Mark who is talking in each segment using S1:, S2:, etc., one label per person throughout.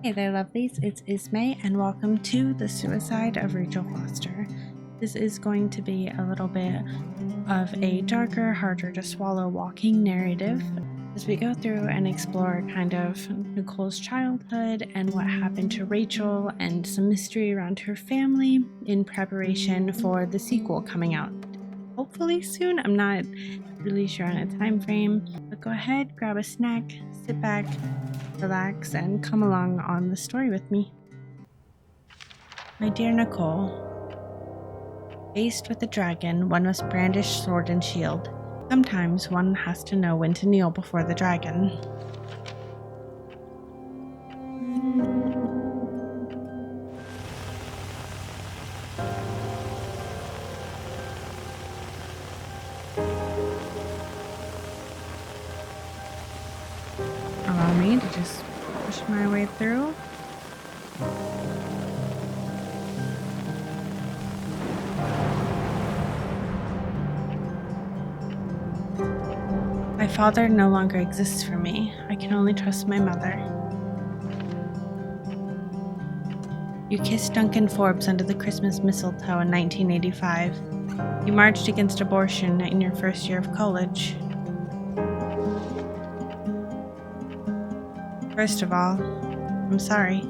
S1: Hey there, lovelies. It's Ismaie, and welcome to The Suicide of Rachel Foster. This is going to be a little bit of a darker, harder to swallow walking narrative as we go through and explore kind of Nicole's childhood and what happened to Rachel and some mystery around her family in preparation for the sequel coming out hopefully soon. I'm not really sure on a time frame, but go ahead, grab a snack, sit back, relax, and come along on the story with me. My dear Nicole, faced with a dragon, one must brandish sword and shield. Sometimes one has to know when to kneel before the dragon. Allow me to just push my way through. My father no longer exists for me. I can only trust my mother. You kissed Duncan Forbes under the Christmas mistletoe in 1985. You marched against abortion in your first year of college. First of all, I'm sorry.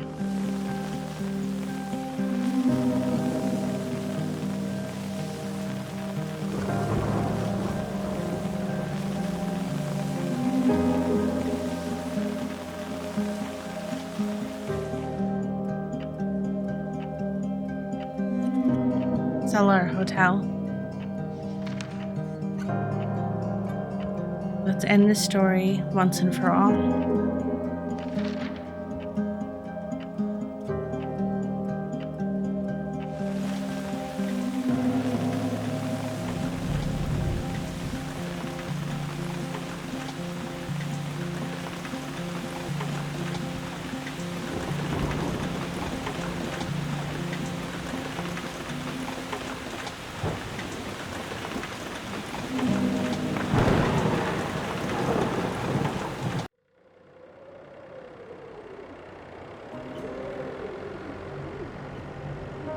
S1: Cellar Hotel. Let's end this story once and for all.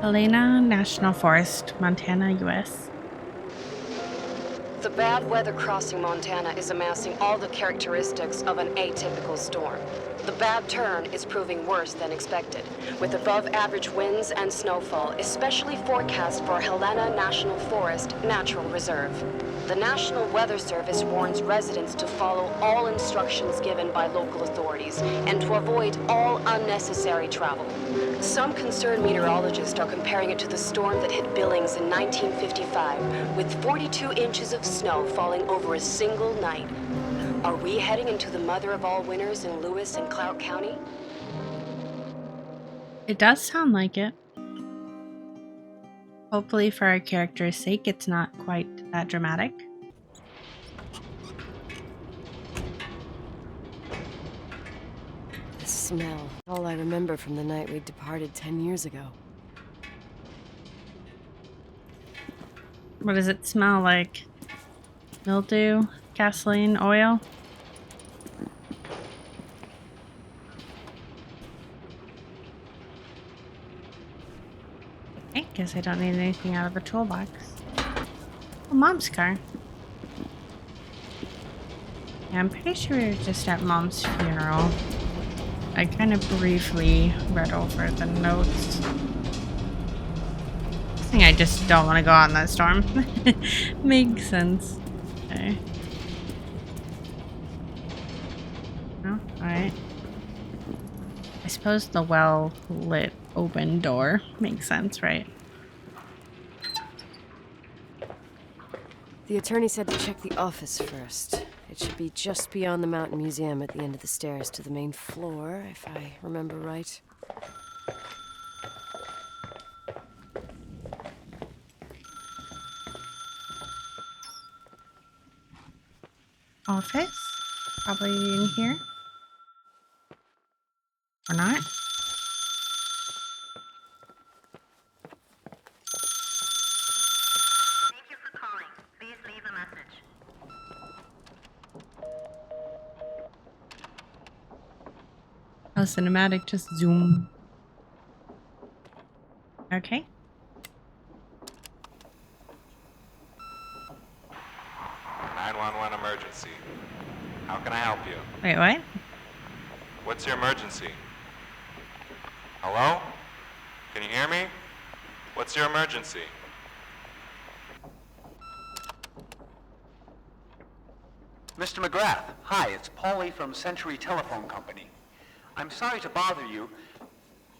S1: Helena National Forest, Montana, US.
S2: The bad weather crossing Montana is amassing all the characteristics of an atypical storm. The bad turn is proving worse than expected, with above-average winds and snowfall, especially forecast for Helena National Forest Natural Reserve. The National Weather Service warns residents to follow all instructions given by local authorities and to avoid all unnecessary travel. Some concerned meteorologists are comparing it to the storm that hit Billings in 1955, with 42 inches of snow falling over a single night. Are we heading into the mother of all winters in Lewis and Clark County?
S1: It does sound like it. Hopefully for our character's sake, it's not quite that dramatic.
S2: The smell. All I remember from the night we departed 10 years ago.
S1: What does it smell like? Mildew? Gasoline? Oil? I guess I don't need anything out of the toolbox. Oh, Mom's car. Yeah, I'm pretty sure we were just at Mom's funeral. I kind of briefly read over the notes. I think I just don't want to go on that storm. Makes sense. Okay. Oh, alright. I suppose the well-lit open door makes sense, right?
S2: The attorney said to check the office first. It should be just beyond the Mountain Museum at the end of the stairs to the main floor, if I remember right.
S1: Office? Probably in here. Or not.
S3: Thank you for calling. Please leave a message.
S1: cinematic, just zoom. Okay.
S4: 911 emergency. How can I help you?
S1: Wait, what?
S4: What's your emergency? Hello? Can you hear me? What's your emergency?
S5: Mr. McGrath, hi, it's Paulie from Century Telephone Company. I'm sorry to bother you,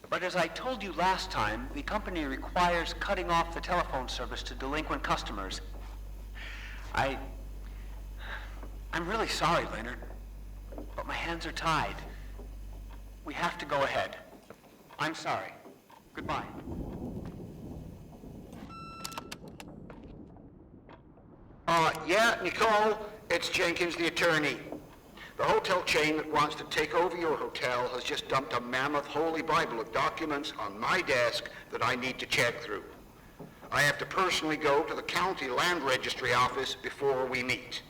S5: but as I told you last time, the company requires cutting off the telephone service to delinquent customers. I'm really sorry, Leonard, but my hands are tied. We have to go ahead. I'm sorry. Goodbye.
S6: Yeah, Nicole, it's Jenkins, the attorney. The hotel chain that wants to take over your hotel has just dumped a mammoth holy Bible of documents on my desk that I need to check through. I have to personally go to the county land registry office before we meet.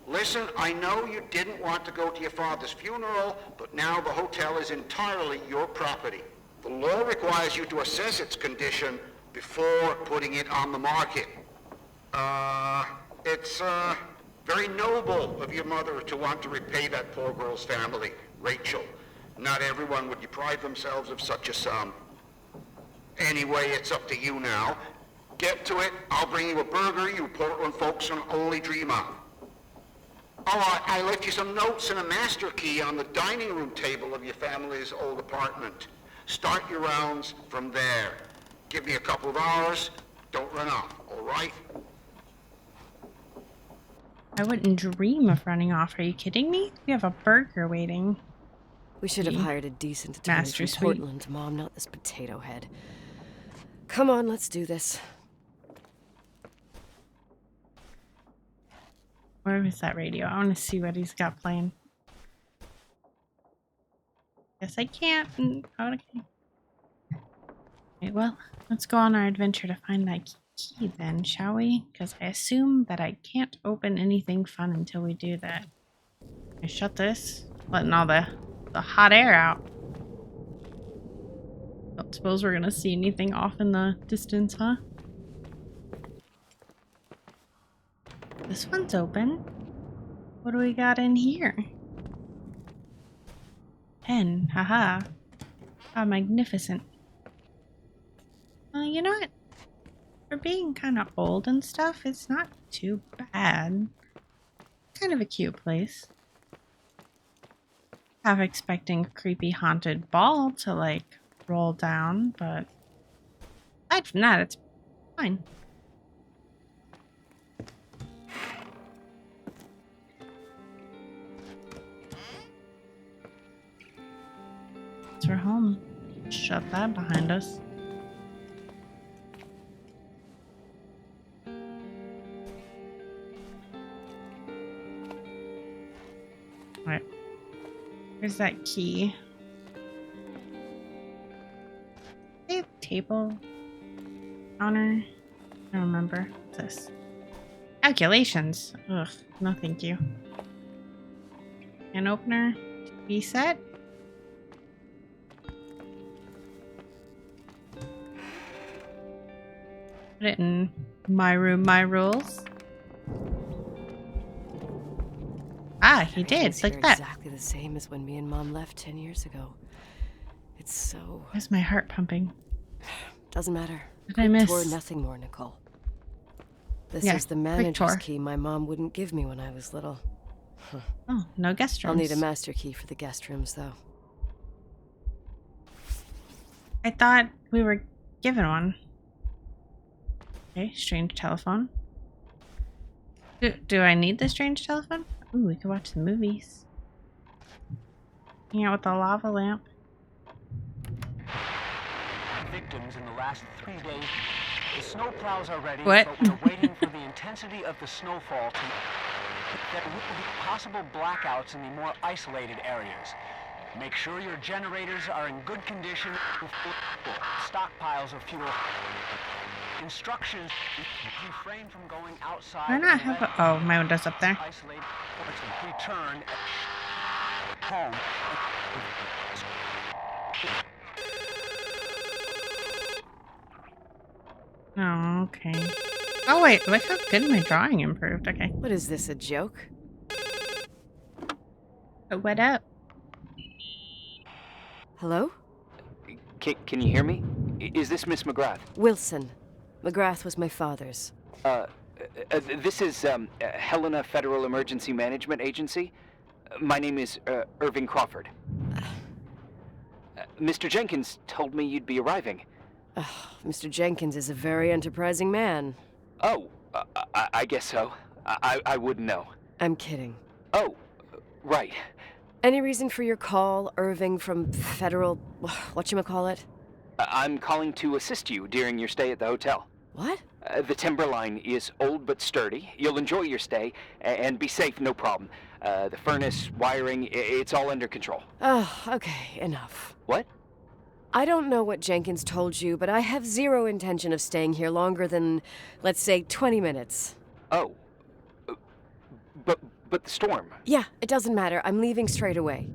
S6: Listen, I know you didn't want to go to your father's funeral, but now the hotel is entirely your property. The law requires you to assess its condition before putting it on the market. It's very noble of your mother to want to repay that poor girl's family, Rachel. Not everyone would deprive themselves of such a sum. Anyway, it's up to you now. Get to it. I'll bring you a burger you Portland folks can only dream of. Oh, I left you some notes and a master key on the dining room table of your family's old apartment. Start your rounds from there. Give me a couple of hours. Don't run off, all right?
S1: I wouldn't dream of running off. Are you kidding me? We have a burger waiting.
S7: We should have hired a decent attorney
S1: Master
S7: from
S1: Suite.
S7: Portland, Mom, not this potato head. Come on, let's do this.
S1: Where was that radio? I want to see what he's got playing. Guess I can't. Okay. Right, well, let's go on our adventure to find that key then, shall we? Because I assume that I can't open anything fun until we do that. I shut this, letting all the hot air out. Don't suppose we're gonna see anything off in the distance, huh? This one's open. What do we got in here? Pen, haha. How magnificent. You know what? For being kind of old and stuff, it's not too bad. Kind of a cute place. Half expecting a creepy haunted ball to, like, roll down, but aside from that, it's fine. We're home. Shut that behind us. Alright. Where's that key? They have table counter. I don't remember. What's this? Calculations. Ugh, no thank you. An opener. TV set. Put it in my room, my rules. Ah, he did.
S7: Everything's
S1: Like
S7: here
S1: that.
S7: Exactly the same as when me and Mom left 10 years ago. It's so...
S1: Where's my heart pumping?
S7: Doesn't matter.
S1: Did I miss?
S7: Or nothing more, Nicole. This
S1: Yeah,
S7: is the
S1: quick
S7: manager's
S1: tour.
S7: key my mom wouldn't give me when I was little.
S1: Oh, no guest rooms.
S7: I'll need a master key for the guest rooms, though.
S1: I thought we were given one. Okay, strange telephone. Do I need the strange telephone? Ooh, we could watch the movies. Hang out with the lava lamp.
S5: Victims in the last 3 days. The snow plows are ready,
S1: What?
S5: but we're waiting for the intensity of the snowfall to... There will be possible blackouts in the more isolated areas. Make sure your generators are in good condition with stockpiles of fuel. Instructions: refrain from going outside.
S1: Why not have a... Oh, my window's up there.
S5: Isolate. Return home.
S1: Oh, okay. Oh, wait. Look how good my drawing improved. Okay.
S7: What is this, a joke?
S1: What up?
S7: Hello?
S8: Can you hear me? Is this Miss McGrath?
S7: Wilson. McGrath was my father's.
S8: This is Helena Federal Emergency Management Agency. My name is Irving Crawford. Mr. Jenkins told me you'd be arriving.
S7: Mr. Jenkins is a very enterprising man.
S8: Oh, I guess so. I wouldn't know.
S7: I'm kidding.
S8: Oh, right.
S7: Any reason for your call, Irving from Federal... whatchamacallit?
S8: I'm calling to assist you during your stay at the hotel.
S7: What?
S8: The timberline is old but sturdy. You'll enjoy your stay, and be safe, no problem. The furnace, wiring, it's all under control.
S7: Oh, okay, enough.
S8: What?
S7: I don't know what Jenkins told you, but I have zero intention of staying here longer than, let's say, 20 minutes.
S8: Oh. But the storm.
S7: Yeah, it doesn't matter. I'm leaving straight away.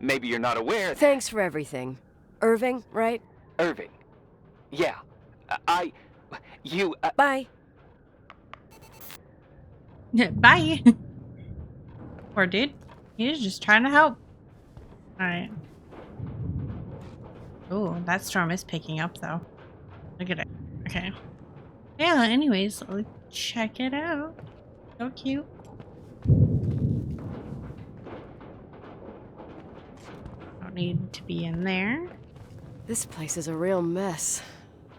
S8: Maybe you're not aware.
S7: Thanks for everything. Irving, right?
S8: Irving. Yeah.
S7: Bye.
S1: Bye. Poor dude. He was just trying to help. Alright. Oh, that storm is picking up though. Look at it. Okay. Yeah, anyways, let's check it out. So cute. Don't need to be in there.
S7: This place is a real mess.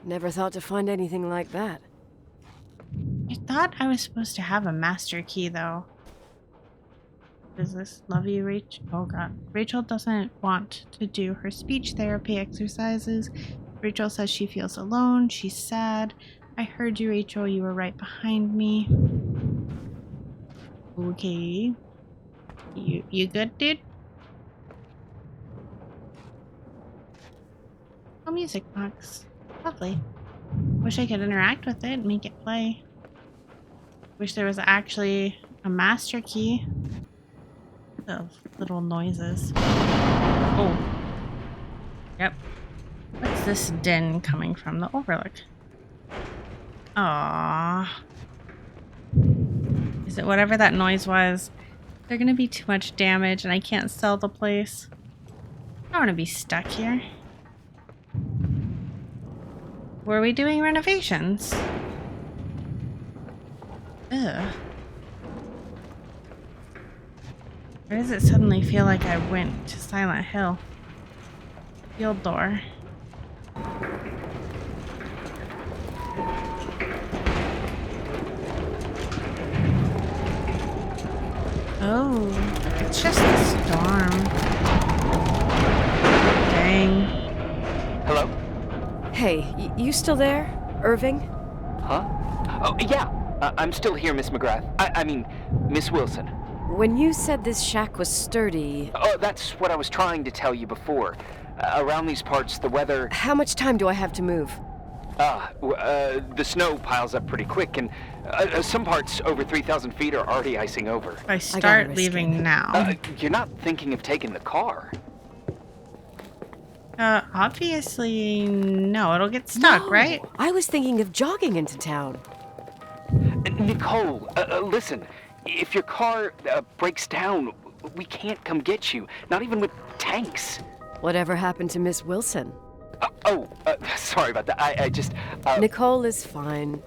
S7: Never thought to find anything like that.
S1: I thought I was supposed to have a master key though. Does this love you, Rachel? Oh god. Rachel doesn't want to do her speech therapy exercises. Rachel says she feels alone. She's sad. I heard you, Rachel. You were right behind me. Okay. You good, dude? Oh, music box. Lovely. Wish I could interact with it and make it play. Wish there was actually a master key. Of little noises. Oh. Yep. What's this din coming from the overlook? Aww. Is it whatever that noise was? There's gonna be too much damage and I can't sell the place. I don't want to be stuck here. Were we doing renovations? Ugh. Where does it suddenly feel like I went to Silent Hill? Field door. Oh, it's just a storm. Dang.
S8: Hello?
S7: Hey, you still there, Irving?
S8: Huh? Oh, yeah. I'm still here, Miss McGrath. I mean, Miss Wilson.
S7: When you said this shack was sturdy...
S8: Oh, that's what I was trying to tell you before. Around these parts, the weather...
S7: How much time do I have to move?
S8: The snow piles up pretty quick, and some parts over 3,000 feet are already icing over.
S1: I start leaving now.
S8: You're not thinking of taking the car?
S1: Obviously, no. It'll get stuck,
S7: No,
S1: right?
S7: I was thinking of jogging into town.
S8: Nicole, listen. If your car breaks down, we can't come get you. Not even with tanks.
S7: Whatever happened to Miss Wilson?
S8: Sorry about that. I just...
S7: Nicole is fine.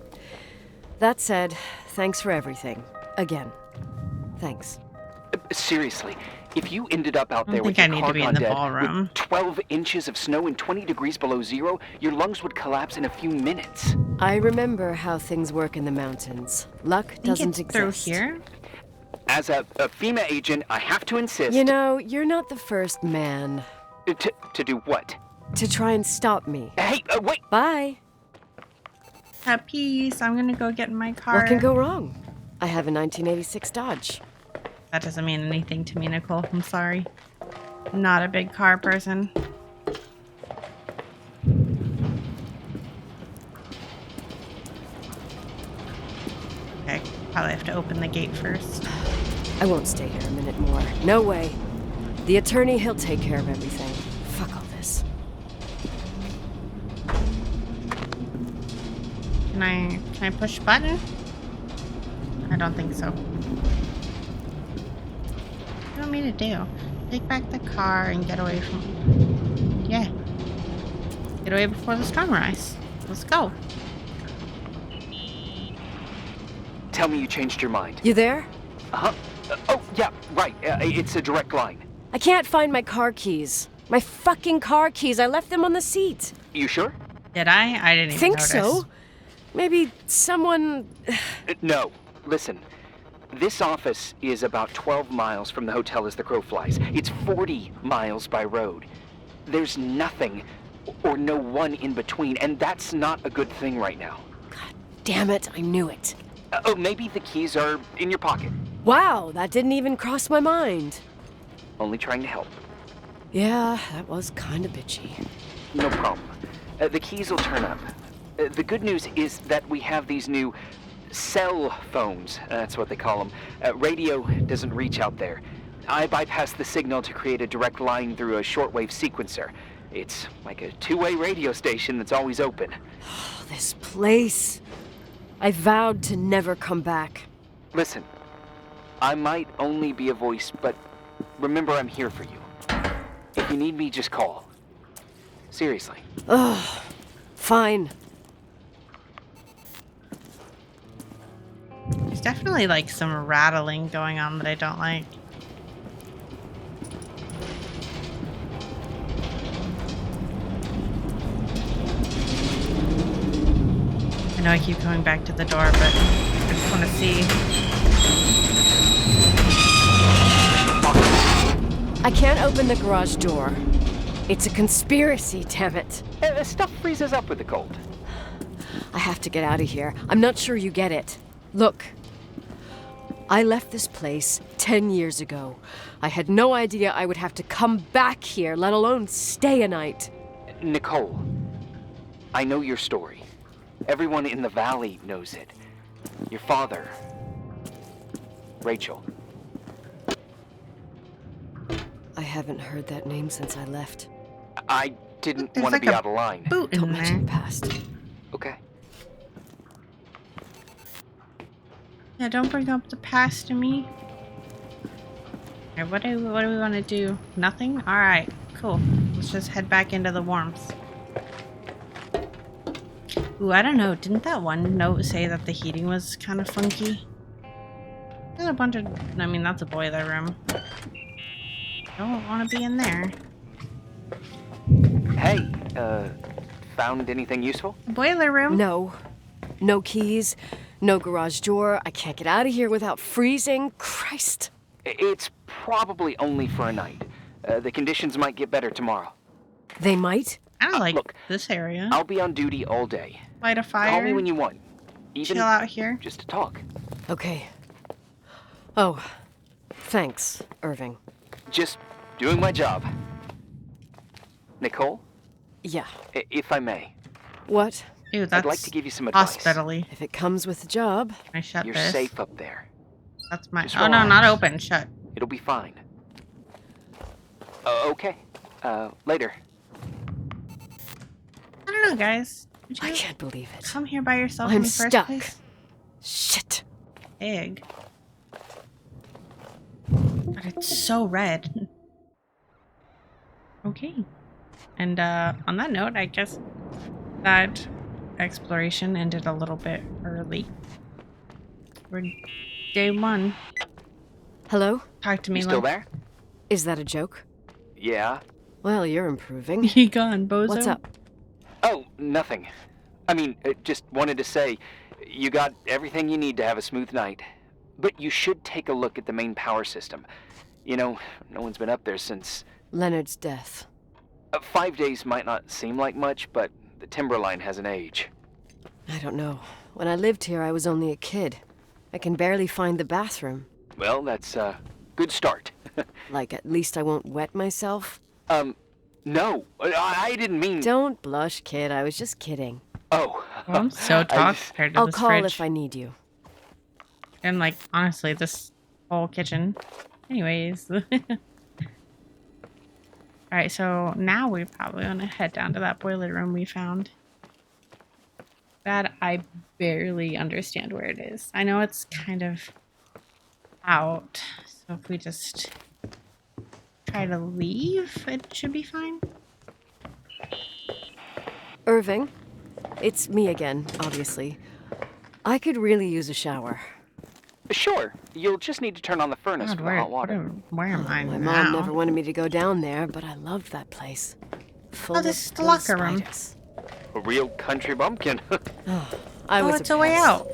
S7: That said, thanks for everything. Again. Thanks.
S8: Seriously, if you ended up out there with
S1: I
S8: your
S1: need
S8: car
S1: to be in
S8: gone
S1: the
S8: dead,
S1: ballroom.
S8: with 12 inches of snow and 20 degrees below zero, your lungs would collapse in a few minutes.
S7: I remember how things work in the mountains. Luck doesn't
S1: Think it's through
S7: exist.
S1: here?
S8: As a FEMA agent, I have to insist...
S7: You know, you're not the first man
S8: To do what?
S7: to try and stop me.
S8: Hey, wait!
S7: Bye.
S1: Peace. I'm gonna go get in my car.
S7: What can go wrong? I have a 1986 Dodge.
S1: That doesn't mean anything to me, Nicole. I'm sorry. I'm not a big car person. Okay, probably have to open the gate first.
S7: I won't stay here a minute more. No way. The attorney, he'll take care of everything. Fuck all this.
S1: Can I push a button? I don't think so. What do you want me to do? Take back the car and get away from... Yeah. Get away before the storm rise. Let's go.
S8: Tell me you changed your mind.
S7: You there?
S8: Uh-huh. Oh, yeah, right. It's a direct line.
S7: I can't find my car keys. My fucking car keys. I left them on the seat.
S8: You sure?
S1: Did I? I didn't even
S7: Think
S1: notice.
S7: so. Maybe someone...
S8: No. Listen. This office is about 12 miles from the hotel as the crow flies. It's 40 miles by road. There's nothing or no one in between, and that's not a good thing right now.
S7: God damn it, I knew it.
S8: Oh, maybe the keys are in your pocket.
S7: Wow, that didn't even cross my mind.
S8: Only trying to help.
S7: Yeah, that was kind of bitchy.
S8: No problem. The keys will turn up. The good news is that we have these new cell phones. That's what they call them. Radio doesn't reach out there. I bypassed the signal to create a direct line through a shortwave sequencer. It's like a two-way radio station that's always open.
S7: Oh, this place. I vowed to never come back.
S8: Listen, I might only be a voice, but remember I'm here for you. If you need me, just call. Seriously.
S7: Ugh. Fine.
S1: There's definitely like some rattling going on that I don't like. I know I keep coming back to the door, but I just want to see.
S7: I can't open the garage door. It's a conspiracy, damn it.
S8: Stuff freezes up with the cold.
S7: I have to get out of here. I'm not sure you get it. Look, I left this place 10 years ago. I had no idea I would have to come back here, let alone stay a night.
S8: Nicole, I know your story. Everyone in the valley knows it. Your father, Rachel.
S7: I haven't heard that name since I left.
S8: I didn't
S1: There's
S8: want to
S1: like
S8: be
S1: a
S8: out of line.
S1: boot
S7: Don't
S1: in
S7: mention
S1: there.
S7: the past.
S8: Okay.
S1: Yeah, don't bring up the past to me. Alright, what do we want to do? Nothing? Alright, cool. Let's just head back into the warmth. Ooh, I don't know. Didn't that one note say that the heating was kind of funky? There's a bunch of... I mean, that's a boiler room. Don't want to be in there.
S8: Hey, found anything useful?
S1: Boiler room?
S7: No. No keys. No garage door. I can't get out of here without freezing. Christ.
S8: It's probably only for a night. The conditions might get better tomorrow.
S7: They might?
S1: I don't like
S8: look,
S1: this area.
S8: I'll be on duty all day.
S1: Light a fire.
S8: Call me when you want. Even
S1: Chill out here.
S8: just to talk.
S7: Okay. Oh, thanks, Irving.
S8: Just doing my job. Nicole,
S7: Yeah.
S8: if I may,
S7: What?
S1: Ew, that's
S8: I'd like to give you some advice.
S1: hospitally.
S7: If it comes with the job.
S1: I shut
S8: You're
S1: this.
S8: safe up there.
S1: That's my...
S8: Just
S1: Oh, no, not
S8: relax.
S1: open. Shut.
S8: It'll be fine. Okay. Later.
S1: I don't know, guys. Did
S7: I
S1: you
S7: can't believe it.
S1: come here by yourself in
S7: I'm
S1: the first
S7: stuck.
S1: place?
S7: Shit.
S1: Egg. But it's so red. Okay. And on that note, I guess that exploration ended a little bit early. We're day one.
S7: Hello?
S1: Talk to me.
S8: You still
S1: Lynn.
S8: there?
S7: Is that a joke?
S8: Yeah.
S7: Well, you're improving.
S1: He gone, bozo.
S7: What's up?
S8: Oh, nothing. I mean, just wanted to say, you got everything you need to have a smooth night. But you should take a look at the main power system. You know, no one's been up there since...
S7: Leonard's death.
S8: 5 days might not seem like much, but the timberline has an age.
S7: I don't know. When I lived here, I was only a kid. I can barely find the bathroom.
S8: Well, that's a good start.
S7: Like, at least I won't wet myself.
S8: No, I didn't mean...
S7: Don't blush, kid. I was just kidding.
S8: Oh.
S1: I'm so
S8: I
S1: talk
S8: just-
S1: compared to
S7: I'll
S1: this
S7: call
S1: fridge.
S7: if I need you.
S1: And like, honestly, this whole kitchen. Anyways. Alright, so now we probably want to head down to that boiler room we found. that I barely understand where it is. I know it's kind of out, so if we just try to leave, it should be fine.
S7: Irving, it's me again, obviously. I could really use a shower.
S8: Sure, you'll just need to turn on the furnace
S1: God,
S8: for the hot water.
S1: where am I
S7: My
S1: now?
S7: mom never wanted me to go down there, but I loved that place. Full
S1: Oh, this is
S7: of
S1: the
S7: little
S1: locker room.
S7: spiders.
S8: A real country bumpkin.
S7: I was
S1: It's a way
S7: pest.
S1: out.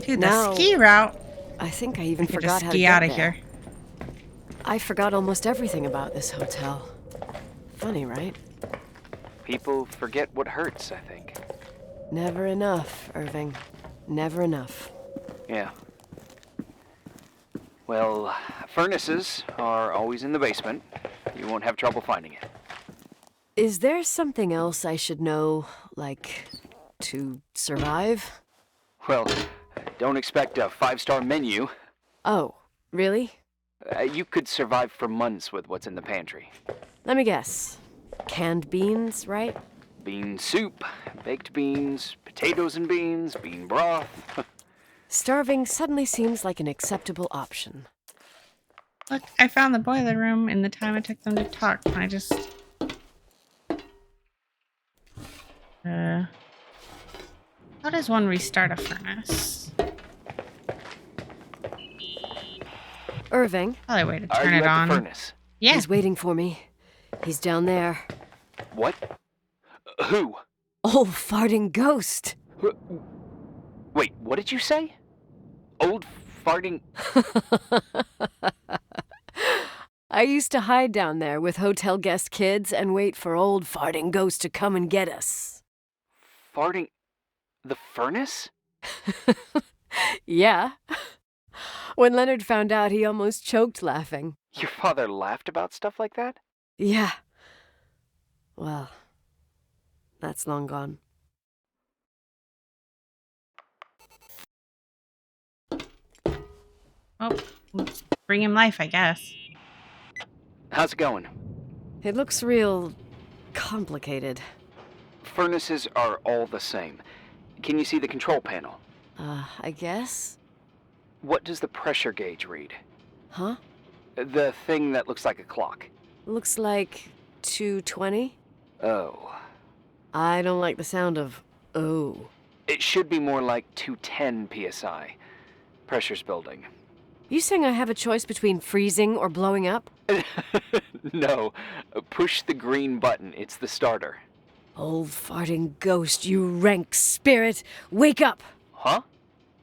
S1: Dude, the
S7: Now-
S1: ski route.
S7: I think I even
S1: I could
S7: forgot
S1: just
S7: how to
S1: ski
S7: get
S1: out of
S7: there.
S1: here.
S7: I forgot almost everything about this hotel. Funny, right?
S8: People forget what hurts, I think.
S7: Never enough, Irving. Never enough.
S8: Yeah. Well, furnaces are always in the basement. You won't have trouble finding it.
S7: Is there something else I should know, like, to survive?
S8: Well, don't expect a 5-star menu.
S7: Oh, really?
S8: You could survive for months with what's in the pantry.
S7: Let me guess. Canned beans, right?
S8: Bean soup, baked beans, potatoes and beans, bean broth.
S7: Starving suddenly seems like an acceptable option.
S1: Look, I found the boiler room in the time it took them to talk. And I just... How does one restart a furnace?
S7: Irving,
S1: Probably a way to
S8: Are
S1: turn
S8: you
S1: it
S8: at
S1: on.
S8: the furnace?
S1: Yeah.
S7: he's waiting for me. He's down there.
S8: What? Who?
S7: Old farting ghost.
S8: Wait, what did you say? Old farting...
S7: I used to hide down there with hotel guest kids and wait for old farting ghost to come and get us.
S8: Farting... the furnace?
S7: Yeah. When Leonard found out, he almost choked laughing.
S8: Your father laughed about stuff like that?
S7: Yeah. Well, that's long gone.
S1: Oh, let's bring him life, I guess.
S8: How's it going?
S7: It looks real complicated.
S8: Furnaces are all the same. Can you see the control panel?
S7: I guess?
S8: What does the pressure gauge read?
S7: Huh?
S8: The thing that looks like a clock.
S7: Looks like 220?
S8: Oh.
S7: I don't like the sound of oh.
S8: It should be more like 210 psi. Pressure's building.
S7: You saying I have a choice between freezing or blowing up?
S8: No. Push the green button. It's the starter.
S7: Old farting ghost, you rank spirit! Wake up!
S8: Huh?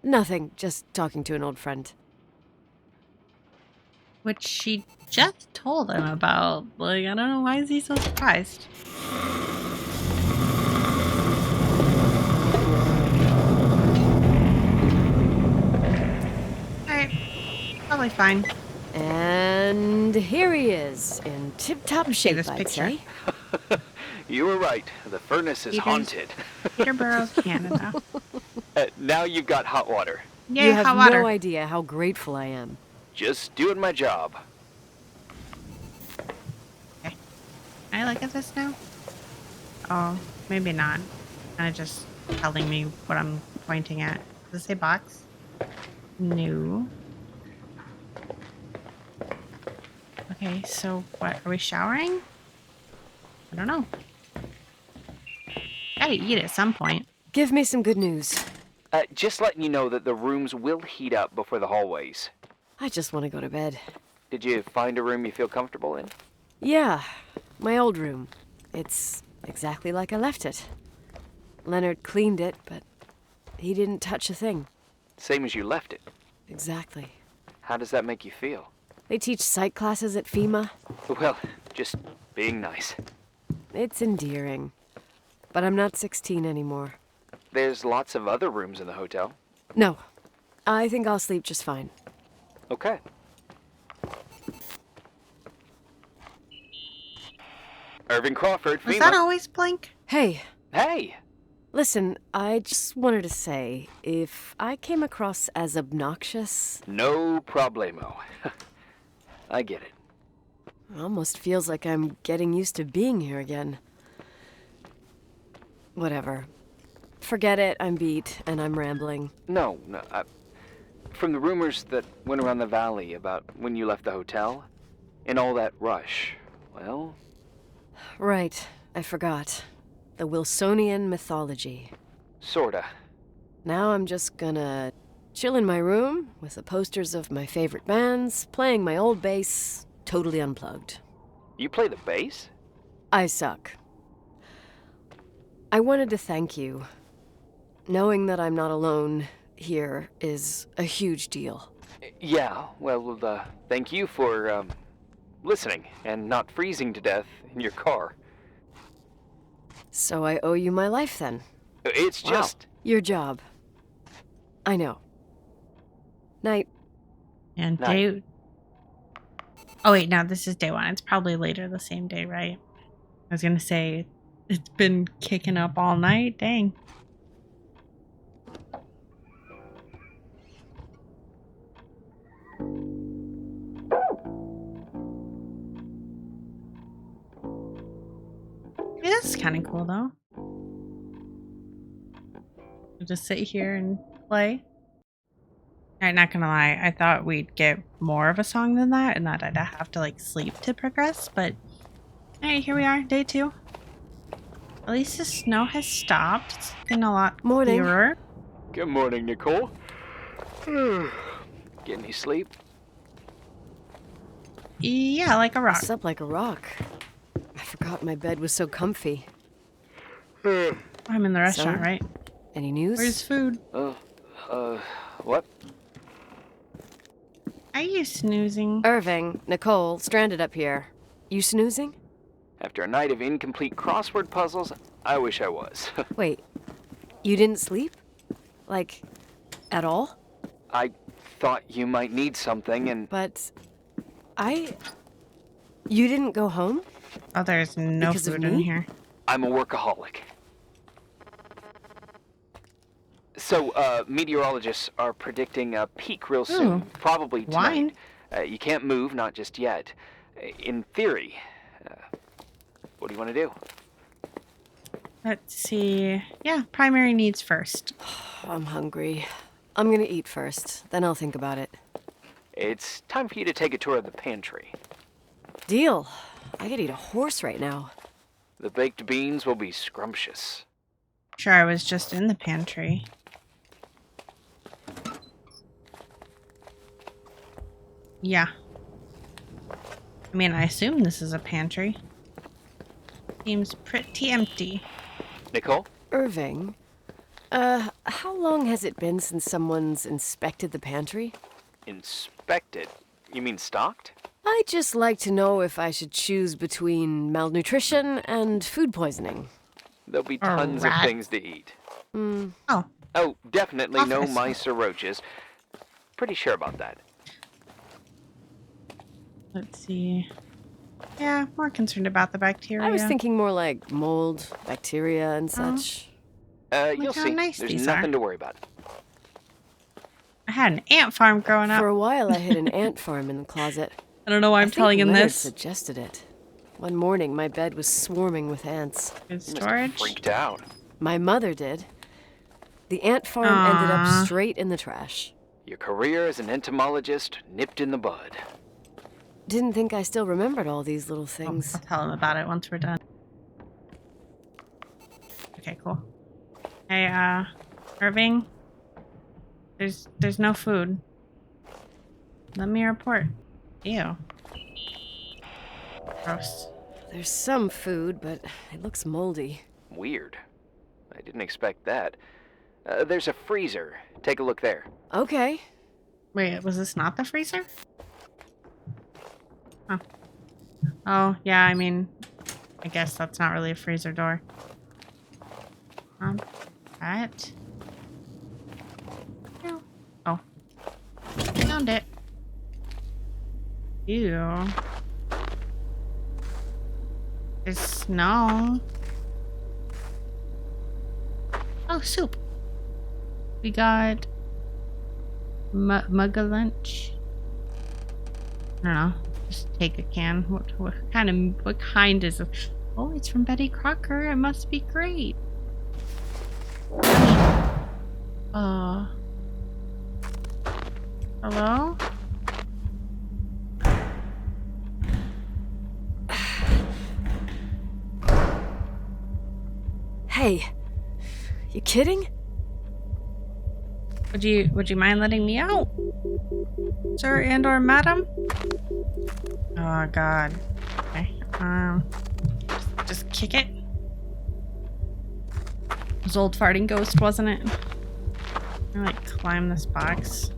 S7: Nothing, just talking to an old friend.
S1: Which she just told him about. Like, I don't know, why is he so surprised? Alright. Probably fine.
S7: And here he is, in tip-top shape,
S1: this
S7: I'd
S1: picture.
S7: say.
S8: You were right. The furnace is
S1: Peter's-
S8: haunted.
S1: Peterborough's, Canada.
S8: Now you've got hot water.
S1: Yay,
S7: You have
S1: hot water.
S7: no idea how grateful I am.
S8: Just doing my job.
S1: Can I look at this now? Oh, maybe not. Kind of just telling me what I'm pointing at. Does it say box? No. Okay, so what? Are we showering? I don't know. Gotta eat at some point.
S7: Give me some good news.
S8: Just letting you know that the rooms will heat up before the hallways.
S7: I just want to go to bed.
S8: Did you find a room you feel comfortable in?
S7: Yeah, my old room. It's exactly like I left it. Leonard cleaned it, but he didn't touch a thing.
S8: Same as you left it.
S7: Exactly.
S8: How does that make you feel?
S7: They teach psych classes at FEMA.
S8: Well, just being nice.
S7: It's endearing. But I'm not 16 anymore.
S8: There's lots of other rooms in the hotel.
S7: No, I think I'll sleep just fine.
S8: Okay. Irving Crawford,
S1: Was
S8: FEMA.
S1: that always blank?
S7: Hey,
S8: Hey!
S7: listen, I just wanted to say, if I came across as obnoxious,
S8: No problemo. I get it.
S7: it almost feels like I'm getting used to being here again. Whatever. Forget it, I'm beat, and I'm rambling.
S8: No. From the rumors that went around the valley about when you left the hotel, and all that rush, well...
S7: Right, I forgot. The Wilsonian mythology.
S8: Sorta.
S7: Now I'm just gonna chill in my room with the posters of my favorite bands, playing my old bass, totally unplugged.
S8: You play the bass?
S7: I suck. I wanted to thank you. Knowing that I'm not alone here is a huge deal.
S8: Yeah, well, thank you for, listening and not freezing to death in your car.
S7: So I owe you my life then.
S8: It's just...
S7: Your job. I know. Night.
S1: And
S8: Night.
S1: day... Oh wait, no, this is day 1. It's probably later the same day, right? I was gonna say, it's been kicking up all night. Dang. Yeah, this is kind of cool though. I'll just sit here and play. I'm not gonna lie, I thought we'd get more of a song than that and that I'd have to like sleep to progress, but hey, here we are, day 2. At least the snow has stopped. It's been a lot clearer.
S8: Good morning, Nicole. Get any sleep?
S1: Yeah, like a rock.
S7: I slept like a rock. I forgot my bed was so comfy.
S1: I'm in the restaurant,
S7: So?
S1: right?
S7: Any news?
S1: Where's food?
S8: What?
S1: Are you snoozing?
S7: Irving, Nicole, stranded up here. You snoozing?
S8: After a night of incomplete crossword puzzles, I wish I was.
S7: Wait, you didn't sleep? Like, at all?
S8: I thought you might need something, and...
S7: But you didn't go home?
S1: Oh, there's no
S7: Because of
S1: food in
S7: me?
S1: here.
S8: I'm a workaholic. So, meteorologists are predicting a peak real soon.
S1: Ooh.
S8: Probably
S1: Wine?
S8: tonight. You can't move, not just yet. In theory. What do you want to do?
S1: Let's see. Yeah, primary needs first.
S7: I'm hungry. I'm gonna eat first, then I'll think about it.
S8: It's time for you to take a tour of the pantry.
S7: Deal. I could eat a horse right now.
S8: The baked beans will be scrumptious.
S1: Sure, I was just in the pantry. Yeah. I mean, I assume this is a pantry. Seems pretty empty.
S8: Nicole?
S7: Irving, how long has it been since someone's inspected the pantry?
S8: Inspected? You mean stocked?
S7: I'd just like to know if I should choose between malnutrition and food poisoning.
S8: There'll be
S1: Or
S8: tons of
S1: rats.
S8: things to eat.
S1: Oh,
S8: Oh, definitely no
S1: Office.
S8: mice or roaches. Pretty sure about that.
S1: let's see. Yeah, more concerned about the bacteria.
S7: I was thinking more like mold, bacteria, and such.
S8: You'll
S1: how
S8: see.
S1: nice
S8: There's
S1: these
S8: nothing
S1: are.
S8: to worry about.
S1: I had an ant farm growing up.
S7: For a while, I hid an ant farm in the closet.
S1: I don't know why I'm telling him
S7: Leonard
S1: this.
S7: suggested it. One morning, my bed was swarming with ants.
S1: Good
S8: You must have
S1: storage.
S8: freaked out.
S7: My mother did. The ant farm ended
S1: Aw.
S7: up straight in the trash.
S8: Your career as an entomologist nipped in the bud.
S7: Didn't think I still remembered all these little
S1: Oh,
S7: things.
S1: I'll tell him about it once we're done. Okay, cool. Hey, Irving. There's no food. Let me report. Ew. Gross.
S7: There's some food, but it looks moldy.
S8: Weird. I didn't expect that. There's a freezer. Take a look there.
S7: Okay.
S1: Wait, was this not the freezer? Huh. Oh, yeah, I mean, I guess that's not really a freezer door. That. No. Oh. Found it. Ew. There's snow. Oh, soup. We got mug of lunch. I don't know. Just take a can. What kind is it? Oh, it's from Betty Crocker. It must be great. Hello?
S7: Hey, you kidding?
S1: Would you mind letting me out? Sir and or madam? Oh god. Okay. Just kick it. It was old farting ghost, wasn't it? I like climb this box.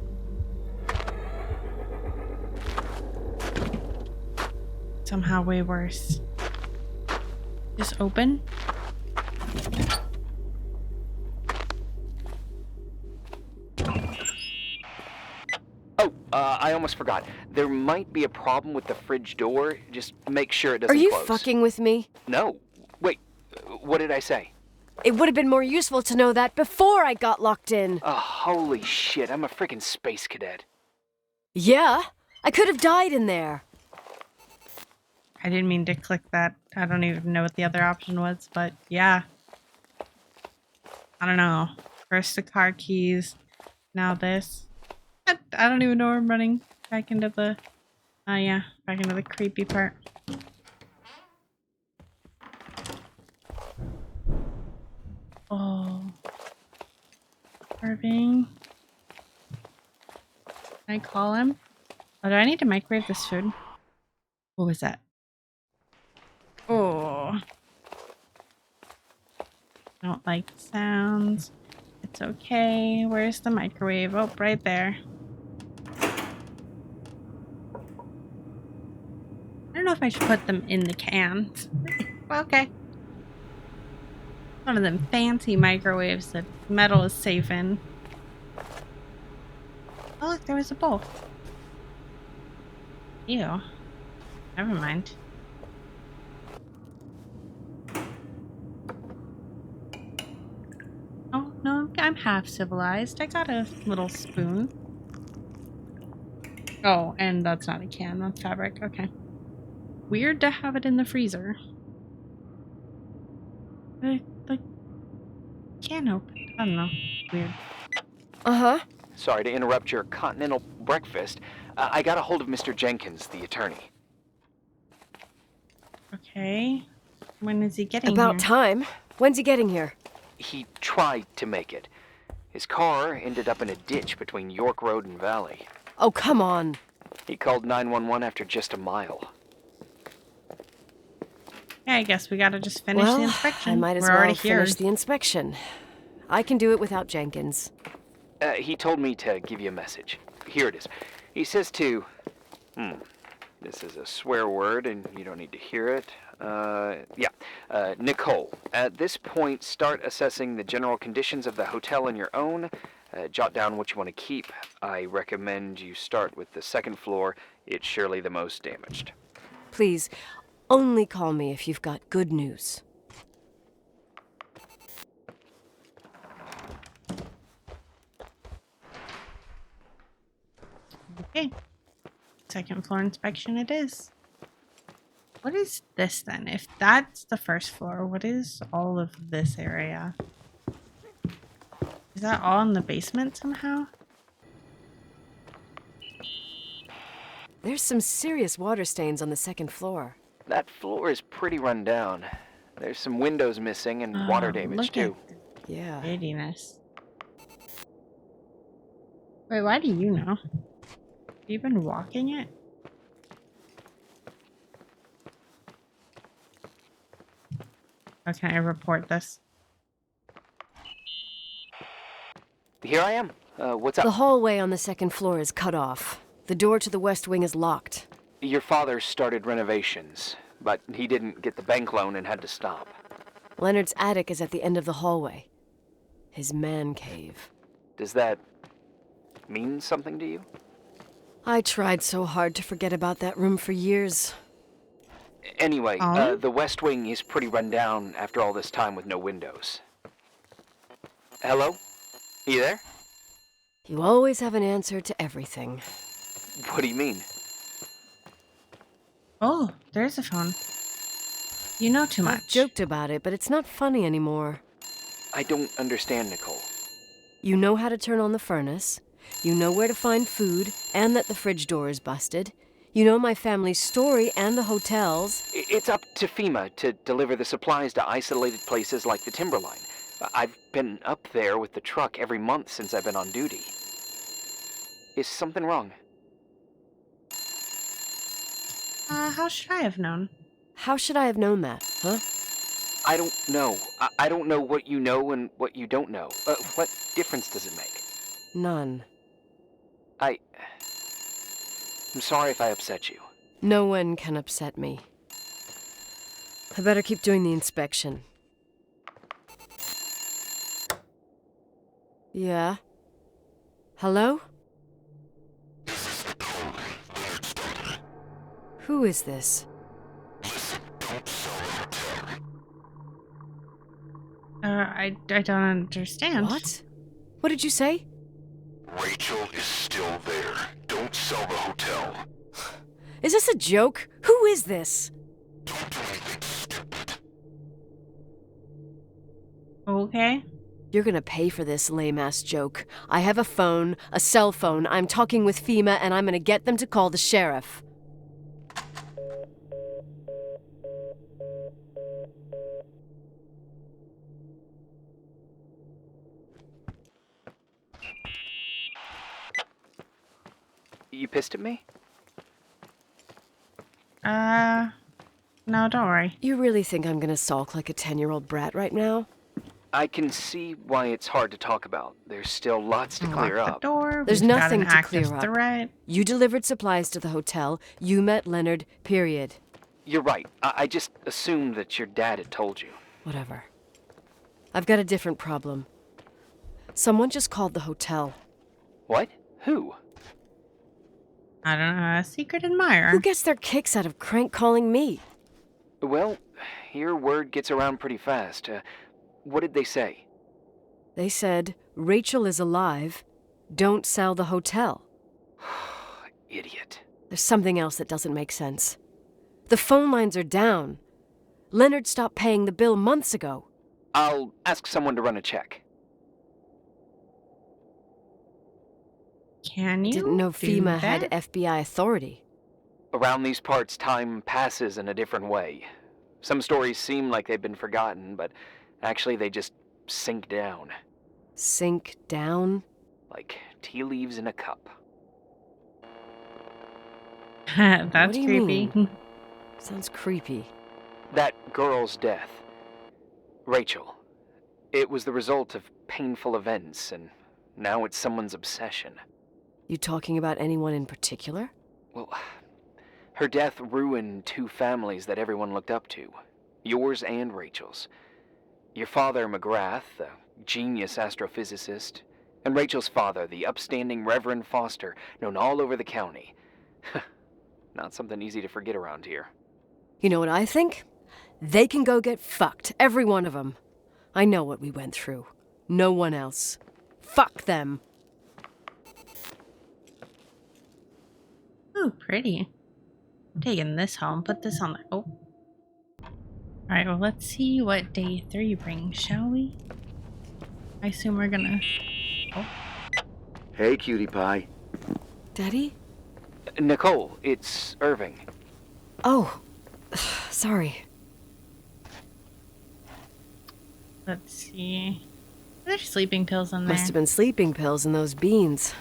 S1: Somehow way worse. Just open.
S8: Oh, I almost forgot. There might be a problem with the fridge door. Just make sure it doesn't
S7: Are you
S8: close.
S7: fucking with me?
S8: No. Wait, what did I say?
S7: It would have been more useful to know that before I got locked in.
S8: Oh, holy shit, I'm a freaking space cadet.
S7: Yeah, I could have died in there.
S1: I didn't mean to click that. I don't even know what the other option was, but yeah. I don't know. First the car keys, now this. I don't even know where I'm running. Back into the... yeah, back into the creepy part. Oh. Irving. Can I call him? Oh, do I need to microwave this food? What was that? Oh. I don't like sounds. It's okay. Where's the microwave? Oh, right there. I don't know if I should put them in the cans. Okay. One of them fancy microwaves that metal is safe in. Oh, look, there was a bowl. Ew. Never mind. Oh, no, I'm half civilized. I got a little spoon. Oh, and that's not a can, that's fabric. Okay. Weird to have it in the freezer. Like, can open. I don't know. Weird.
S7: Uh-huh.
S8: Sorry to interrupt your continental breakfast. I got a hold of Mr. Jenkins, the attorney.
S1: Okay. When is he getting
S7: About
S1: here?
S7: time. When's he getting here?
S8: He tried to make it. His car ended up in a ditch between York Road and Valley.
S7: Oh, come on.
S8: He called 911 after just a mile.
S1: Yeah, I guess we gotta just finish the inspection.
S7: I might as
S1: We're
S7: well
S1: already here.
S7: finish the inspection. I can do it without Jenkins.
S8: He told me to give you a message. Here it is. He says to... This is a swear word, and you don't need to hear it. Nicole, at this point, start assessing the general conditions of the hotel on your own. Jot down what you want to keep. I recommend you start with the second floor. It's surely the most damaged.
S7: Please, only call me if you've got good news.
S1: Okay. Second floor inspection it is. What is this then? If that's the first floor, what is all of this area? Is that all in the basement somehow?
S7: There's some serious water stains on the second floor.
S8: That floor is pretty run down. There's some windows missing and water damage,
S1: look
S8: too.
S1: at
S7: Yeah.
S1: prettiness. Wait, why do you know? Have you been walking it? How can I report this?
S8: Here I am. What's up?
S7: The hallway on the second floor is cut off. The door to the west wing is locked.
S8: Your father started renovations, but he didn't get the bank loan and had to stop.
S7: Leonard's attic is at the end of the hallway. His man cave.
S8: Does that mean something to you?
S7: I tried so hard to forget about that room for years.
S8: Anyway,
S1: Oh?
S8: the west wing is pretty run down after all this time with no windows. Hello? You there?
S7: You always have an answer to everything.
S8: What do you mean?
S1: Oh, there's a phone. You know too
S7: I've
S1: much.
S7: joked about it, but it's not funny anymore.
S8: I don't understand, Nicole.
S7: You know how to turn on the furnace. You know where to find food, and that the fridge door is busted. You know my family's story and the hotels.
S8: It's up to FEMA to deliver the supplies to isolated places like the Timberline. I've been up there with the truck every month since I've been on duty. Is something wrong?
S1: How should I have known?
S7: How should I have known that, huh?
S8: I don't know. I don't know what you know and what you don't know. What difference does it make?
S7: None.
S8: I'm sorry if I upset you.
S7: No one can upset me. I better keep doing the inspection. Yeah? Hello? Who is this?
S1: I don't understand.
S7: What? What did you say?
S9: Rachel is still there. Don't sell the hotel.
S7: Is this a joke? Who is this?
S9: Don't do anything stupid.
S1: Okay.
S7: You're gonna pay for this lame-ass joke. I have a phone, a cell phone. I'm talking with FEMA, and I'm gonna get them to call the sheriff.
S8: You pissed at me?
S1: No, don't worry.
S7: You really think I'm gonna sulk like a 10-year-old brat right now?
S8: I can see why it's hard to talk about. There's still lots to clear
S1: Lock
S8: up.
S1: the door.
S7: There's
S1: We've got
S7: nothing
S1: an
S7: to
S1: active
S7: clear up.
S1: threat.
S7: You delivered supplies to the hotel. You met Leonard, period.
S8: You're right. I just assumed that your dad had told you.
S7: Whatever. I've got a different problem. Someone just called the hotel.
S8: What? Who?
S1: I don't know, a secret admirer.
S7: Who gets their kicks out of crank calling me?
S8: Well, your word gets around pretty fast. What did they say?
S7: They said, Rachel is alive. Don't sell the hotel.
S8: Idiot.
S7: There's something else that doesn't make sense. The phone lines are down. Leonard stopped paying the bill months ago.
S8: I'll ask someone to run a check.
S1: Can you?
S7: Didn't know
S1: do
S7: FEMA
S1: that?
S7: had FBI authority.
S8: Around these parts, time passes in a different way. Some stories seem like they've been forgotten, but actually they just sink down.
S7: Sink down?
S8: Like tea leaves in a cup.
S1: That's
S7: What do you
S1: creepy.
S7: mean? Sounds creepy.
S8: That girl's death. Rachel. It was the result of painful events, and now it's someone's obsession.
S7: You talking about anyone in particular?
S8: Well, her death ruined two families that everyone looked up to. Yours and Rachel's. Your father, McGrath, a genius astrophysicist, and Rachel's father, the upstanding Reverend Foster, known all over the county. Not something easy to forget around here.
S7: You know what I think? They can go get fucked, every one of them. I know what we went through. No one else. Fuck them.
S1: Ooh, pretty. I'm taking this home. Put this on the... Oh. Alright, well, let's see what day 3 brings, shall we? I assume we're gonna... Oh.
S6: Hey, cutie pie.
S7: Daddy?
S8: Nicole, it's Irving.
S7: Oh, sorry.
S1: Let's see. There's sleeping pills in there.
S7: Must have been sleeping pills in those beans.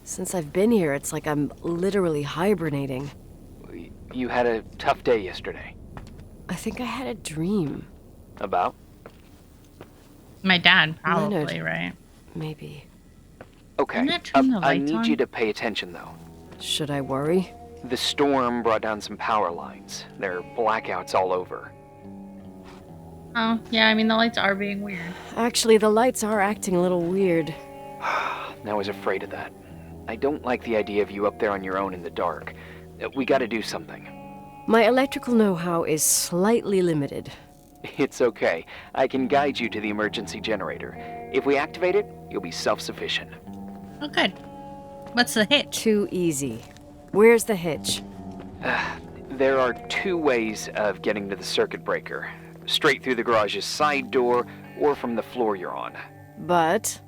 S7: Since I've been here, it's like I'm literally hibernating.
S8: You had a tough day yesterday.
S7: I think I had a dream.
S8: About?
S1: My dad, probably,
S7: Leonard.
S1: right?
S7: Maybe.
S8: Okay.
S1: Isn't that turn the
S8: I
S1: lights
S8: need
S1: on?
S8: you to pay attention, though.
S7: Should I worry?
S8: The storm brought down some power lines. There are blackouts all over.
S1: Oh, yeah, I mean, the lights are being weird.
S7: Actually, the lights are acting a little weird.
S8: I was afraid of that. I don't like the idea of you up there on your own in the dark. We gotta do something.
S7: My electrical know-how is slightly limited.
S8: It's okay. I can guide you to the emergency generator. If we activate it, you'll be self-sufficient.
S1: Oh, good. What's the hitch?
S7: Too easy. Where's the hitch?
S8: There are two ways of getting to the circuit breaker. Straight through the garage's side door, or from the floor you're on.
S7: But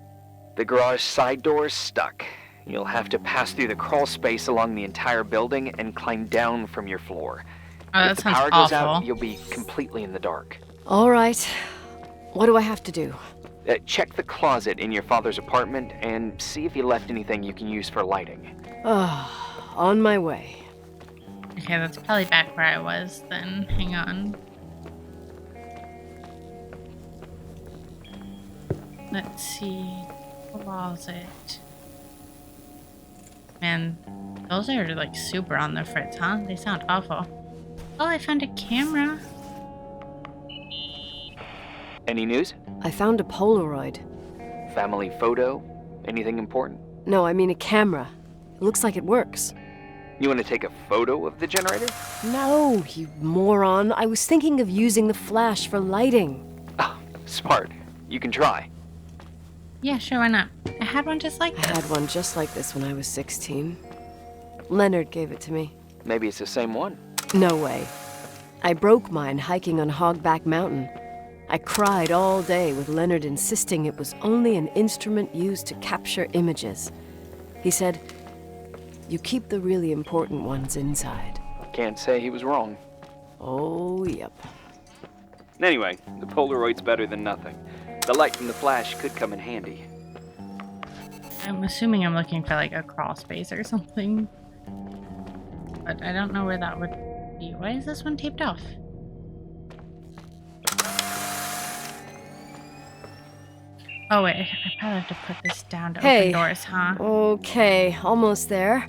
S8: The garage side door is stuck. You'll have to pass through the crawl space along the entire building and climb down from your floor.
S1: Oh, that
S8: If the
S1: sounds
S8: power goes out,
S1: awful.
S8: you'll be completely in the dark.
S7: all right. What do I have to do?
S8: Check the closet in your father's apartment and see if he left anything you can use for lighting.
S7: On my way.
S1: Okay, that's probably back where I was then. Hang on. Let's see. Closet. Man, those are like super on the fritz, huh? They sound awful. Oh, I found a camera.
S8: Any news?
S7: I found a Polaroid.
S8: Family photo? Anything important?
S7: No, I mean a camera. It looks like it works.
S8: You want to take a photo of the generator?
S7: No, you moron. I was thinking of using the flash for lighting.
S8: Oh, smart. You can try.
S1: Yeah, sure, why not? I had one just like
S7: I
S1: this.
S7: had one just like this when I was 16. Leonard gave it to me.
S8: Maybe it's the same one.
S7: No way. I broke mine hiking on Hogback Mountain. I cried all day with Leonard insisting it was only an instrument used to capture images. He said, "You keep the really important ones inside."
S8: Can't say he was wrong.
S7: Oh, yep.
S8: Anyway, the Polaroid's better than nothing. The light from the flash could come in handy.
S1: I'm assuming I'm looking for like a crawl space or something. But I don't know where that would be. Why is this one taped off? Oh wait, I probably have to put this down to
S7: Hey.
S1: open doors, huh?
S7: Okay, almost there.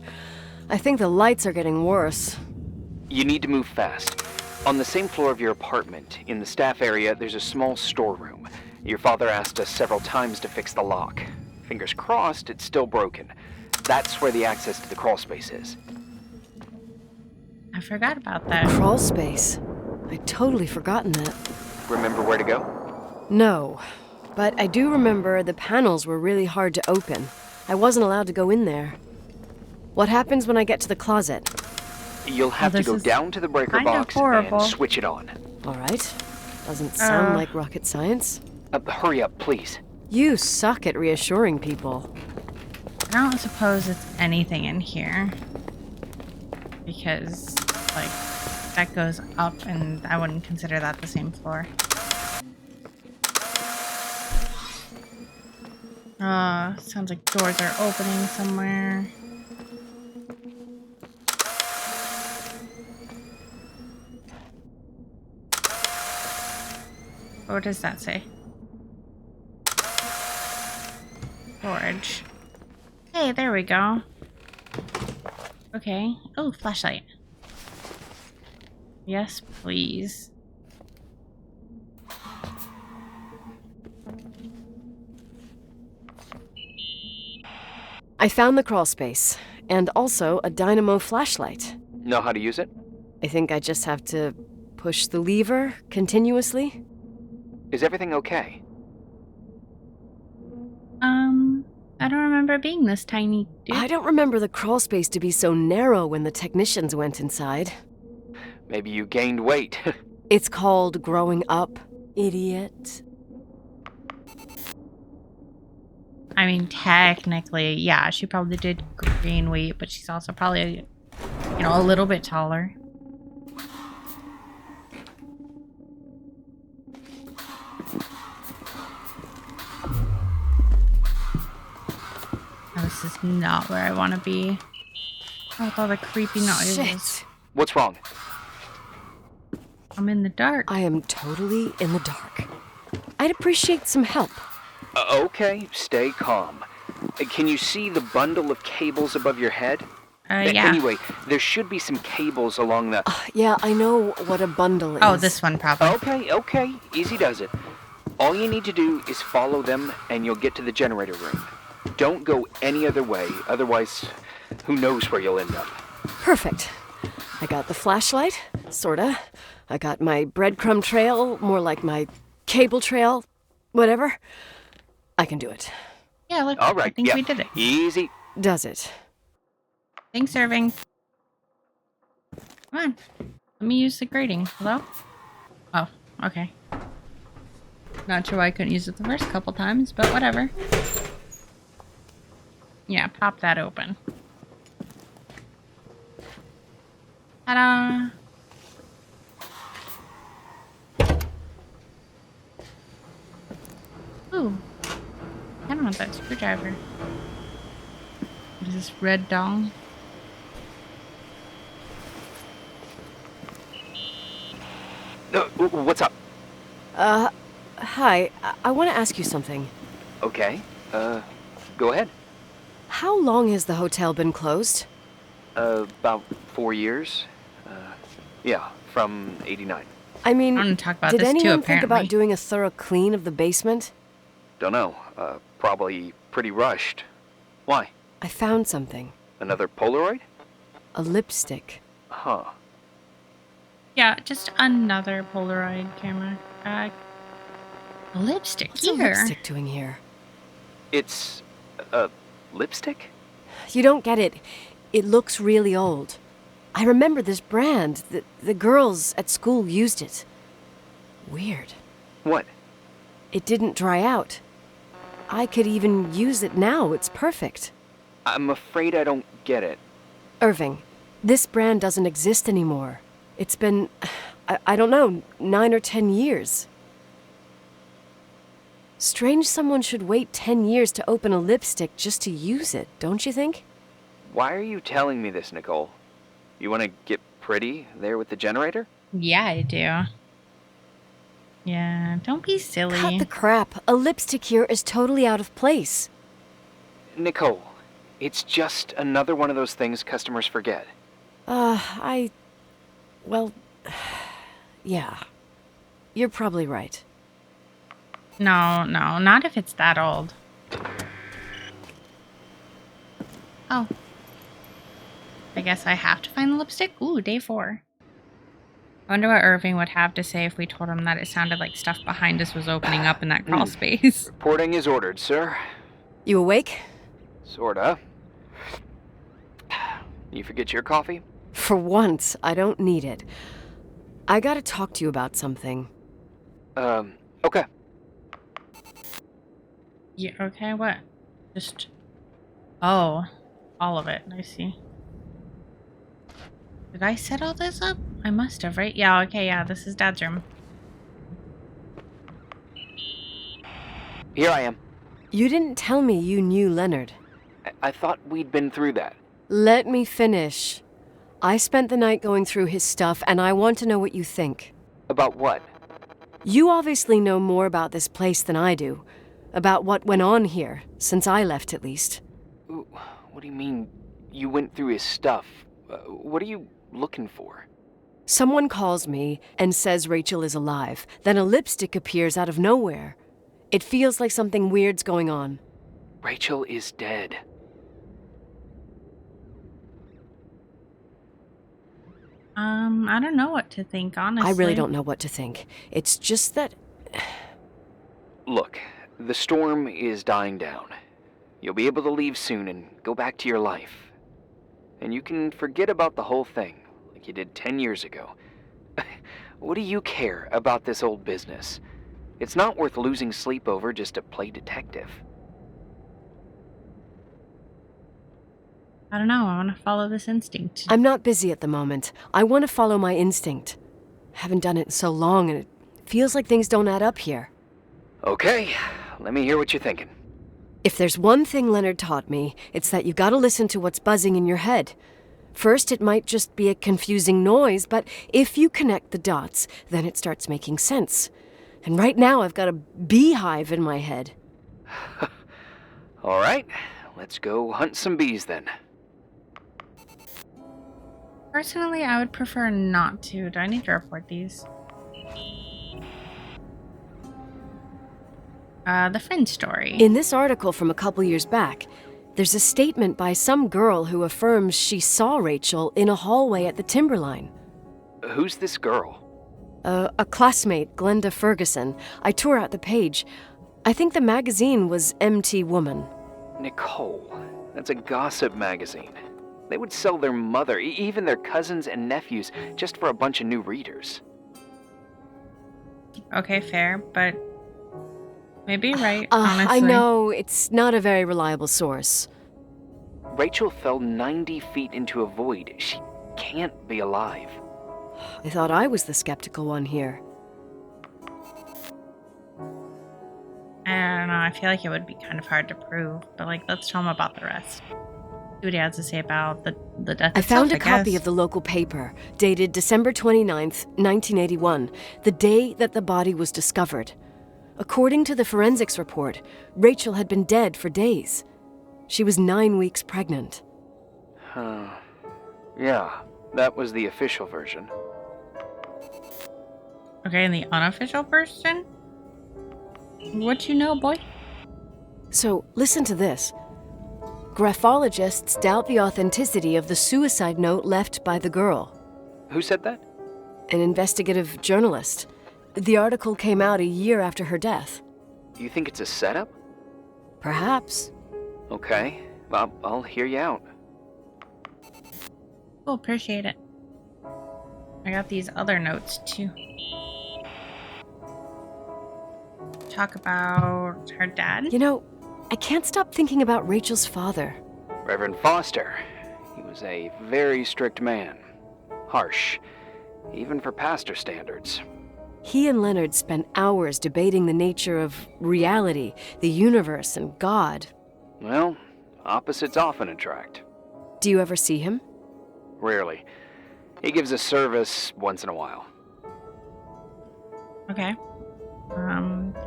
S7: I think the lights are getting worse.
S8: You need to move fast. On the same floor of your apartment, in the staff area, there's a small storeroom. Your father asked us several times to fix the lock. Fingers crossed, it's still broken. That's where the access to the crawl space is.
S1: I forgot about that.
S7: Crawl space. I'd totally forgotten that.
S8: Remember where to go?
S7: No, but I do remember the panels were really hard to open. I wasn't allowed to go in there. What happens when I get to the closet?
S8: You'll have to
S1: this
S8: go
S1: is
S8: down to the breaker
S1: kinda
S8: box
S1: horrible.
S8: and switch it on.
S7: All right. Doesn't sound like rocket science.
S8: Hurry up, please.
S7: You suck at reassuring people.
S1: I don't suppose it's anything in here. Because, like, that goes up and I wouldn't consider that the same floor. Sounds like doors are opening somewhere. What does that say? Storage. Hey, there we go. Okay. Oh, flashlight. Yes, please.
S7: I found the crawl space, and also a dynamo flashlight.
S8: Know how to use it?
S7: I think I just have to push the lever continuously.
S8: Is everything okay?
S1: I don't remember it being this tiny, dude.
S7: I don't remember the crawl space to be so narrow when the technicians went inside.
S8: Maybe you gained weight.
S7: It's called growing up, idiot.
S1: I mean, technically, yeah, she probably did gain weight, but she's also probably, you know, a little bit taller. Oh, this is not where I want to be. Oh, with all the creepy noises.
S7: Shit.
S8: What's wrong?
S1: I'm in the dark.
S7: I am totally in the dark. I'd appreciate some help.
S8: Okay, stay calm. Can you see the bundle of cables above your head?
S1: Yeah.
S8: Anyway, there should be some cables along the...
S7: Yeah, I know what a bundle is.
S1: Oh, this one probably.
S8: Okay, easy does it. All you need to do is follow them and you'll get to the generator room. Don't go any other way, otherwise, who knows where you'll end up.
S7: Perfect. I got the flashlight, sorta. I got my breadcrumb trail, more like my cable trail, whatever. I can do it.
S1: Yeah, look,
S8: All right,
S1: I think
S8: yeah,
S1: we did it.
S8: easy.
S7: Does it?
S1: Thanks, Irving. Come on. Let me use the grating. Hello? Oh, okay. Not sure why I couldn't use it the first couple times, but whatever. Yeah, pop that open. Ta-da! Ooh. I don't want that screwdriver. What is this, red doll?
S8: What's up?
S7: Hi. I want to ask you something.
S8: Okay. Go ahead.
S7: How long has the hotel been closed?
S8: About 4 years. Yeah, from 89.
S7: I mean,
S1: I want to talk about
S7: did
S1: this too,
S7: anyone think
S1: apparently.
S7: about doing a thorough clean of the basement?
S8: Don't know. Probably pretty rushed. Why?
S7: I found something.
S8: Another Polaroid?
S7: A lipstick.
S8: Huh.
S1: Yeah, just another Polaroid camera. A lipstick
S7: What's
S1: here.
S7: a lipstick doing here?
S8: It's a lipstick?
S7: You don't get it. It looks really old. I remember this brand. The girls at school used it. Weird.
S8: What?
S7: It didn't dry out. I could even use it now. It's perfect.
S8: I'm afraid I don't get it.
S7: Irving, this brand doesn't exist anymore. It's been, I don't know, 9 or 10 years. Strange someone should wait 10 years to open a lipstick just to use it, don't you think?
S8: Why are you telling me this, Nicole? You want to get pretty there with the generator?
S1: Yeah, I do. Yeah, don't be silly.
S7: Cut the crap. A lipstick here is totally out of place.
S8: Nicole, it's just another one of those things customers forget.
S7: Well, yeah. You're probably right.
S1: No, not if it's that old. Oh. I guess I have to find the lipstick? Ooh, day 4. I wonder what Irving would have to say if we told him that it sounded like stuff behind us was opening up in that crawl space.
S8: Reporting is ordered, sir.
S7: You awake?
S8: Sorta. You forget your coffee?
S7: For once, I don't need it. I gotta talk to you about something.
S8: Okay.
S1: Yeah, okay, what? Just... Oh, all of it, I see. Did I set all this up? I must have, right? Yeah, okay, yeah, this is Dad's room.
S8: Here I am.
S7: You didn't tell me you knew Leonard.
S8: I thought we'd been through that.
S7: Let me finish. I spent the night going through his stuff, and I want to know what you think.
S8: About what?
S7: You obviously know more about this place than I do. About what went on here, since I left at least.
S8: What do you mean, you went through his stuff? What are you looking for?
S7: Someone calls me and says Rachel is alive. Then a lipstick appears out of nowhere. It feels like something weird's going on.
S8: Rachel is dead.
S1: I don't know what to think, honestly.
S7: I really don't know what to think. It's just that...
S8: Look, the storm is dying down. You'll be able to leave soon and go back to your life. And you can forget about the whole thing, like you did 10 years ago. What do you care about this old business? It's not worth losing sleep over just to play detective.
S1: I don't know, I want to follow this instinct.
S7: I'm not busy at the moment. I want to follow my instinct. Haven't done it in so long, and it feels like things don't add up here.
S8: Okay, let me hear what you're thinking.
S7: If there's one thing Leonard taught me, it's that you gotta listen to what's buzzing in your head. First, it might just be a confusing noise, but if you connect the dots, then it starts making sense. And right now, I've got a beehive in my head.
S8: All right, let's go hunt some bees then.
S1: Personally, I would prefer not to. Do I need to report these? The friend story.
S7: In this article from a couple years back, there's a statement by some girl who affirms she saw Rachel in a hallway at the Timberline.
S8: Who's this girl?
S7: A classmate, Glenda Ferguson. I tore out the page. I think the magazine was MT Woman.
S8: Nicole, that's a gossip magazine. They would sell their mother, even their cousins and nephews, just for a bunch of new readers.
S1: Okay, fair, but Maybe you're right, honestly.
S7: I know, it's not a very reliable source.
S8: Rachel fell 90 feet into a void. She can't be alive.
S7: I thought I was the skeptical one here.
S1: I don't know. I feel like it would be kind of hard to prove, but let's tell him about the rest. See what he has to say about the death
S7: I
S1: itself,
S7: found a copy of the local paper, dated December 29th, 1981, the day that the body was discovered. According to the forensics report, Rachel had been dead for days. She was 9 weeks pregnant.
S8: Yeah, that was the official version.
S1: Okay, and the unofficial version? What you know, boy?
S7: So, listen to this. Graphologists doubt the authenticity of the suicide note left by the girl.
S8: Who said that?
S7: An investigative journalist. The article came out a year after her death.
S8: You think it's a setup?
S7: Perhaps.
S8: Okay, I'll hear you out.
S1: Cool, appreciate it. I got these other notes, too. Talk about her dad?
S7: You know, I can't stop thinking about Rachel's father.
S8: Reverend Foster. He was a very strict man. Harsh, even for pastor standards.
S7: He and Leonard spent hours debating the nature of reality, the universe, and God.
S8: Well, opposites often attract.
S7: Do you ever see him?
S8: Rarely. He gives a service once in a while.
S1: Okay.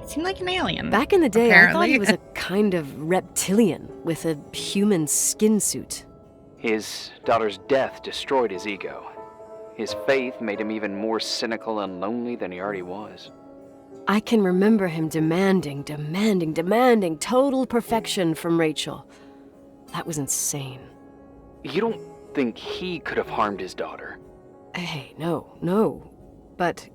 S1: He seemed like an alien.
S7: Back in the day,
S1: apparently.
S7: I thought he was a kind of reptilian with a human skin suit.
S8: His daughter's death destroyed his ego. His faith made him even more cynical and lonely than he already was.
S7: I can remember him demanding total perfection from Rachel. That was insane.
S8: You don't think he could have harmed his daughter?
S7: Hey, no. But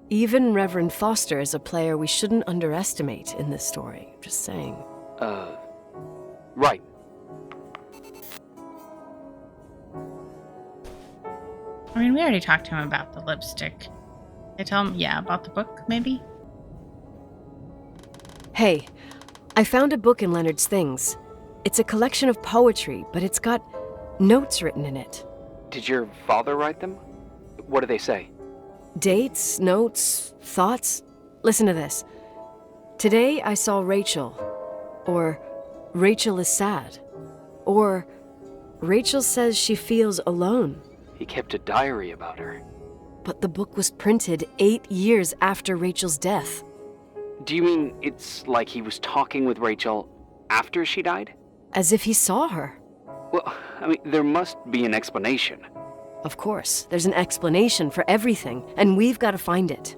S7: even Reverend Foster is a player we shouldn't underestimate in this story. Just saying.
S8: Right.
S1: I mean, we already talked to him about the lipstick. I tell him, about the book, maybe?
S7: Hey, I found a book in Leonard's things. It's a collection of poetry, but it's got notes written in it.
S8: Did your father write them? What do they say?
S7: Dates, notes, thoughts. Listen to this. Today I saw Rachel. Or Rachel is sad. Or Rachel says she feels alone.
S8: He kept a diary about her.
S7: But the book was printed 8 years after Rachel's death.
S8: Do you mean it's like he was talking with Rachel after she died?
S7: As if he saw her.
S8: Well, I mean, there must be an explanation.
S7: Of course, there's an explanation for everything, and we've got to find it.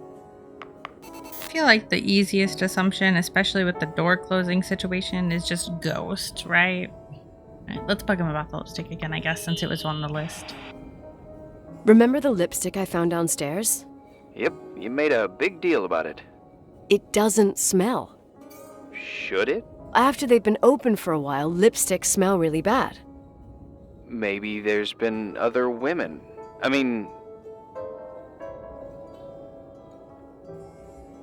S1: I feel like the easiest assumption, especially with the door closing situation, is just ghost, right? Alright, let's bug him about the lipstick again, I guess, since it was on the list.
S7: Remember the lipstick I found downstairs?
S8: Yep, you made a big deal about it.
S7: It doesn't smell.
S8: Should it?
S7: After they've been open for a while, lipsticks smell really bad.
S8: Maybe there's been other women. I mean...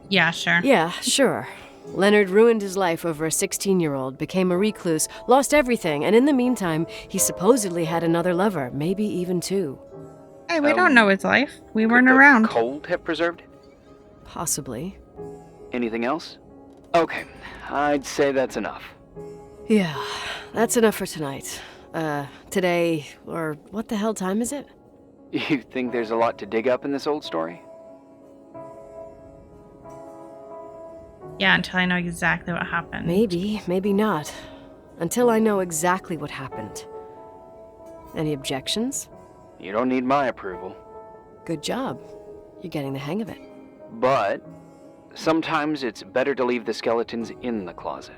S1: Yeah, sure.
S7: Yeah, sure. Leonard ruined his life over a 16-year-old, became a recluse, lost everything, and in the meantime, he supposedly had another lover, maybe even 2.
S1: Hey, we don't know his life. We weren't
S8: could the
S1: around.
S8: cold have preserved it?
S7: Possibly.
S8: Anything else? Okay, I'd say that's enough.
S7: Yeah, that's enough for tonight. Today, or what the hell time is it?
S8: You think there's a lot to dig up in this old story?
S1: Yeah, until I know exactly what happened.
S7: Maybe, maybe not. Until I know exactly what happened. Any objections?
S8: You don't need my approval.
S7: Good job. You're getting the hang of it.
S8: But sometimes it's better to leave the skeletons in the closet.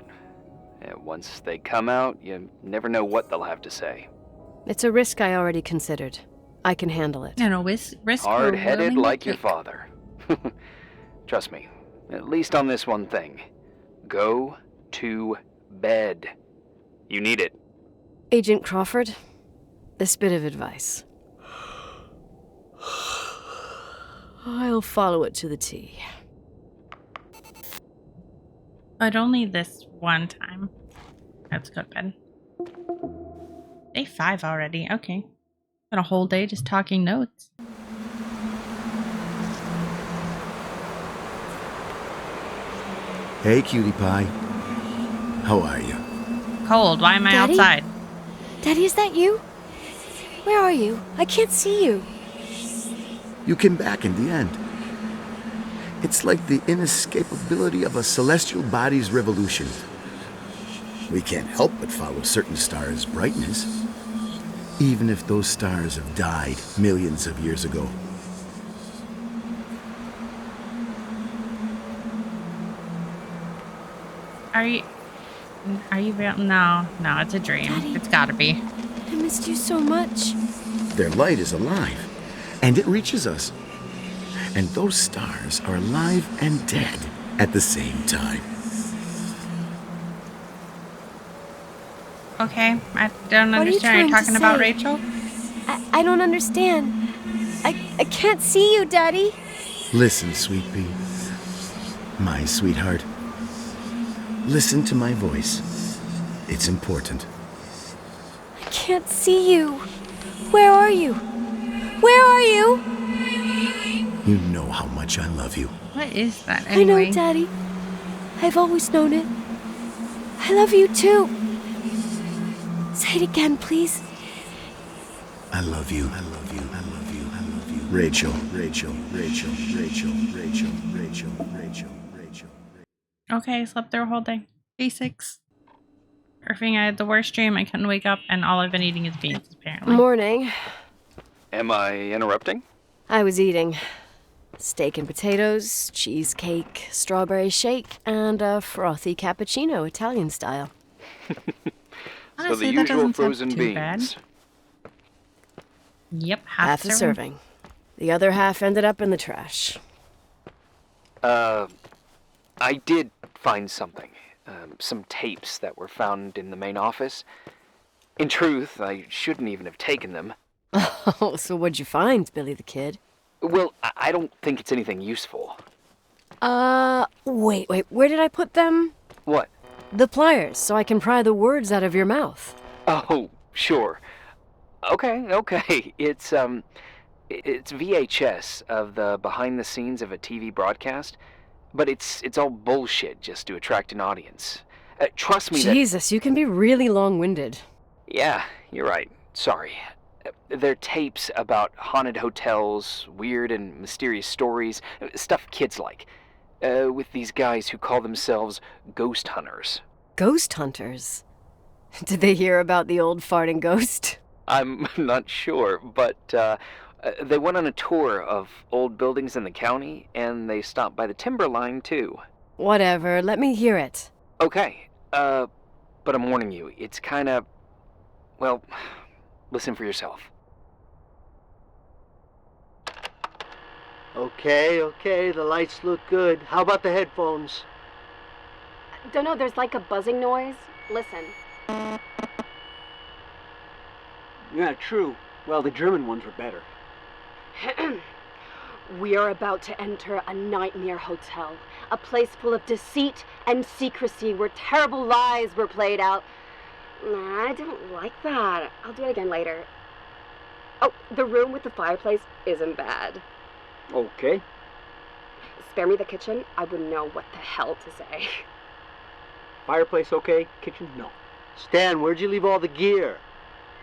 S8: Once they come out, you never know what they'll have to say.
S7: It's a risk I already considered. I can handle it.
S1: No, risk.
S8: Hard-headed like your father. Trust me, at least on this one thing. Go to bed. You need it.
S7: Agent Crawford, this bit of advice. I'll follow it to the T.
S1: But only this one time. That's good, Ben. Day 5 already. Okay. Got a whole day just talking notes.
S10: Hey, cutie pie. How are you?
S1: Cold. Why am I
S7: Daddy?
S1: outside?
S7: Daddy, is that you? Where are you? I can't see you.
S10: You came back in the end. It's like the inescapability of a celestial body's revolution. We can't help but follow certain stars' brightness, even if those stars have died millions of years ago.
S1: Are you real? No, it's a dream.
S7: Daddy.
S1: It's gotta be.
S7: I missed you so much.
S10: Their light is alive, and it reaches us. And those stars are alive and dead at the same time.
S1: Okay, I don't
S7: What are you
S1: understand. Are you
S7: trying to
S1: talking about
S7: say?
S1: Rachel?
S7: I don't understand. I can't see you, Daddy.
S10: Listen, sweet pea. My sweetheart. Listen to my voice. It's important.
S7: I can't see you. Where are you? Where are you?
S10: You know how much I love you.
S1: What is that
S7: I know,
S1: anyway?
S7: Daddy. I've always known it. I love you too. Say it again, please.
S10: I love you. I love you. I love you. I love you. Rachel, Rachel, Rachel, Rachel, Rachel, Rachel, Rachel, Rachel.
S1: Okay, I slept through a whole day. Basics. Irving, I had the worst dream. I couldn't wake up, and all I've been eating is beans, apparently.
S7: Morning.
S8: Am I interrupting?
S7: I was eating steak and potatoes, cheesecake, strawberry shake, and a frothy cappuccino, Italian style.
S1: Honestly,
S8: So the
S1: that
S8: usual
S1: doesn't sound
S8: frozen
S1: too
S8: beans.
S1: bad. Yep,
S7: Half a serving. The other half ended up in the trash.
S8: I did find something. Some tapes that were found in the main office. In truth, I shouldn't even have taken them.
S7: Oh, so what'd you find, Billy the Kid?
S8: Well, I don't think it's anything useful.
S7: Wait, where did I put them?
S8: What?
S7: The pliers, so I can pry the words out of your mouth.
S8: Oh, sure. Okay. It's VHS of the behind the scenes of a TV broadcast, but it's all bullshit just to attract an audience. Trust me
S7: Jesus, you can be really long-winded.
S8: Yeah, you're right. Sorry. They're tapes about haunted hotels, weird and mysterious stories, stuff kids like. With these guys who call themselves ghost hunters.
S7: Ghost hunters? Did they hear about the old farting ghost?
S8: I'm not sure, but they went on a tour of old buildings in the county, and they stopped by the timber line, too.
S7: Whatever, let me hear it.
S8: Okay, but I'm warning you, it's kinda... well, listen for yourself.
S11: Okay, the lights look good. How about the headphones?
S2: Don't know, there's like a buzzing noise. Listen.
S5: Yeah, true. Well, the German ones were better.
S2: We are about to enter a nightmare hotel. A place full of deceit and secrecy where terrible lies were played out. Nah, I don't like that. I'll do it again later. Oh, the room with the fireplace isn't bad.
S5: Okay.
S2: Spare me the kitchen. I wouldn't know what the hell to say.
S5: Fireplace okay, kitchen no.
S11: Stan, where'd you leave all the gear?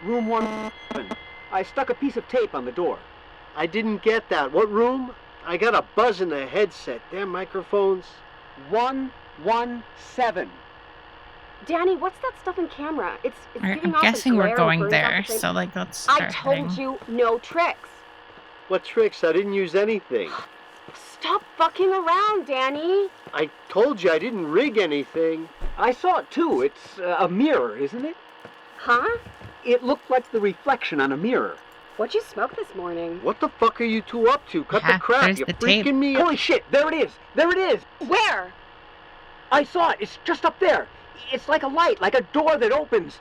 S5: Room 1. I stuck a piece of tape on the door.
S11: I didn't get that. What room? I got a buzz in the headset. Damn microphones.
S5: 117.
S2: Danny, what's that stuff in camera? It's
S1: I'm
S2: giving off
S1: guessing
S2: a glare
S1: we're
S2: and
S1: going
S2: burns
S1: there,
S2: off the same-
S1: so like let's start
S2: I told
S1: heading.
S2: you no tricks.
S11: What tricks? I didn't use anything.
S2: Stop fucking around, Danny.
S11: I told you I didn't rig anything.
S5: I saw it too. It's a mirror, isn't it?
S2: Huh?
S5: It looked like the reflection on a mirror.
S2: What'd you smoke this morning?
S11: What the fuck are you two up to? Cut
S1: Yeah,
S11: the crap.
S1: there's
S11: You're
S1: the
S11: freaking
S1: tape.
S11: me out.
S5: Holy shit, there it is! There it is!
S2: Where?
S5: I saw it. It's just up there. It's like a light, like a door that opens.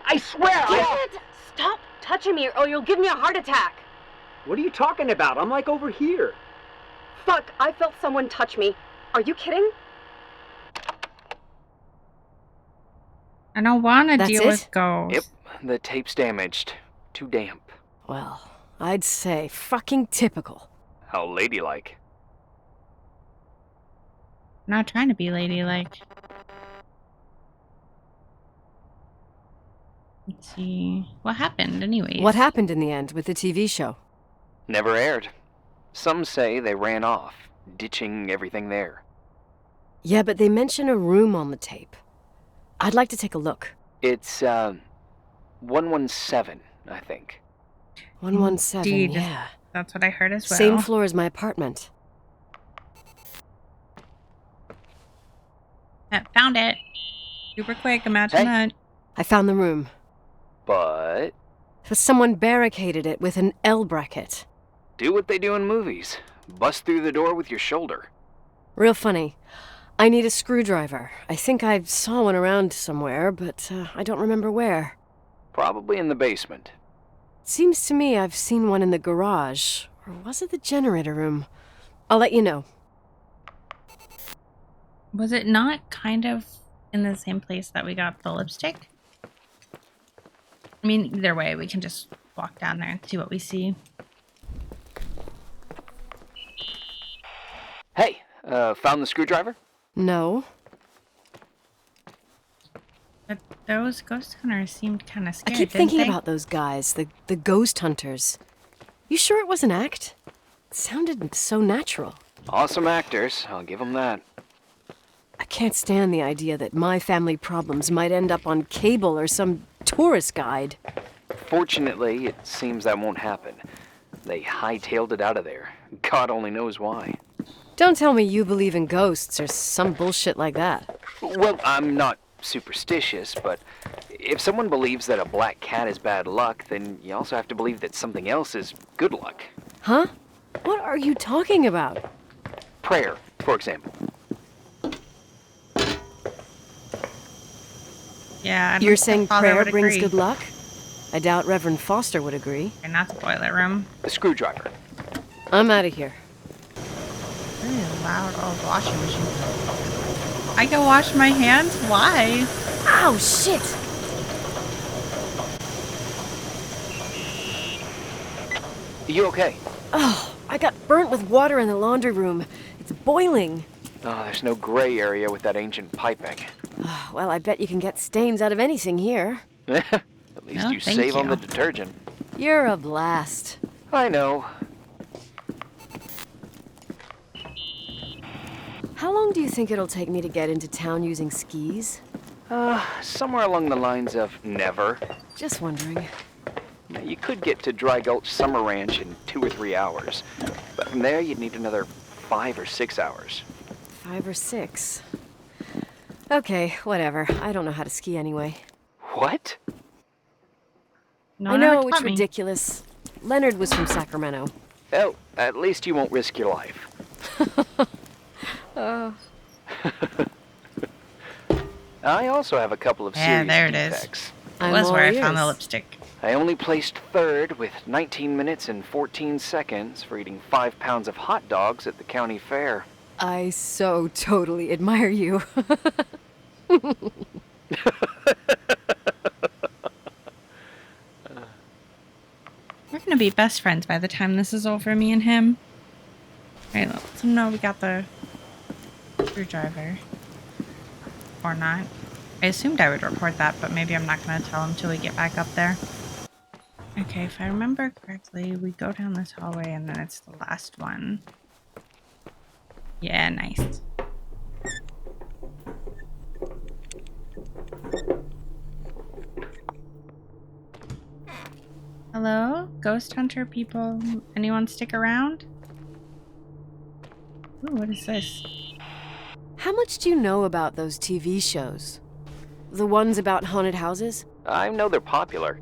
S5: I swear,
S2: Damn it! Stop touching me or you'll give me a heart attack.
S5: What are you talking about? I'm like over here.
S2: Fuck, I felt someone touch me. Are you kidding?
S1: I don't want to
S7: That's
S1: deal
S7: it?
S1: with ghosts.
S8: Yep, the tape's damaged. Too damp.
S7: Well, I'd say fucking typical.
S8: How ladylike.
S1: Not trying to be ladylike. Let's see. What happened, anyways?
S7: What happened in the end with the TV show?
S8: Never aired. Some say they ran off, ditching everything there.
S7: Yeah, but they mention a room on the tape. I'd like to take a look.
S8: It's, 117, I think.
S7: 117,
S1: Indeed.
S7: yeah.
S1: That's what I heard as well.
S7: Same floor as my apartment.
S1: Found it. Super quick, imagine
S8: Hey.
S1: that.
S7: I found the room.
S8: But
S7: Someone barricaded it with an L bracket.
S8: do what they do in movies. Bust through the door with your shoulder.
S7: Real funny. I need a screwdriver. I think I saw one around somewhere, but I don't remember where.
S8: Probably in the basement.
S7: Seems to me I've seen one in the garage. Or was it the generator room? I'll let you know.
S1: Was it not kind of in the same place that we got the lipstick? I mean, either way, we can just walk down there and see what we see.
S8: Hey, found the screwdriver?
S7: No.
S1: But those ghost hunters seemed kind of
S7: I
S1: scared,
S7: keep
S1: didn't
S7: thinking
S1: they?
S7: about those guys, the ghost hunters. You sure it was an act? It sounded so natural.
S8: Awesome actors, I'll give them that.
S7: I can't stand the idea that my family problems might end up on cable or some tourist guide.
S8: Fortunately, it seems that won't happen. They hightailed it out of there. God only knows why.
S7: Don't tell me you believe in ghosts or some bullshit like that.
S8: Well, I'm not superstitious, but if someone believes that a black cat is bad luck, then you also have to believe that something else is good luck.
S7: Huh? What are you talking about?
S8: Prayer, for example.
S1: Yeah, I don't
S7: You're
S1: think
S7: saying
S1: Father
S7: prayer
S1: would
S7: brings
S1: agree.
S7: good luck? I doubt Reverend Foster would agree.
S1: Okay, not the boiler room.
S8: The screwdriver.
S7: I'm out of here.
S1: Really loud. Oh, washing machine. I can wash my hands? Why?
S7: Ow, shit!
S8: You okay?
S7: Oh, I got burnt with water in the laundry room. It's boiling.
S8: Oh, there's no gray area with that ancient piping.
S7: Well, I bet you can get stains out of anything here.
S8: At least
S1: No,
S8: you
S1: thank
S8: save on
S1: you.
S8: the detergent.
S7: You're a blast.
S8: I know.
S7: How long do you think it'll take me to get into town using skis?
S8: Somewhere along the lines of never.
S7: Just wondering.
S8: You could get to Dry Gulch Summer Ranch in 2 or 3 hours. But from there, you'd need another 5 or 6 hours.
S7: 5 or 6. Okay, whatever. I don't know how to ski anyway.
S8: What?
S1: No
S7: I
S1: one
S7: know,
S1: ever
S7: it's
S1: taught me.
S7: ridiculous. Leonard was from Sacramento.
S8: Oh, at least you won't risk your life. I also have a couple of
S1: Yeah,
S8: serious
S1: there it is.
S8: defects.
S1: That
S7: I'm
S1: was where
S7: all
S1: I found the
S7: ears.
S1: lipstick.
S8: I only placed third with 19 minutes and 14 seconds for eating 5 pounds of hot dogs at the county fair.
S7: I so totally admire you.
S1: We're gonna be best friends by the time this is over, me and him. Alright, let him know we got the screwdriver. Or not. I assumed I would report that, but maybe I'm not gonna tell him till we get back up there. Okay, if I remember correctly, we go down this hallway and then it's the last one. Yeah, nice. Hello? Ghost hunter people? Anyone stick around? Ooh, what is this?
S7: How much do you know about those TV shows? The ones about haunted houses?
S8: I know they're popular.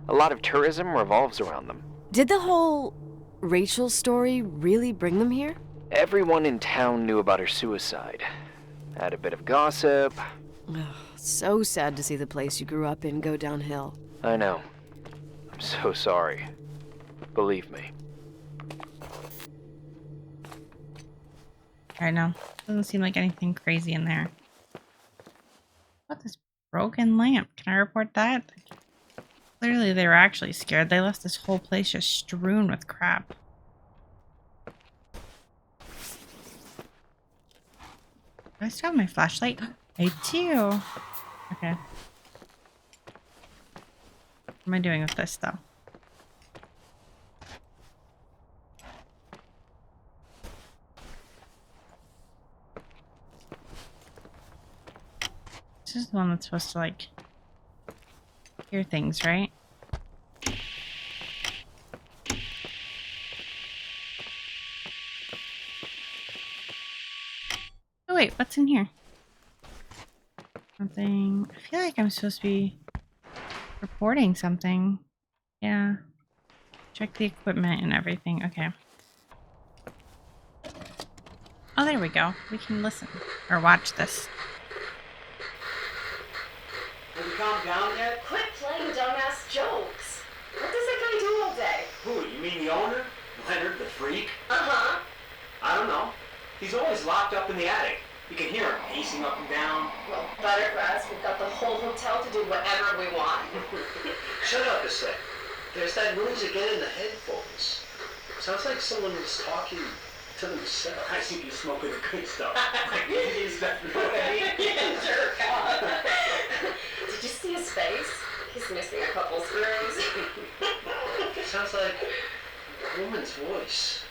S8: A lot of tourism revolves around them.
S7: Did the whole Rachel story really bring them here?
S8: Everyone in town knew about her suicide. Had a bit of gossip.
S7: Ugh, so sad to see the place you grew up in go downhill.
S8: I know. I'm so sorry. Believe me.
S1: I know. Doesn't seem like anything crazy in there. What this Broken lamp. Can I report that? Clearly they were actually scared. They left this whole place just strewn with crap. Do I still have my flashlight? I do. Okay. What am I doing with this though? This is the one that's supposed to like hear things, right? Oh wait, what's in here? Something. I feel like I'm supposed to be reporting something. Yeah. Check the equipment and everything. Okay. Oh, there we go. We can listen or watch this.
S5: Have you calmed down yet?
S2: Quit playing dumbass jokes. What does that guy do all day?
S5: Who, you mean the owner? Leonard, the freak?
S2: Uh-huh.
S5: I don't know. He's always locked up in the attic. You can hear him pacing up and down.
S2: Well, better for us. We've got the whole hotel to do whatever we want.
S11: Shut up a sec. There's that noise again in the headphones. Sounds like someone is talking to themselves.
S5: I think you're smoking the good stuff. Is that what I mean?
S2: Yeah, jerk. Did you see his face? He's missing a couple screws.
S11: Sounds like a woman's voice.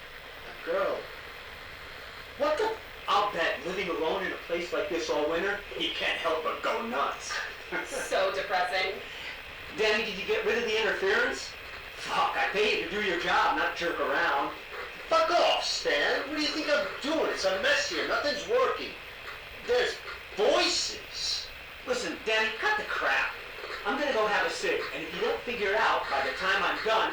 S11: A girl.
S5: What the? I'll bet living alone in a place like this all winter, he can't help but go nuts.
S2: So depressing.
S5: Danny, did you get rid of the interference? Fuck, I pay you to do your job, not jerk around.
S11: Fuck off, Stan. What do you think I'm doing? It's a mess here. Nothing's working. There's voices.
S5: Listen, Danny, cut the crap. I'm gonna go have a cig, and if you don't figure it out by the time I'm done...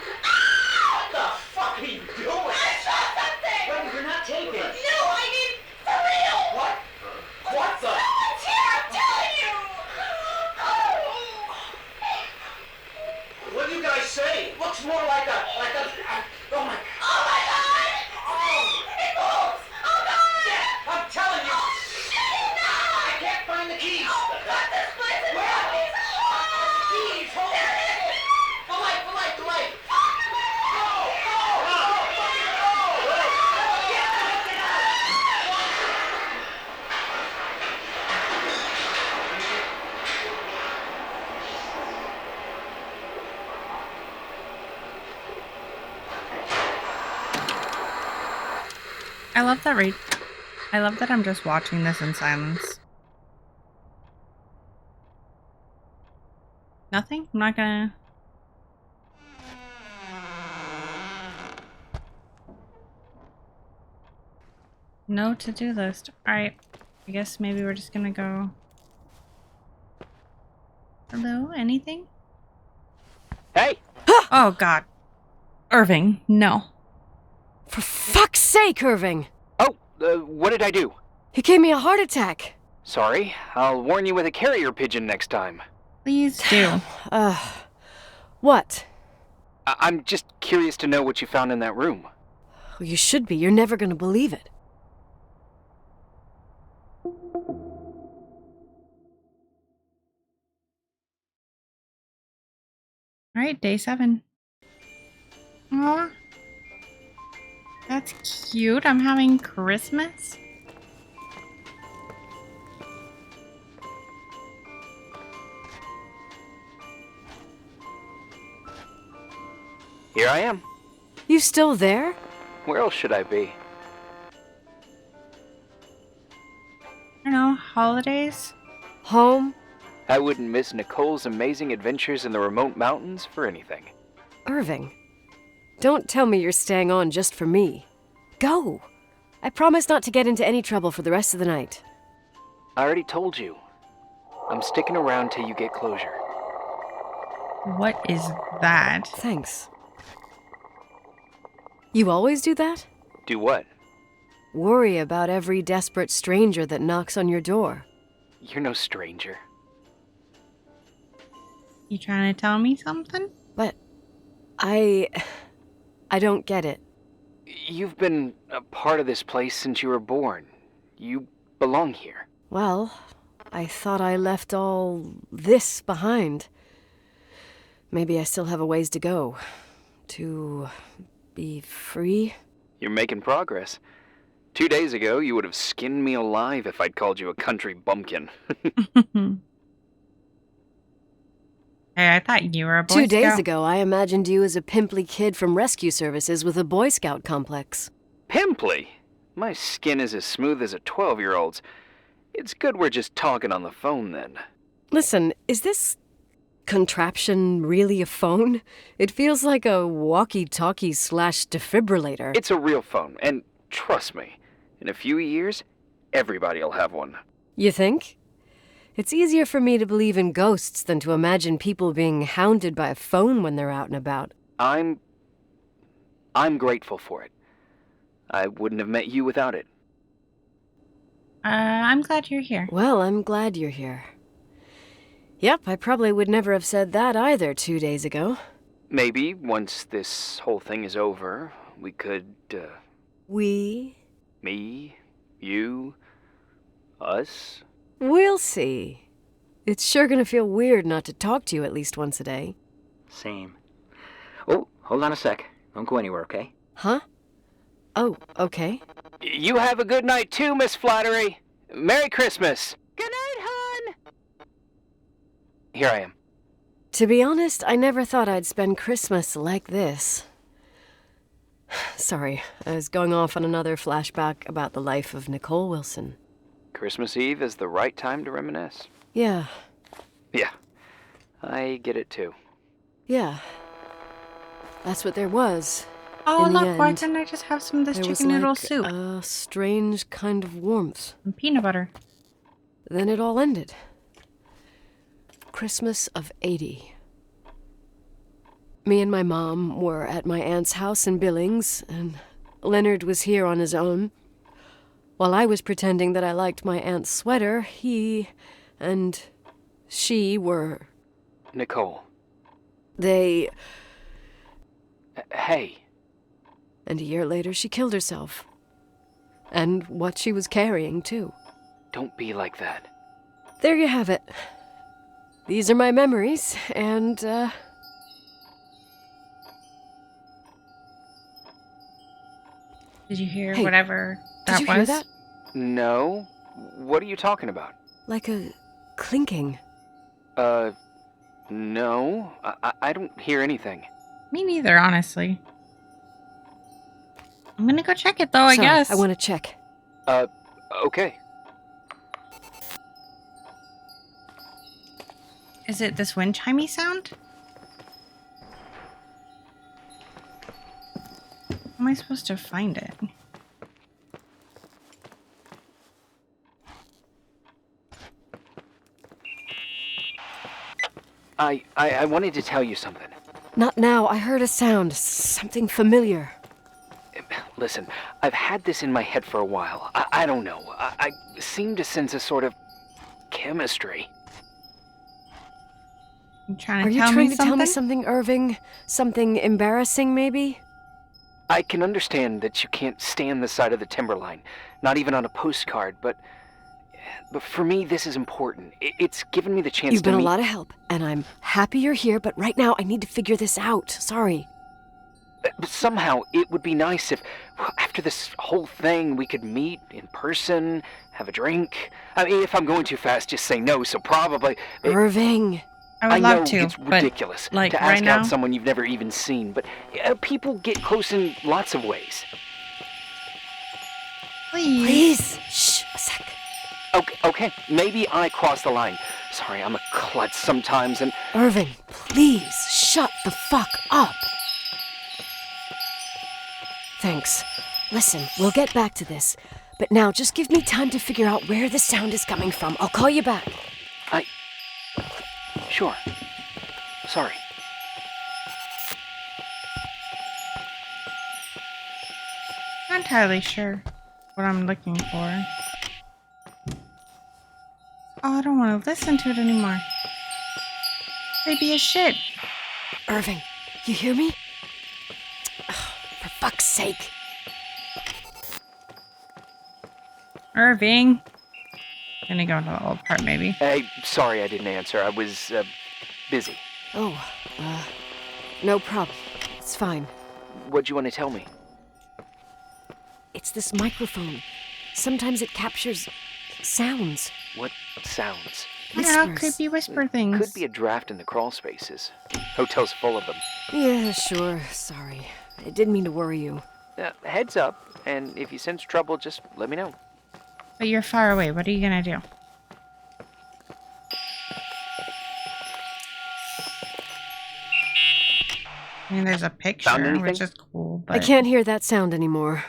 S5: What the fuck are you doing?
S2: I saw something!
S5: Well, you're not taking.
S2: No, I mean, for real!
S5: What? What the?
S2: Someone's here, I'm telling you!
S5: What do you guys say? It looks more like a, oh my...
S2: Oh my god!
S5: Oh!
S2: It moves! Oh god!
S5: Yeah, I'm telling you!
S2: No!
S5: I can't find the keys!
S2: Oh god, this place is
S5: Where?
S2: zombies!
S5: Keys, hold on! The light!
S1: I love that I'm just watching this in silence. Nothing? I'm not gonna... No to-do list. Alright. I guess maybe we're just gonna go... Hello? Anything?
S8: Hey!
S1: Oh god. Irving, no.
S7: For fuck's sake, Irving!
S8: Oh, what did I do?
S7: He gave me a heart attack.
S8: Sorry, I'll warn you with a carrier pigeon next time.
S1: Please do.
S7: What?
S8: I'm just curious to know what you found in that room.
S7: Well, you should be. You're never gonna believe it.
S1: Alright, day 7. Aw. That's cute. I'm having Christmas.
S8: Here I am.
S7: You still there?
S8: Where else should I be?
S1: I don't know, holidays?
S7: Home?
S8: I wouldn't miss Nicole's amazing adventures in the remote mountains for anything.
S7: Irving, don't tell me you're staying on just for me. Go. I promise not to get into any trouble for the rest of the night.
S8: I already told you. I'm sticking around till you get closure.
S1: What is that?
S7: Thanks. You always do that?
S8: Do what?
S7: Worry about every desperate stranger that knocks on your door.
S8: You're no stranger.
S1: You trying to tell me something?
S7: But I don't get it.
S8: You've been a part of this place since you were born. You belong here.
S7: Well, I thought I left all this behind. Maybe I still have a ways to go. To be free?
S8: You're making progress. 2 days ago, you would have skinned me alive if I'd called you a country bumpkin.
S1: Hey, I thought you were a Boy
S7: 2 days
S1: Scout.
S7: ago, I imagined you as a pimply kid from rescue services with a Boy Scout complex.
S8: Pimply? My skin is as smooth as a 12-year-old's. It's good we're just talking on the phone then.
S7: Listen, is this contraption really a phone? It feels like a walkie-talkie / defibrillator.
S8: It's a real phone, and trust me, in a few years, everybody'll have one.
S7: You think? It's easier for me to believe in ghosts than to imagine people being hounded by a phone when they're out and about.
S8: I'm grateful for it. I wouldn't have met you without it.
S1: I'm glad you're here.
S7: Well, I'm glad you're here. Yep, I probably would never have said that either 2 days ago.
S8: Maybe once this whole thing is over, we could,
S7: We?
S8: me, you, us?
S7: We'll see. It's sure gonna feel weird not to talk to you at least once a day.
S12: Same. Oh, hold on a sec. Don't go anywhere, okay?
S7: Huh? Oh, okay.
S8: You have a good night too, Miss Flattery. Merry Christmas.
S7: Good night, hon!
S8: Here I am.
S7: To be honest, I never thought I'd spend Christmas like this. Sorry, I was going off on another flashback about the life of Nicole Wilson.
S8: Christmas Eve is the right time to reminisce.
S7: Yeah.
S8: Yeah, I get it too.
S7: Yeah. That's what there was.
S1: Oh,
S7: In the
S1: look, why
S7: end,
S1: didn't I just have some of this
S7: there was
S1: chicken noodle
S7: like
S1: soup?
S7: a strange kind of warmth.
S1: And peanut butter.
S7: Then it all ended. Christmas of '80. Me and my mom were at my aunt's house in Billings, and Leonard was here on his own. While I was pretending that I liked my aunt's sweater, he and she were...
S8: Nicole.
S7: They...
S8: Hey.
S7: And a year later, she killed herself. And what she was carrying, too.
S8: Don't be like that.
S7: There you have it. These are my memories, and,
S1: Did you hear
S7: Hey,
S1: whatever that
S7: did you
S1: was?
S7: hear that?
S8: No? What are you talking about?
S7: Like a clinking.
S8: No. I don't hear anything.
S1: Me neither, honestly. I'm gonna go check it, though, I
S7: Sorry,
S1: guess.
S7: I want to check.
S8: Okay.
S1: Is it this wind chimey sound? How am I supposed to find it?
S8: I wanted to tell you something.
S7: Not now. I heard a sound. Something familiar.
S8: Listen, I've had this in my head for a while. I don't know. I seem to sense a sort of chemistry.
S1: You trying
S7: Are
S1: to
S7: you
S1: tell
S7: trying
S1: me
S7: to tell me
S1: something?
S7: something, Irving? Something embarrassing, maybe?
S8: I can understand that you can't stand the side of the timberline, not even on a postcard, but for me, this is important. It's given me the chance
S7: You've
S8: to
S7: been
S8: meet...
S7: a lot of help, and I'm happy you're here, but right now I need to figure this out. Sorry.
S8: Somehow, it would be nice if, after this whole thing, we could meet in person, have a drink. I mean, if I'm going too fast, just say no, so probably...
S7: Irving!
S1: I would
S8: I
S1: love
S8: know
S1: to,
S8: it's ridiculous
S1: but, like,
S8: to
S1: right
S8: ask
S1: now?
S8: out someone you've never even seen, but people get close in lots of ways.
S1: Please.
S7: Shh, a sec.
S8: Okay, maybe I crossed the line. Sorry, I'm a klutz sometimes, and...
S7: Irving, please, shut the fuck up. Thanks. Listen, we'll get back to this. But now, just give me time to figure out where the sound is coming from. I'll call you back.
S8: Sure. Sorry.
S1: Not entirely sure what I'm looking for. Oh, I don't want to listen to it anymore. Creepy as shit.
S7: Irving, you hear me? Ugh, for fuck's sake.
S1: Irving. gonna go into the old part, maybe.
S8: Hey, sorry I didn't answer. I was, busy.
S7: Oh, no problem. It's fine.
S8: What'd you want to tell me?
S7: It's this microphone. Sometimes it captures sounds.
S8: What sounds?
S1: I don't know, creepy whisper things.
S8: Could be a draft in the crawl spaces. Hotel's full of them.
S7: Yeah, sure. Sorry. I didn't mean to worry you.
S8: Heads up, and if you sense trouble, just let me know.
S1: But you're far away. What are you gonna do? I mean, there's a picture, which is cool, but...
S7: I can't hear that sound anymore.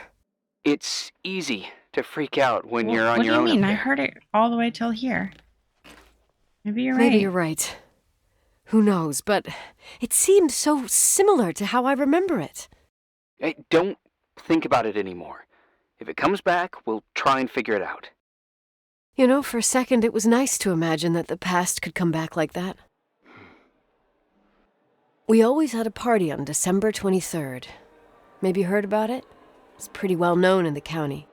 S8: It's easy to freak out when you're on your own.
S1: What do you mean? I heard it all the way till here. Maybe you're right.
S7: Maybe you're right. Who knows, but it seemed so similar to how I remember it.
S8: Hey, don't think about it anymore. If it comes back, we'll try and figure it out.
S7: You know, for a second it was nice to imagine that the past could come back like that. We always had a party on December 23rd. Maybe you heard about it? It's pretty well known in the county.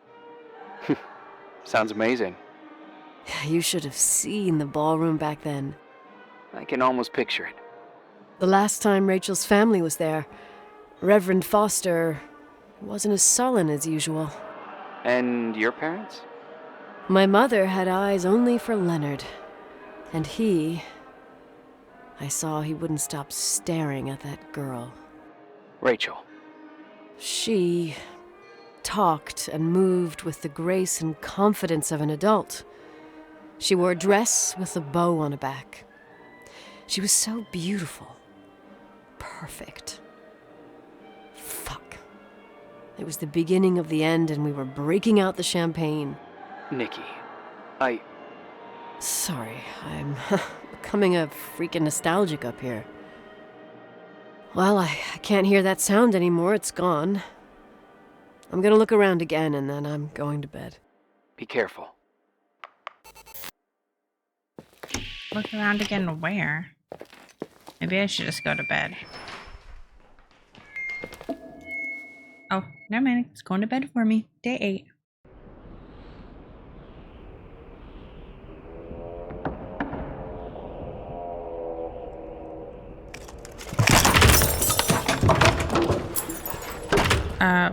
S8: Sounds amazing.
S7: You should have seen the ballroom back then.
S8: I can almost picture it.
S7: The last time Rachel's family was there, Reverend Foster wasn't as sullen as usual.
S8: And your parents?
S7: My mother had eyes only for Leonard. And I saw he wouldn't stop staring at that girl.
S8: Rachel.
S7: She talked and moved with the grace and confidence of an adult. She wore a dress with a bow on her back. She was so beautiful. Perfect. Fuck. It was the beginning of the end, and we were breaking out the champagne.
S8: Nikki,
S7: Sorry, I'm becoming a freaking nostalgic up here. Well, I can't hear that sound anymore. It's gone. I'm gonna look around again, and then I'm going to bed.
S8: Be careful.
S1: Look around again where? Maybe I should just go to bed. Oh, never mind. It's going to bed for me. Day 8.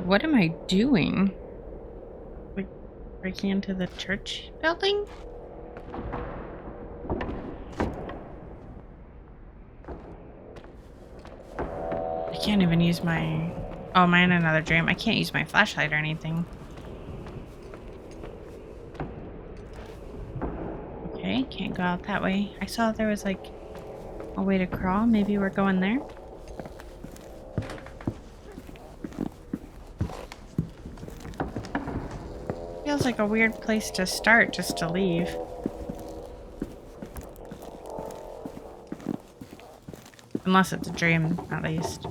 S1: What am I doing? Like, breaking into the church building? I can't even use my... Oh, am I in another dream? I can't use my flashlight or anything. Okay, can't go out that way. I saw there was like a way to crawl. Maybe we're going there. Feels like a weird place to start just to leave. Unless it's a dream, at least.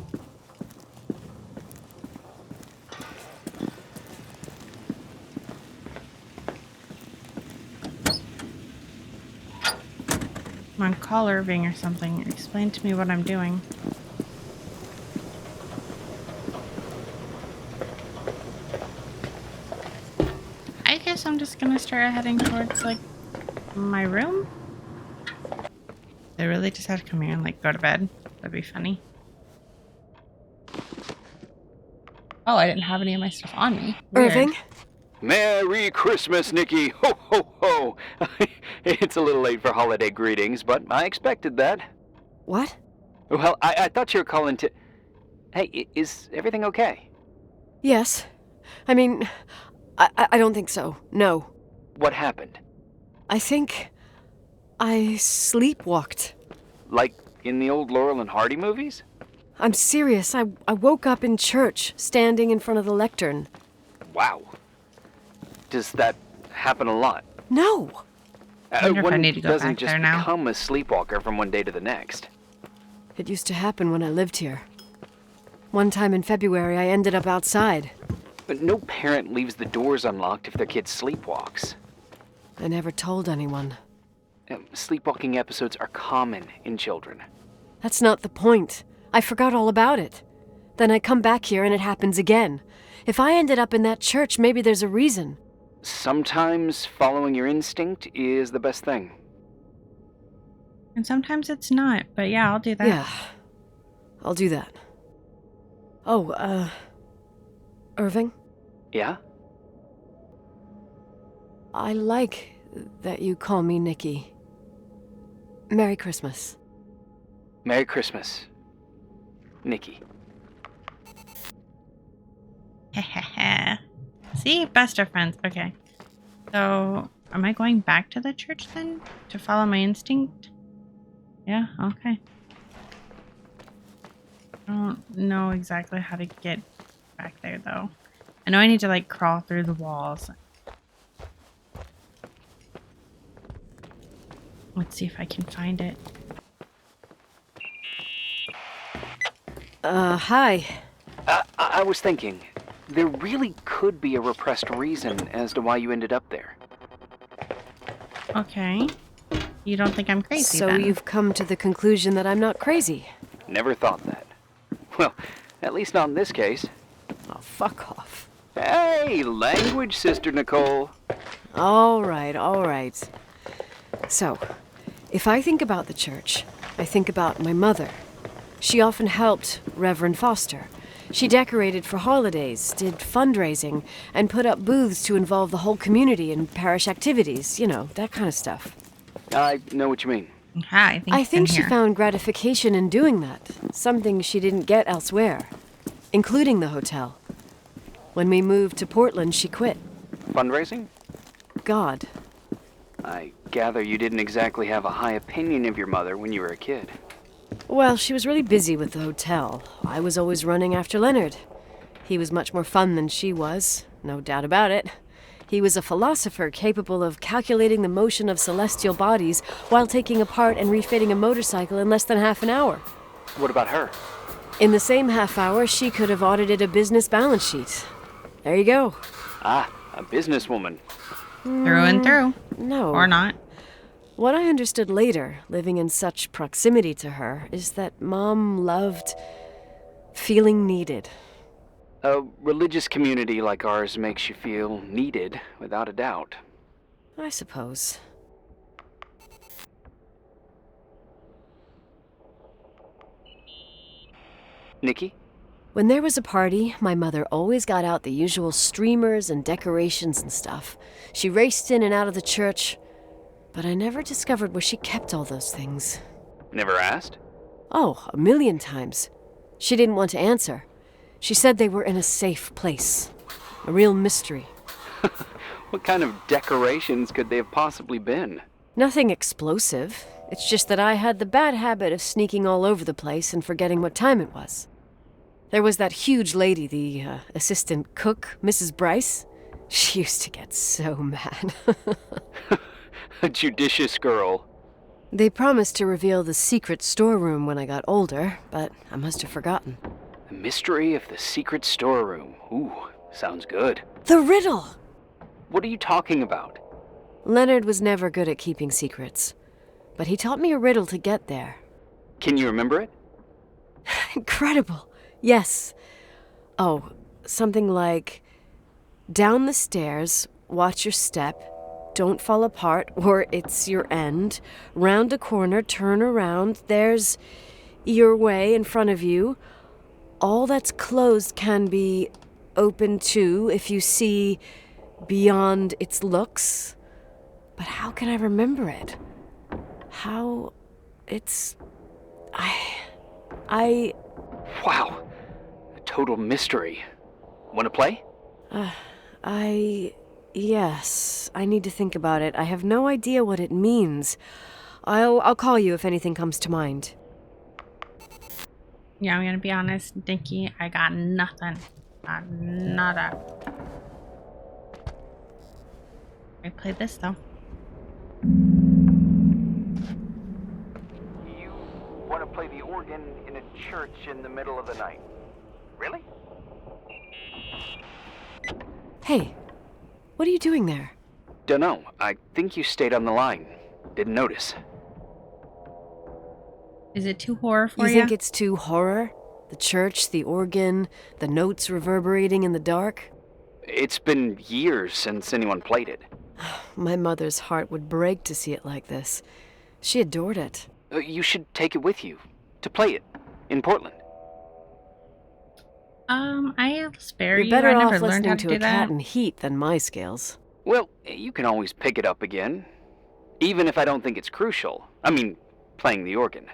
S1: Come on, call Irving or something. Explain to me what I'm doing. I guess I'm just gonna start heading towards, like, my room. They really just have to come here and, like, go to bed. That'd be funny. Oh, I didn't have any of my stuff on me. Weird.
S7: Irving?
S8: Merry Christmas, Nikki! Ho, ho, ho! It's a little late for holiday greetings, but I expected that.
S7: What?
S8: Well, I thought you were calling to... Hey, is everything okay?
S7: Yes. I mean, I don't think so. No.
S8: What happened?
S7: I think I sleepwalked.
S8: Like in the old Laurel and Hardy movies?
S7: I'm serious. I woke up in church, standing in front of the lectern.
S8: Wow. Does that happen a lot?
S7: No.
S1: I wonder if I need to go
S8: doesn't
S1: back
S8: just
S1: there now.
S8: become a sleepwalker from one day to the next.
S7: It used to happen when I lived here. One time in February, I ended up outside.
S8: But no parent leaves the doors unlocked if their kid sleepwalks.
S7: I never told anyone.
S8: Sleepwalking episodes are common in children.
S7: That's not the point. I forgot all about it. Then I come back here and it happens again. If I ended up in that church, maybe there's a reason.
S8: sometimes following your instinct is the best thing.
S1: And sometimes it's not, but yeah, I'll do that.
S7: Yeah, I'll do that. Oh, Irving?
S8: Yeah?
S7: I like that you call me Nikki. Merry Christmas.
S8: Merry Christmas, Nikki.
S1: See? Best of friends. Okay. So, am I going back to the church then? To follow my instinct? Yeah, okay. I don't know exactly how to get back there, though. I know I need to, like, crawl through the walls. Let's see if I can find it.
S7: Hi.
S8: I was thinking, there really could be a repressed reason as to why you ended up there.
S1: Okay. You don't think I'm crazy,
S7: So
S1: then?
S7: you've come to the conclusion that I'm not crazy?
S8: Never thought that. Well, at least not in this case.
S7: Oh, fuck off.
S8: Hey, language, Sister Nicole.
S7: All right. So, if I think about the church, I think about my mother. She often helped Reverend Foster. She decorated for holidays, did fundraising, and put up booths to involve the whole community in parish activities, you know, that kind of stuff.
S8: I know what you mean.
S1: Hi,
S7: I think she found gratification in doing that, something she didn't get elsewhere, including the hotel. When we moved to Portland, she quit.
S8: Fundraising?
S7: God.
S8: I gather you didn't exactly have a high opinion of your mother when you were a kid.
S7: Well, she was really busy with the hotel. I was always running after Leonard. He was much more fun than she was, no doubt about it. He was a philosopher capable of calculating the motion of celestial bodies while taking apart and refitting a motorcycle in less than half an hour.
S8: What about her?
S7: In the same half hour, she could have audited a business balance sheet. There you go.
S8: Ah, a businesswoman.
S1: Through and through.
S7: No.
S1: Or not.
S7: What I understood later, living in such proximity to her, is that Mom loved feeling needed.
S8: A religious community like ours makes you feel needed, without a doubt.
S7: I suppose.
S8: Nikki?
S7: When there was a party, my mother always got out the usual streamers and decorations and stuff. She raced in and out of the church, but I never discovered where she kept all those things.
S8: Never asked?
S7: Oh, 1,000,000 times. She didn't want to answer. She said they were in a safe place. A real mystery.
S8: What kind of decorations could they have possibly been?
S7: Nothing explosive. It's just that I had the bad habit of sneaking all over the place and forgetting what time it was. There was that huge lady, the assistant cook, Mrs. Bryce. She used to get so mad.
S8: A judicious girl.
S7: They promised to reveal the secret storeroom when I got older, but I must have forgotten.
S8: The mystery of the secret storeroom. Ooh, sounds good.
S7: The riddle!
S8: What are you talking about?
S7: Leonard was never good at keeping secrets, but he taught me a riddle to get there.
S8: Can you remember it?
S7: Incredible. Yes. Oh, something like, down the stairs, watch your step, don't fall apart or it's your end, round a corner, turn around, there's your way in front of you. All that's closed can be open too if you see beyond its looks. But how can I remember it? How it's... I...
S8: Wow. A total mystery. Want to play?
S7: Yes. I need to think about it. I have no idea what it means. I'll call you if anything comes to mind.
S1: Yeah, I'm gonna be honest, Nikki. I got nothing. Got nada. I played this though.
S8: You want to play the organ in a church in the middle of the night? Really?
S7: Hey, what are you doing there?
S8: Dunno. I think you stayed on the line. Didn't notice.
S1: Is it too horror for you?
S7: You think it's too horror? The church, the organ, the notes reverberating in the dark?
S8: It's been years since anyone played it.
S7: My mother's heart would break to see it like this. She adored it.
S8: You should take it with you to play it in Portland.
S1: I'll spare
S7: You're
S1: you.
S7: better
S1: I never
S7: off
S1: learned
S7: listening
S1: how
S7: to
S1: do
S7: a
S1: that.
S7: cat in heat than my scales.
S8: Well, you can always pick it up again. Even if I don't think it's crucial. I mean, playing the organ.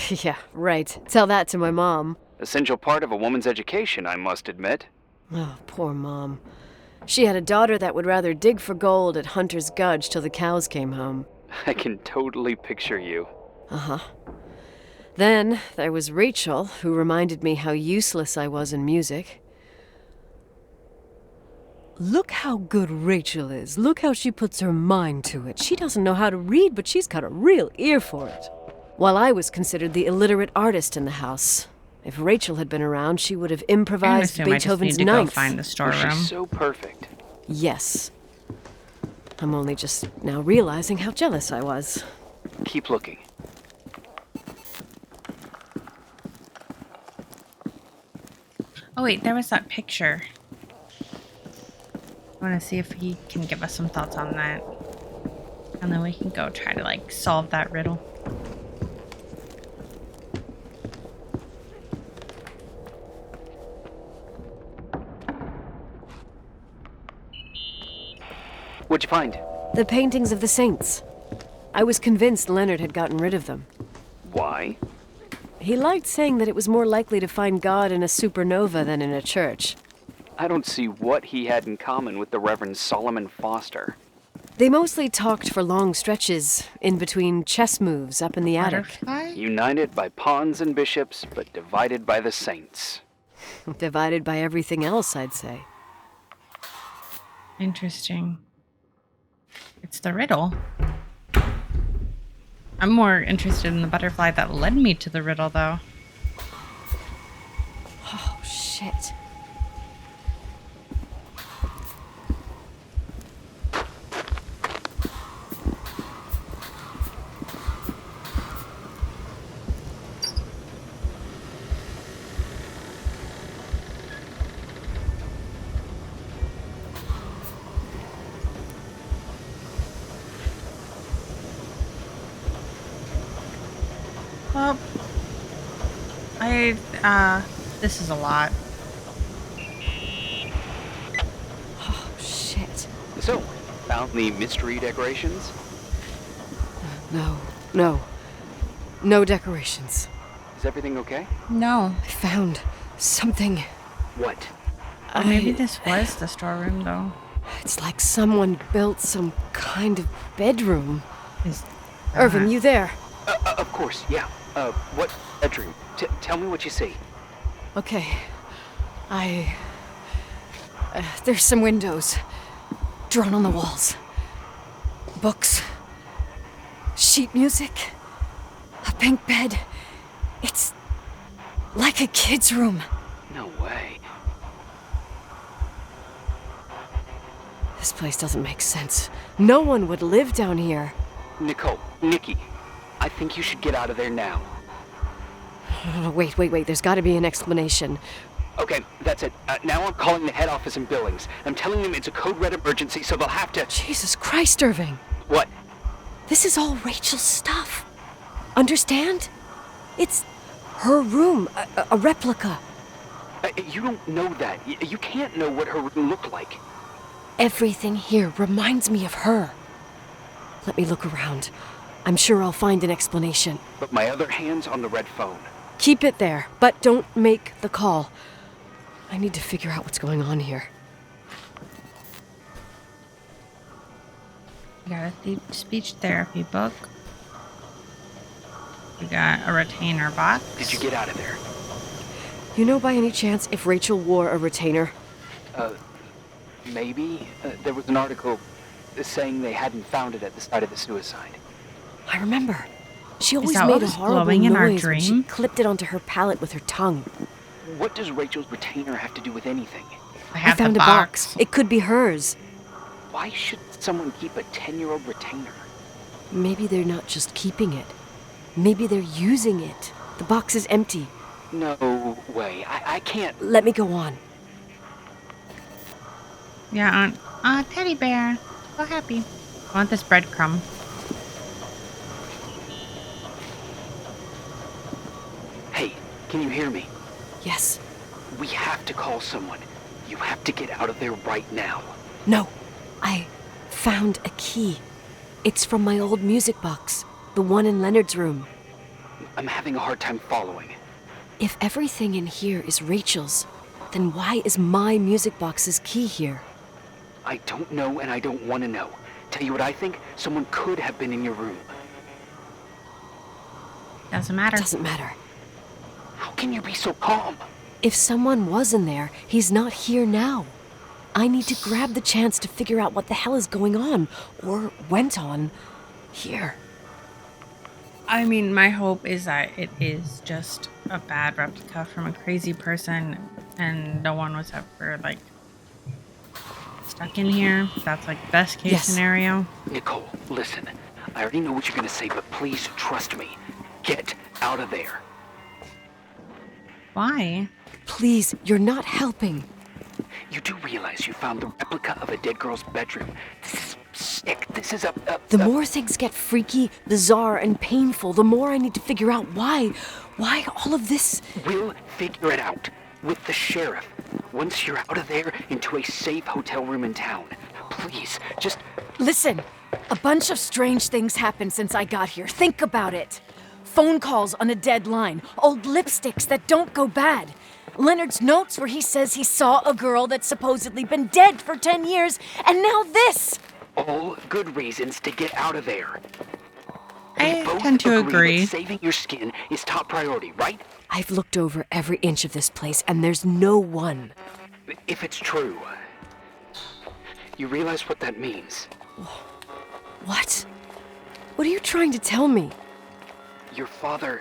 S7: Yeah, right. Tell that to my mom.
S8: Essential part of a woman's education, I must admit.
S7: Oh, poor Mom. She had a daughter that would rather dig for gold at Hunter's Gulch till the cows came home.
S8: I can totally picture you.
S7: Uh-huh. Then there was Rachel, who reminded me how useless I was in music. Look how good Rachel is. Look how she puts her mind to it. She doesn't know how to read, but she's got a real ear for it. While I was considered the illiterate artist in the house. If Rachel had been around, she would have improvised Beethoven's
S1: I just need to
S7: Ninth.
S1: go find the storeroom.
S8: She's so perfect.
S7: Yes. I'm only just now realizing how jealous I was.
S8: Keep looking.
S1: Oh wait, there was that picture. I want to see if he can give us some thoughts on that. And then we can go try to, like, solve that riddle.
S8: What'd you find?
S7: The paintings of the saints. I was convinced Leonard had gotten rid of them.
S8: Why?
S7: He liked saying that it was more likely to find God in a supernova than in a church.
S8: I don't see what he had in common with the Reverend Solomon Foster.
S7: They mostly talked for long stretches in between chess moves up in the attic.
S1: Butterfly?
S8: United by pawns and bishops, but divided by the saints.
S7: Divided by everything else, I'd say.
S1: Interesting. It's the riddle. I'm more interested in the butterfly that led me to the riddle, though.
S7: Oh, shit.
S1: Well, this is a lot.
S7: Oh, shit.
S8: So, found the mystery decorations?
S7: No decorations.
S8: Is everything okay?
S1: No.
S7: I found something.
S8: What?
S1: Or maybe this was the storeroom, though.
S7: It's like someone built some kind of bedroom.
S1: Is
S7: Irving, you there?
S8: Of course, yeah. What bedroom? Tell me what you see.
S7: Okay. There's some windows. Drawn on the walls. Books. Sheet music. A pink bed. It's like a kid's room.
S8: No way.
S7: This place doesn't make sense. No one would live down here.
S8: Nicole, Nikki, I think you should get out of there now.
S7: Oh, wait. There's got to be an explanation.
S8: Okay, that's it. Now I'm calling the head office in Billings. I'm telling them it's a code red emergency, so they'll have to...
S7: Jesus Christ, Irving.
S8: What?
S7: This is all Rachel's stuff. Understand? It's her room, a replica.
S8: You don't know that. You can't know what her room looked like.
S7: Everything here reminds me of her. Let me look around. I'm sure I'll find an explanation.
S8: But my other hand's on the red phone.
S7: Keep it there, but don't make the call. I need to figure out what's going on here.
S1: We got a speech therapy book. We got a retainer box.
S8: Did you get out of there?
S7: You know by any chance if Rachel wore a retainer?
S8: Maybe. There was an article saying they hadn't found it at the site of the suicide.
S7: I remember. She always
S1: that what
S7: made a
S1: was
S7: horrible
S1: blowing in our
S7: noise when she
S1: dream?
S7: clipped it onto her palate with her tongue.
S8: What does Rachel's retainer have to do with anything?
S7: I found a box. It could be hers.
S8: Why should someone keep a 10-year-old retainer?
S7: Maybe they're not just keeping it. Maybe they're using it. The box is empty.
S8: No way. I can't...
S7: Let me go on.
S1: Yeah, teddy bear. So happy. I want this breadcrumb.
S8: Hey, can you hear me?
S7: Yes.
S8: We have to call someone. You have to get out of there right now.
S7: No. I found a key. It's from my old music box. The one in Leonard's room.
S8: I'm having a hard time following.
S7: If everything in here is Rachel's, then why is my music box's key here?
S8: I don't know and I don't want to know. Tell you what I think? Someone could have been in your room.
S1: Doesn't matter.
S7: Doesn't matter.
S8: How can you be so calm?
S7: If someone was in there, he's not here now. I need to grab the chance to figure out what the hell is going on, or went on, here.
S1: I mean, my hope is that it is just a bad replica from a crazy person and no one was ever, like, stuck in here. That's, like, best case scenario.
S8: Nicole, listen. I already know what you're gonna say, but please trust me. Get out of there.
S1: Why?
S7: Please, you're not helping.
S8: You do realize you found the replica of a dead girl's bedroom. This is sick. This is a...
S7: The more things get freaky, bizarre, and painful, the more I need to figure out why. Why all of this?
S8: We'll figure it out. With the sheriff. Once you're out of there, into a safe hotel room in town. Please, just...
S13: Listen, a bunch of strange things happened since I got here. Think about it. Phone calls on a dead line. Old lipsticks that don't go bad. Leonard's notes where he says he saw a girl that's supposedly been dead for 10 years, and now this!
S8: All good reasons to get out of there.
S1: I tend to agree.
S8: That saving your skin is top priority, right?
S7: I've looked over every inch of this place, and there's no one.
S8: If it's true, you realize what that means.
S7: What? What are you trying to tell me?
S8: Your father...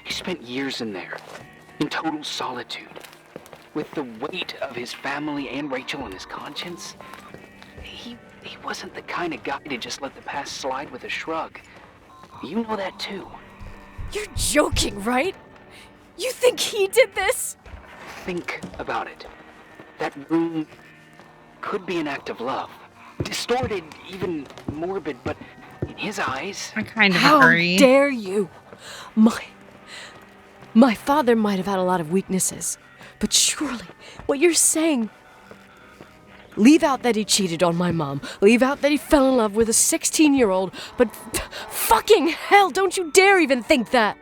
S8: He spent years in there. In total solitude. With the weight of his family and Rachel on his conscience. He wasn't the kind of guy to just let the past slide with a shrug. You know that too.
S13: You're joking, right? You think he did this?
S8: Think about it. That room could be an act of love. Distorted, even morbid, but in his eyes...
S1: I kind of
S7: How
S1: agree.
S7: How dare you? My father might have had a lot of weaknesses, but surely what you're saying... Leave out that he cheated on my mom. Leave out that he fell in love with a 16-year-old, but fucking hell, don't you dare even think that!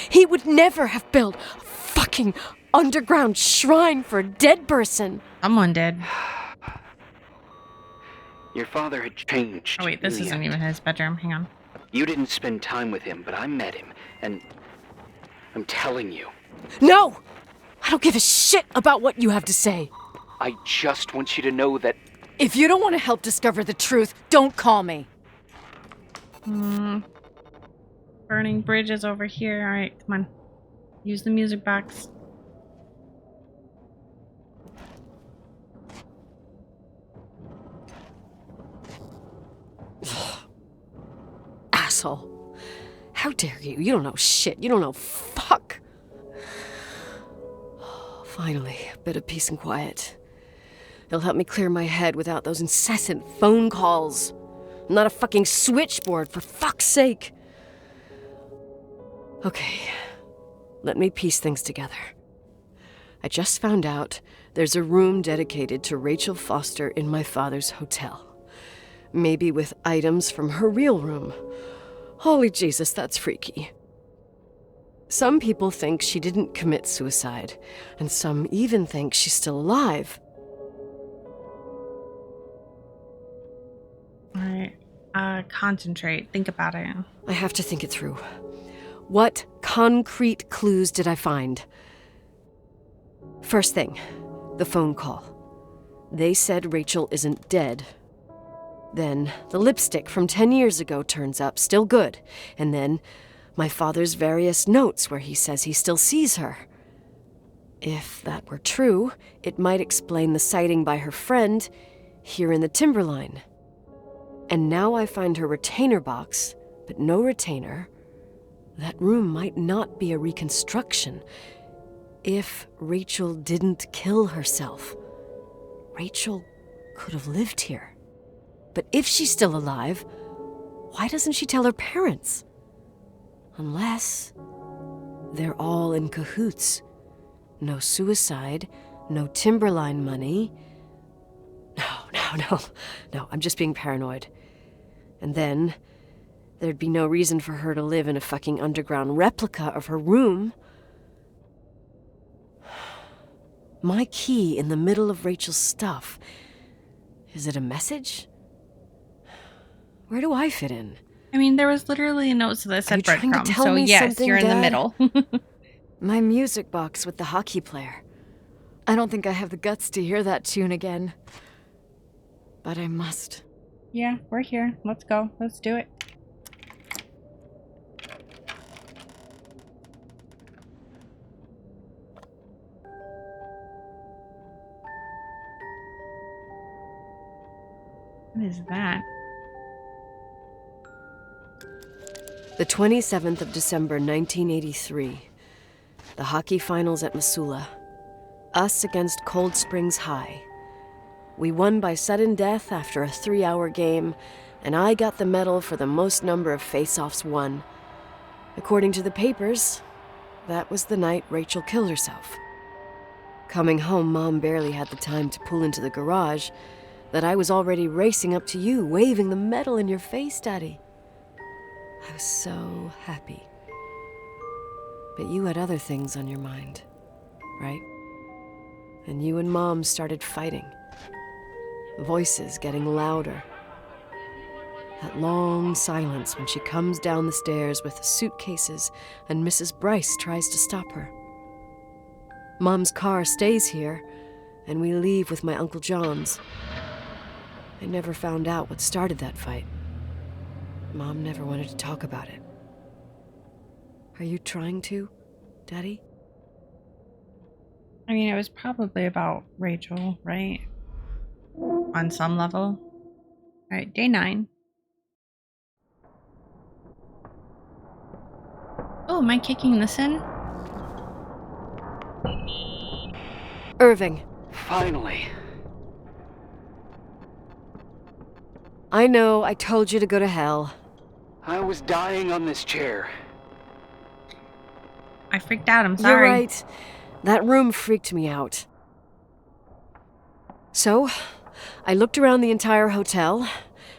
S7: He would never have built a fucking underground shrine for a dead person.
S1: Someone did.
S8: Your father had changed.
S1: Oh wait, this isn't even his bedroom. Hang on.
S8: You didn't spend time with him, but I met him, and I'm telling you.
S7: No! I don't give a shit about what you have to say.
S8: I just want you to know that...
S13: If you don't want to help discover the truth, don't call me.
S1: Burning bridges over here. Alright, come on. Use the music box.
S7: Asshole. How dare you? You don't know shit. You don't know fuck. Finally, a bit of peace and quiet. It'll help me clear my head without those incessant phone calls. I'm not a fucking switchboard, for fuck's sake. Okay, let me piece things together. I just found out there's a room dedicated to Rachel Foster in my father's hotel. Maybe with items from her real room. Holy Jesus, that's freaky. Some people think she didn't commit suicide, and some even think she's still alive.
S1: Alright, concentrate. Think about it.
S7: I have to think it through. What concrete clues did I find? First thing, the phone call. They said Rachel isn't dead. Then the lipstick from 10 years ago turns up, still good. And then my father's various notes where he says he still sees her. If that were true, it might explain the sighting by her friend here in the timberline. And now I find her retainer box, but no retainer. That room might not be a reconstruction if Rachel didn't kill herself. Rachel could have lived here. But if she's still alive, why doesn't she tell her parents? Unless they're all in cahoots. No suicide, no Timberline money. No, I'm just being paranoid. And then there'd be no reason for her to live in a fucking underground replica of her room. My key in the middle of Rachel's stuff. Is it a message? Where do I fit in?
S1: I mean, there was literally notes that said breadcrumbs, so yes, you're in the middle.
S13: My music box with the hockey player. I don't think I have the guts to hear that tune again. But I must.
S1: Yeah, we're here. Let's go. Let's do it. What is that?
S7: The 27th of December, 1983. The hockey finals at Missoula. Us against Cold Springs High. We won by sudden death after a 3-hour game, and I got the medal for the most number of face-offs won. According to the papers, that was the night Rachel killed herself. Coming home, Mom barely had the time to pull into the garage that I was already racing up to you, waving the medal in your face, Daddy. I was so happy. But you had other things on your mind, right? And you and Mom started fighting. Voices getting louder. That long silence when she comes down the stairs with the suitcases and Mrs. Bryce tries to stop her. Mom's car stays here, and we leave with my Uncle John's. I never found out what started that fight. Mom never wanted to talk about it. Are you trying to, Daddy?
S1: I mean, it was probably about Rachel, right? On some level. All right, day 9. Oh, am I kicking this in?
S7: Irving.
S8: Finally.
S7: I know, I told you to go to hell.
S8: I was dying on this chair.
S1: I freaked out, I'm sorry.
S7: You're right. That room freaked me out. So, I looked around the entire hotel,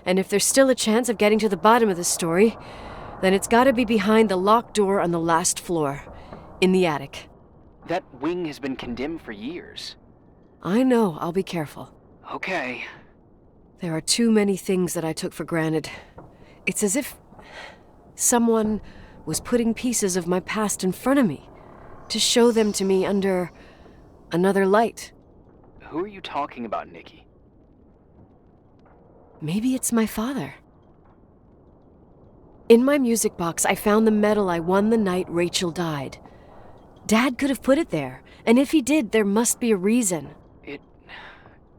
S7: and if there's still a chance of getting to the bottom of this story, then it's gotta be behind the locked door on the last floor, in the attic.
S8: That wing has been condemned for years.
S7: I know, I'll be careful.
S8: Okay.
S7: There are too many things that I took for granted. It's as if someone was putting pieces of my past in front of me to show them to me under another light.
S8: Who are you talking about, Nikki?
S7: Maybe it's my father. In my music box, I found the medal I won the night Rachel died. Dad could have put it there, and if he did, there must be a reason.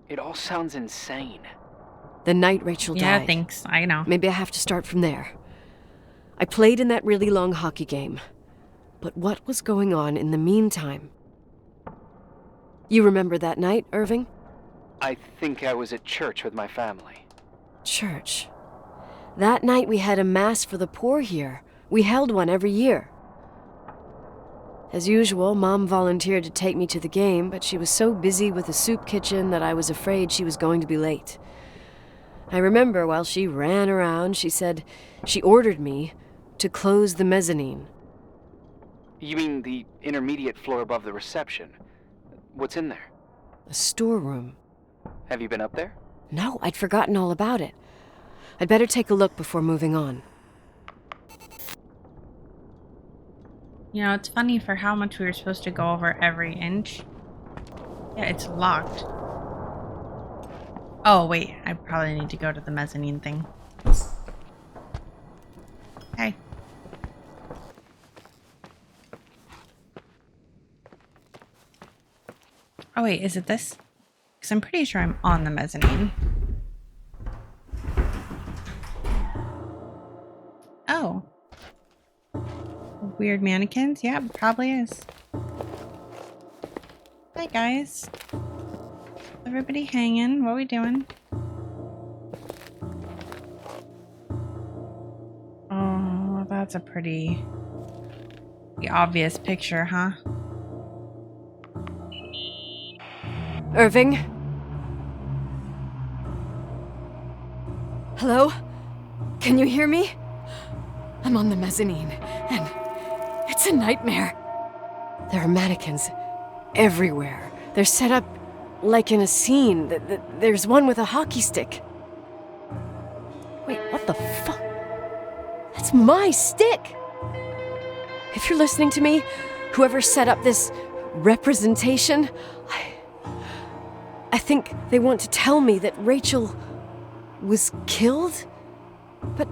S8: It all sounds insane.
S7: The night Rachel died.
S1: Yeah, thanks. I know.
S7: Maybe I have to start from there. I played in that really long hockey game. But what was going on in the meantime? You remember that night, Irving?
S8: I think I was at church with my family.
S7: Church? That night we had a mass for the poor here. We held one every year. As usual, Mom volunteered to take me to the game, but she was so busy with the soup kitchen that I was afraid she was going to be late. I remember while she ran around, she said she ordered me to close the mezzanine.
S8: You mean the intermediate floor above the reception? What's in there?
S7: A storeroom.
S8: Have you been up there?
S7: No, I'd forgotten all about it. I'd better take a look before moving on.
S1: You know, it's funny for how much we were supposed to go over every inch. Yeah, it's locked. Oh, wait. I probably need to go to the mezzanine thing. Hey. Oh, wait. Is it this? Because I'm pretty sure I'm on the mezzanine. Oh. Weird mannequins? Yeah, probably is. Hi, guys. everybody hanging? What are we doing? Oh, that's a pretty obvious picture, huh?
S7: Irving? Hello? Can you hear me? I'm on the mezzanine, and it's a nightmare. There are mannequins everywhere. They're set up like in a scene. There's one with a hockey stick. Wait, what the fuck? That's my stick! If you're listening to me, whoever set up this representation, I think they want to tell me that Rachel was killed? But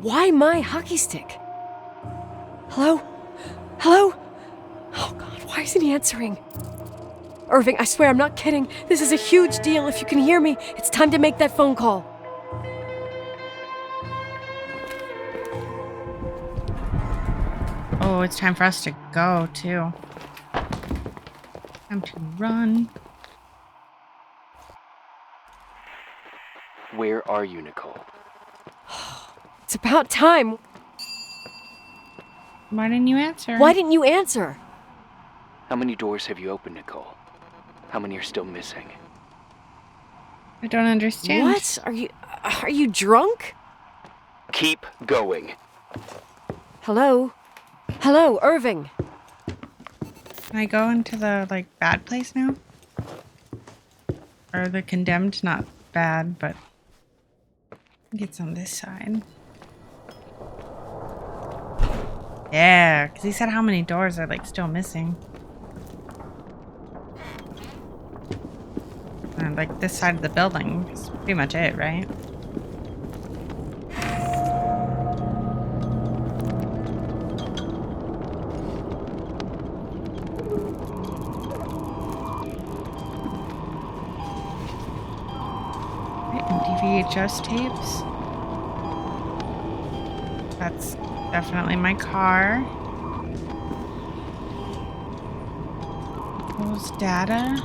S7: why my hockey stick? Hello? Hello? Oh God, why isn't he answering? Irving, I swear I'm not kidding. This is a huge deal. If you can hear me, it's time to make that phone call.
S1: Oh, it's time for us to go, too. Time to run.
S8: Where are you, Nicole?
S7: It's about time.
S1: Why didn't you answer?
S7: Why didn't you answer?
S8: How many doors have you opened, Nicole? How many are still missing?
S1: I don't understand.
S7: What? Are you drunk?
S8: Keep going.
S7: Hello? Hello, Irving.
S1: Can I go into the, bad place now? Or the condemned? Not bad, but... I think it's on this side. Yeah, because he said how many doors are, still missing. And, this side of the building is pretty much it, right? VHS tapes. That's definitely my car. Those data.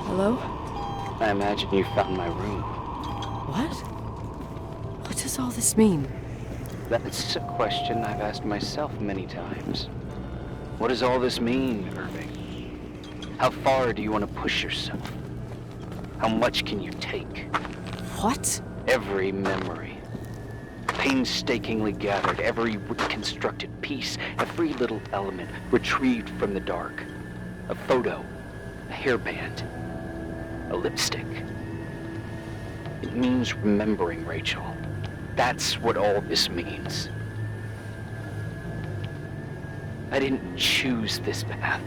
S7: Hello?
S8: I imagine you found my room.
S7: What? What does all this mean?
S8: That's a question I've asked myself many times. What does all this mean, Irving? How far do you want to push yourself? How much can you take?
S7: What?
S8: Every memory. Painstakingly gathered, every reconstructed piece, every little element retrieved from the dark. A photo, a hairband, a lipstick. It means remembering, Rachel. That's what all this means. I didn't choose this path.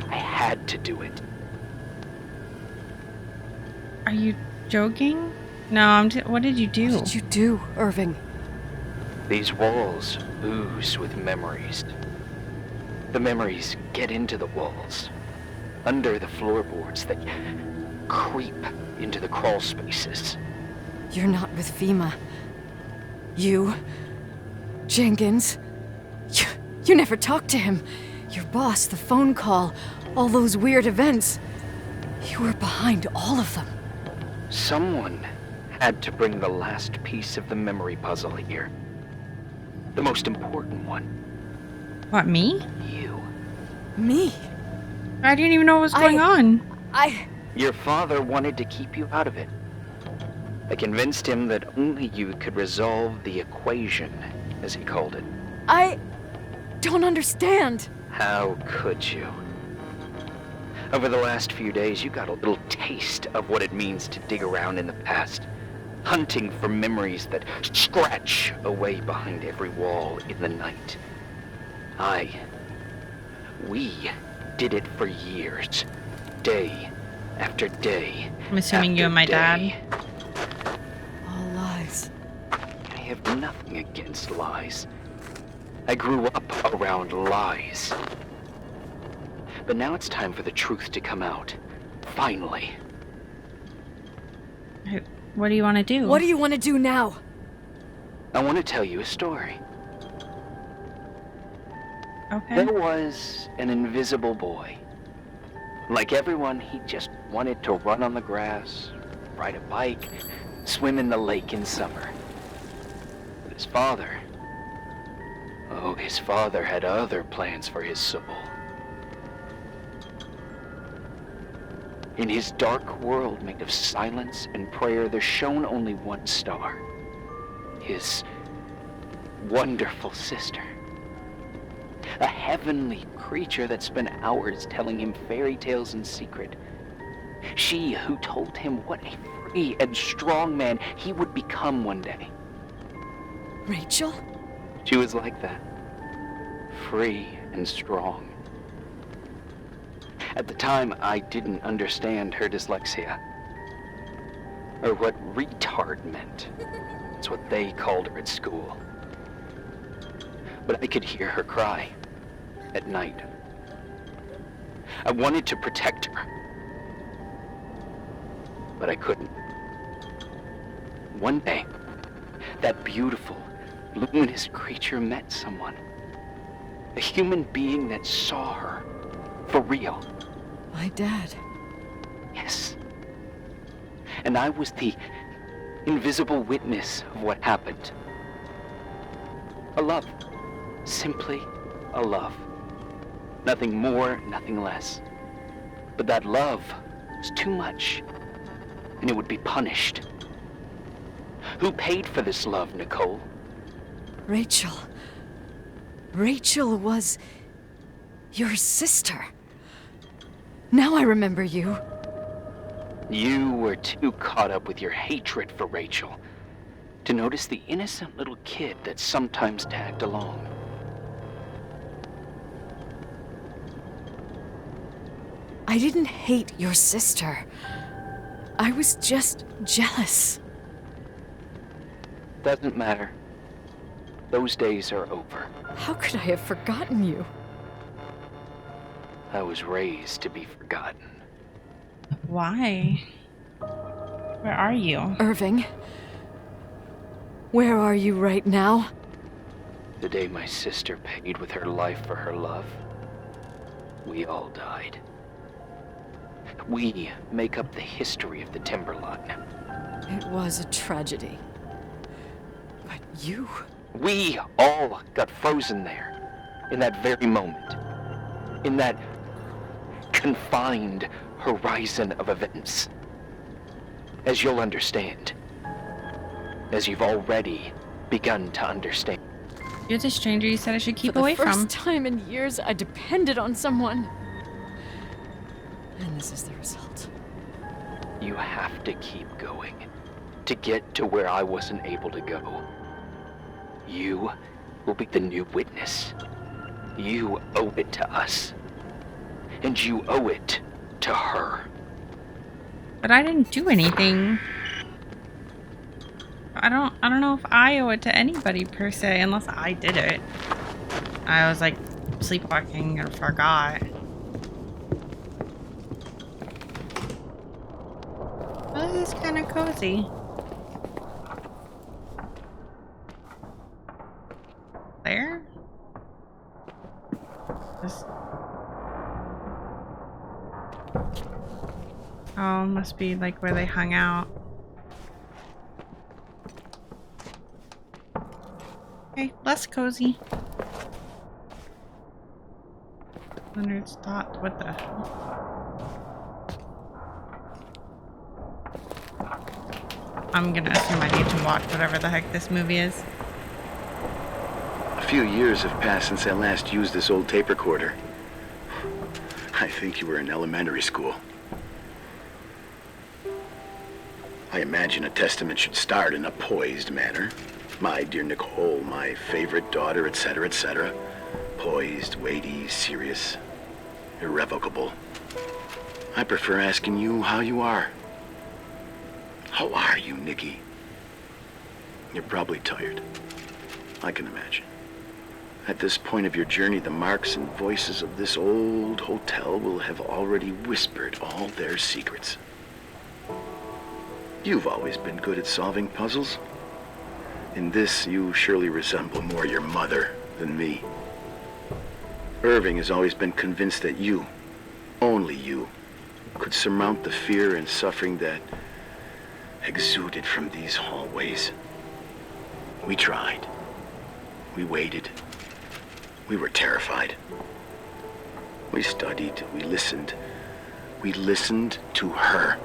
S8: I had to do it.
S1: Are you joking? No, what did you do?
S7: What did you do, Irving?
S8: These walls ooze with memories. The memories get into the walls, under the floorboards that creep into the crawl spaces.
S7: You're not with FEMA. You, Jenkins, you never talked to him. Your boss, the phone call, all those weird events. You were behind all of them.
S8: Someone had to bring the last piece of the memory puzzle here. The most important one.
S1: What, me?
S8: You.
S7: Me?
S1: I didn't even know what was going on.
S8: Your father wanted to keep you out of it. I convinced him that only you could resolve the equation, as he called it.
S7: I don't understand.
S8: How could you? Over the last few days, you got a little taste of what it means to dig around in the past, hunting for memories that scratch away behind every wall in the night. We did it for years, day after day.
S1: I'm assuming you and my dad.
S7: All lies.
S8: I have nothing against lies. I grew up around lies. But now it's time for the truth to come out. Finally.
S1: What do you want to do?
S7: What do you want to do now?
S8: I want to tell you a story.
S1: Okay.
S8: There was an invisible boy. Like everyone, he just wanted to run on the grass, ride a bike, swim in the lake in summer. But his father had other plans for his soul. In his dark world made of silence and prayer, there shone only one star. His wonderful sister. A heavenly creature that spent hours telling him fairy tales in secret. She who told him what a free and strong man he would become one day.
S13: Rachel?
S8: She was like that. Free and strong. At the time, I didn't understand her dyslexia. Or what retard meant. That's what they called her at school. But I could hear her cry at night. I wanted to protect her. But I couldn't. One day, that beautiful, luminous creature met someone. A human being that saw her for real.
S13: My dad.
S8: Yes. And I was the invisible witness of what happened. A love. Simply a love. Nothing more, nothing less. But that love was too much, and it would be punished. Who paid for this love, Nicole?
S13: Rachel. Rachel was your sister. Now I remember you.
S8: You were too caught up with your hatred for Rachel to notice the innocent little kid that sometimes tagged along.
S13: I didn't hate your sister. I was just jealous.
S8: Doesn't matter. Those days are over.
S13: How could I have forgotten you?
S8: I was raised to be forgotten.
S1: Why? Where are you?
S13: Irving. Where are you right now?
S8: The day my sister paid with her life for her love, we all died. We make up the history of the Timberline.
S13: It was a tragedy. But you...
S8: We all got frozen there, in that very moment. In that confined horizon of events. As you'll understand. As you've already begun to understand.
S1: You're the stranger you said I should keep
S13: For
S1: away
S13: the first
S1: from.
S13: time in years, I depended on someone. And this is the result.
S8: You have to keep going to get to where I wasn't able to go. You will be the new witness. You owe it to us. And you owe it to her.
S1: But I didn't do anything. I don't know if I owe it to anybody per se, unless I did it. I was like sleepwalking and forgot. Well, this is kind of cozy. There? Just... Oh, must be like where they hung out. Okay, less cozy. Leonard's thought, what the hell? I'm gonna assume I need to watch whatever the heck this movie is.
S10: A few years have passed since I last used this old tape recorder. I think you were in elementary school. I imagine a testament should start in a poised manner. My dear Nicole, my favorite daughter, etc., etc. Poised, weighty, serious, irrevocable. I prefer asking you how you are. How are you, Nikki? You're probably tired. I can imagine. At this point of your journey, the marks and voices of this old hotel will have already whispered all their secrets. You've always been good at solving puzzles. In this, you surely resemble more your mother than me. Irving has always been convinced that you, only you, could surmount the fear and suffering that exuded from these hallways. We tried. We waited. We were terrified. We studied. We listened. We listened to her.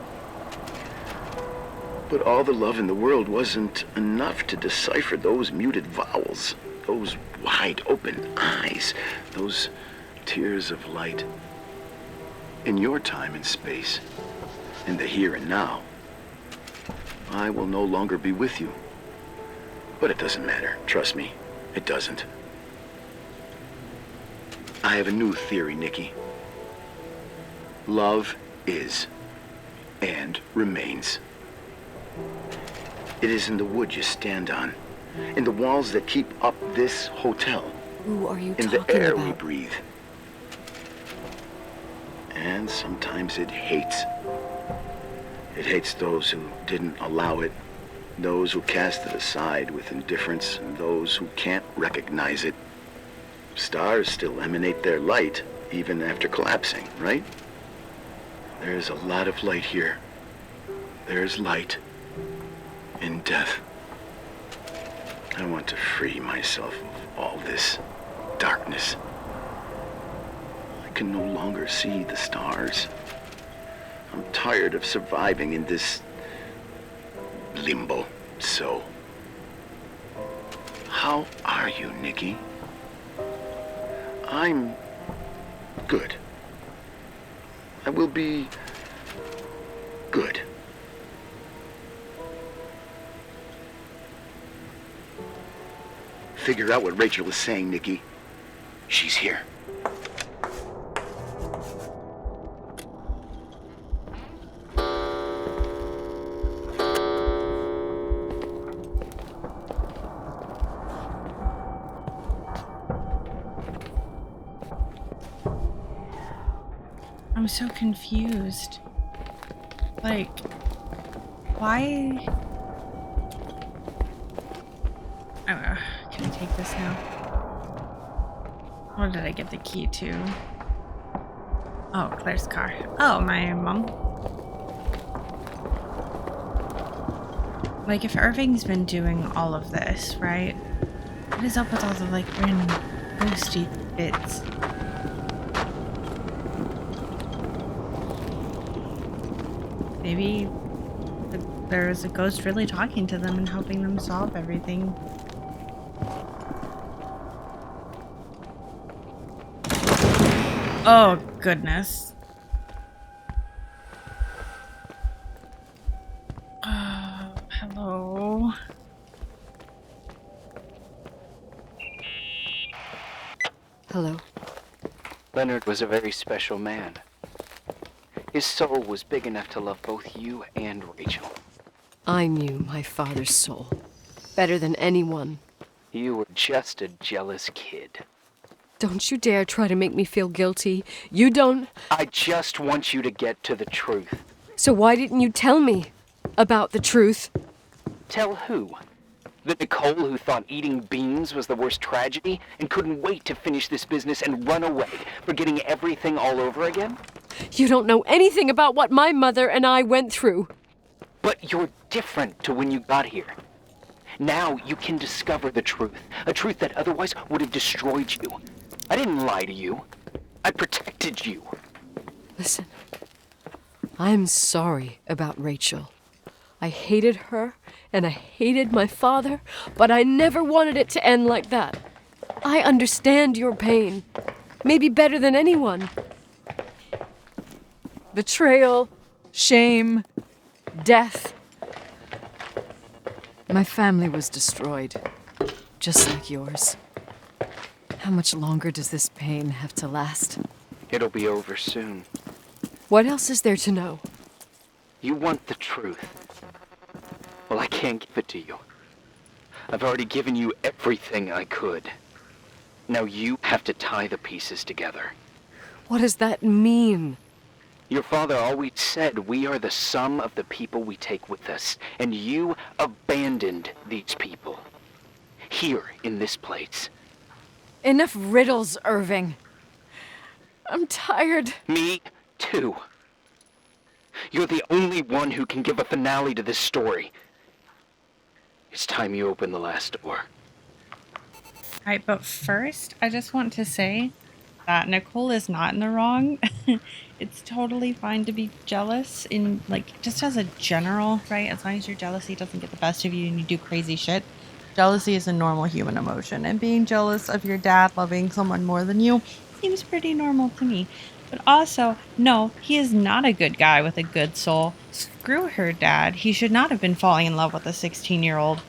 S10: But all the love in the world wasn't enough to decipher those muted vowels, those wide open eyes, those tears of light. In your time and space, in the here and now, I will no longer be with you. But it doesn't matter. Trust me, it doesn't. I have a new theory, Nikki. Love is and remains. It is in the wood you stand on, in the walls that keep up this hotel,
S7: Who are you
S10: in
S7: talking
S10: the air
S7: about?
S10: we breathe. And sometimes it hates. It hates those who didn't allow it, those who cast it aside with indifference, and those who can't recognize it. Stars still emanate their light, even after collapsing, right? There's a lot of light here. There's light in death. I want to free myself of all this darkness. I can no longer see the stars. I'm tired of surviving in this limbo. So, how are you, Nikki? I'm good. I will be good. Figure out what Rachel is saying, Nikki. She's here.
S1: I'm so confused. Like, why? Can I take this now? What did I get the key to? Oh, Claire's car. Oh, my mom. Like, if Irving's been doing all of this, right? What is up with all the, like, random ghosty bits? Maybe there's a ghost really talking to them and helping them solve everything. Oh, goodness. Hello.
S7: Hello.
S8: Leonard was a very special man. His soul was big enough to love both you and Rachel.
S7: I knew my father's soul better than anyone.
S8: You were just a jealous kid.
S7: Don't you dare try to make me feel guilty. You don't...
S8: I just want you to get to the truth.
S7: So why didn't you tell me about the truth?
S8: Tell who? The Nicole who thought eating beans was the worst tragedy and couldn't wait to finish this business and run away, forgetting everything all over again?
S7: You don't know anything about what my mother and I went through.
S8: But you're different to when you got here. Now you can discover the truth, a truth that otherwise would have destroyed you. I didn't lie to you. I protected you.
S7: Listen, I'm sorry about Rachel. I hated her, and I hated my father, but I never wanted it to end like that. I understand your pain, maybe better than anyone. Betrayal, shame, death. My family was destroyed, just like yours. How much longer does this pain have to last?
S8: It'll be over soon.
S7: What else is there to know?
S8: You want the truth. Well, I can't give it to you. I've already given you everything I could. Now you have to tie the pieces together.
S7: What does that mean?
S8: Your father always said we are the sum of the people we take with us, and you abandoned these people. Here, in this place.
S13: Enough riddles, Irving.
S7: I'm tired.
S8: Me too. You're the only one who can give a finale to this story. It's time you open the last door.
S1: Alright, but first, I just want to say that Nicole is not in the wrong. It's totally fine to be jealous in, like, just as a general, right? As long as your jealousy doesn't get the best of you and you do crazy shit. Jealousy is a normal human emotion, and being jealous of your dad loving someone more than you seems pretty normal to me. But also, no, he is not a good guy with a good soul. Screw her dad. He should not have been falling in love with a 16-year-old.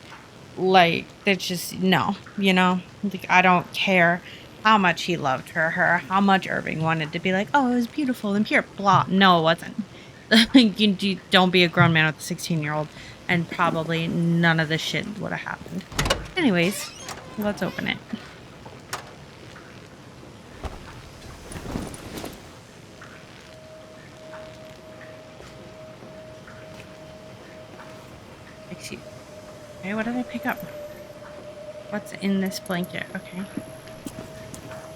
S1: Like, that's just, no, you know? Like, I don't care how much he loved her, how much Irving wanted to be like, oh, it was beautiful and pure, blah. No, it wasn't. You don't be a grown man with a 16-year-old, and probably none of this shit would have happened. Anyways, let's open it. Excuse me. Okay, what did I pick up? What's in this blanket? Okay.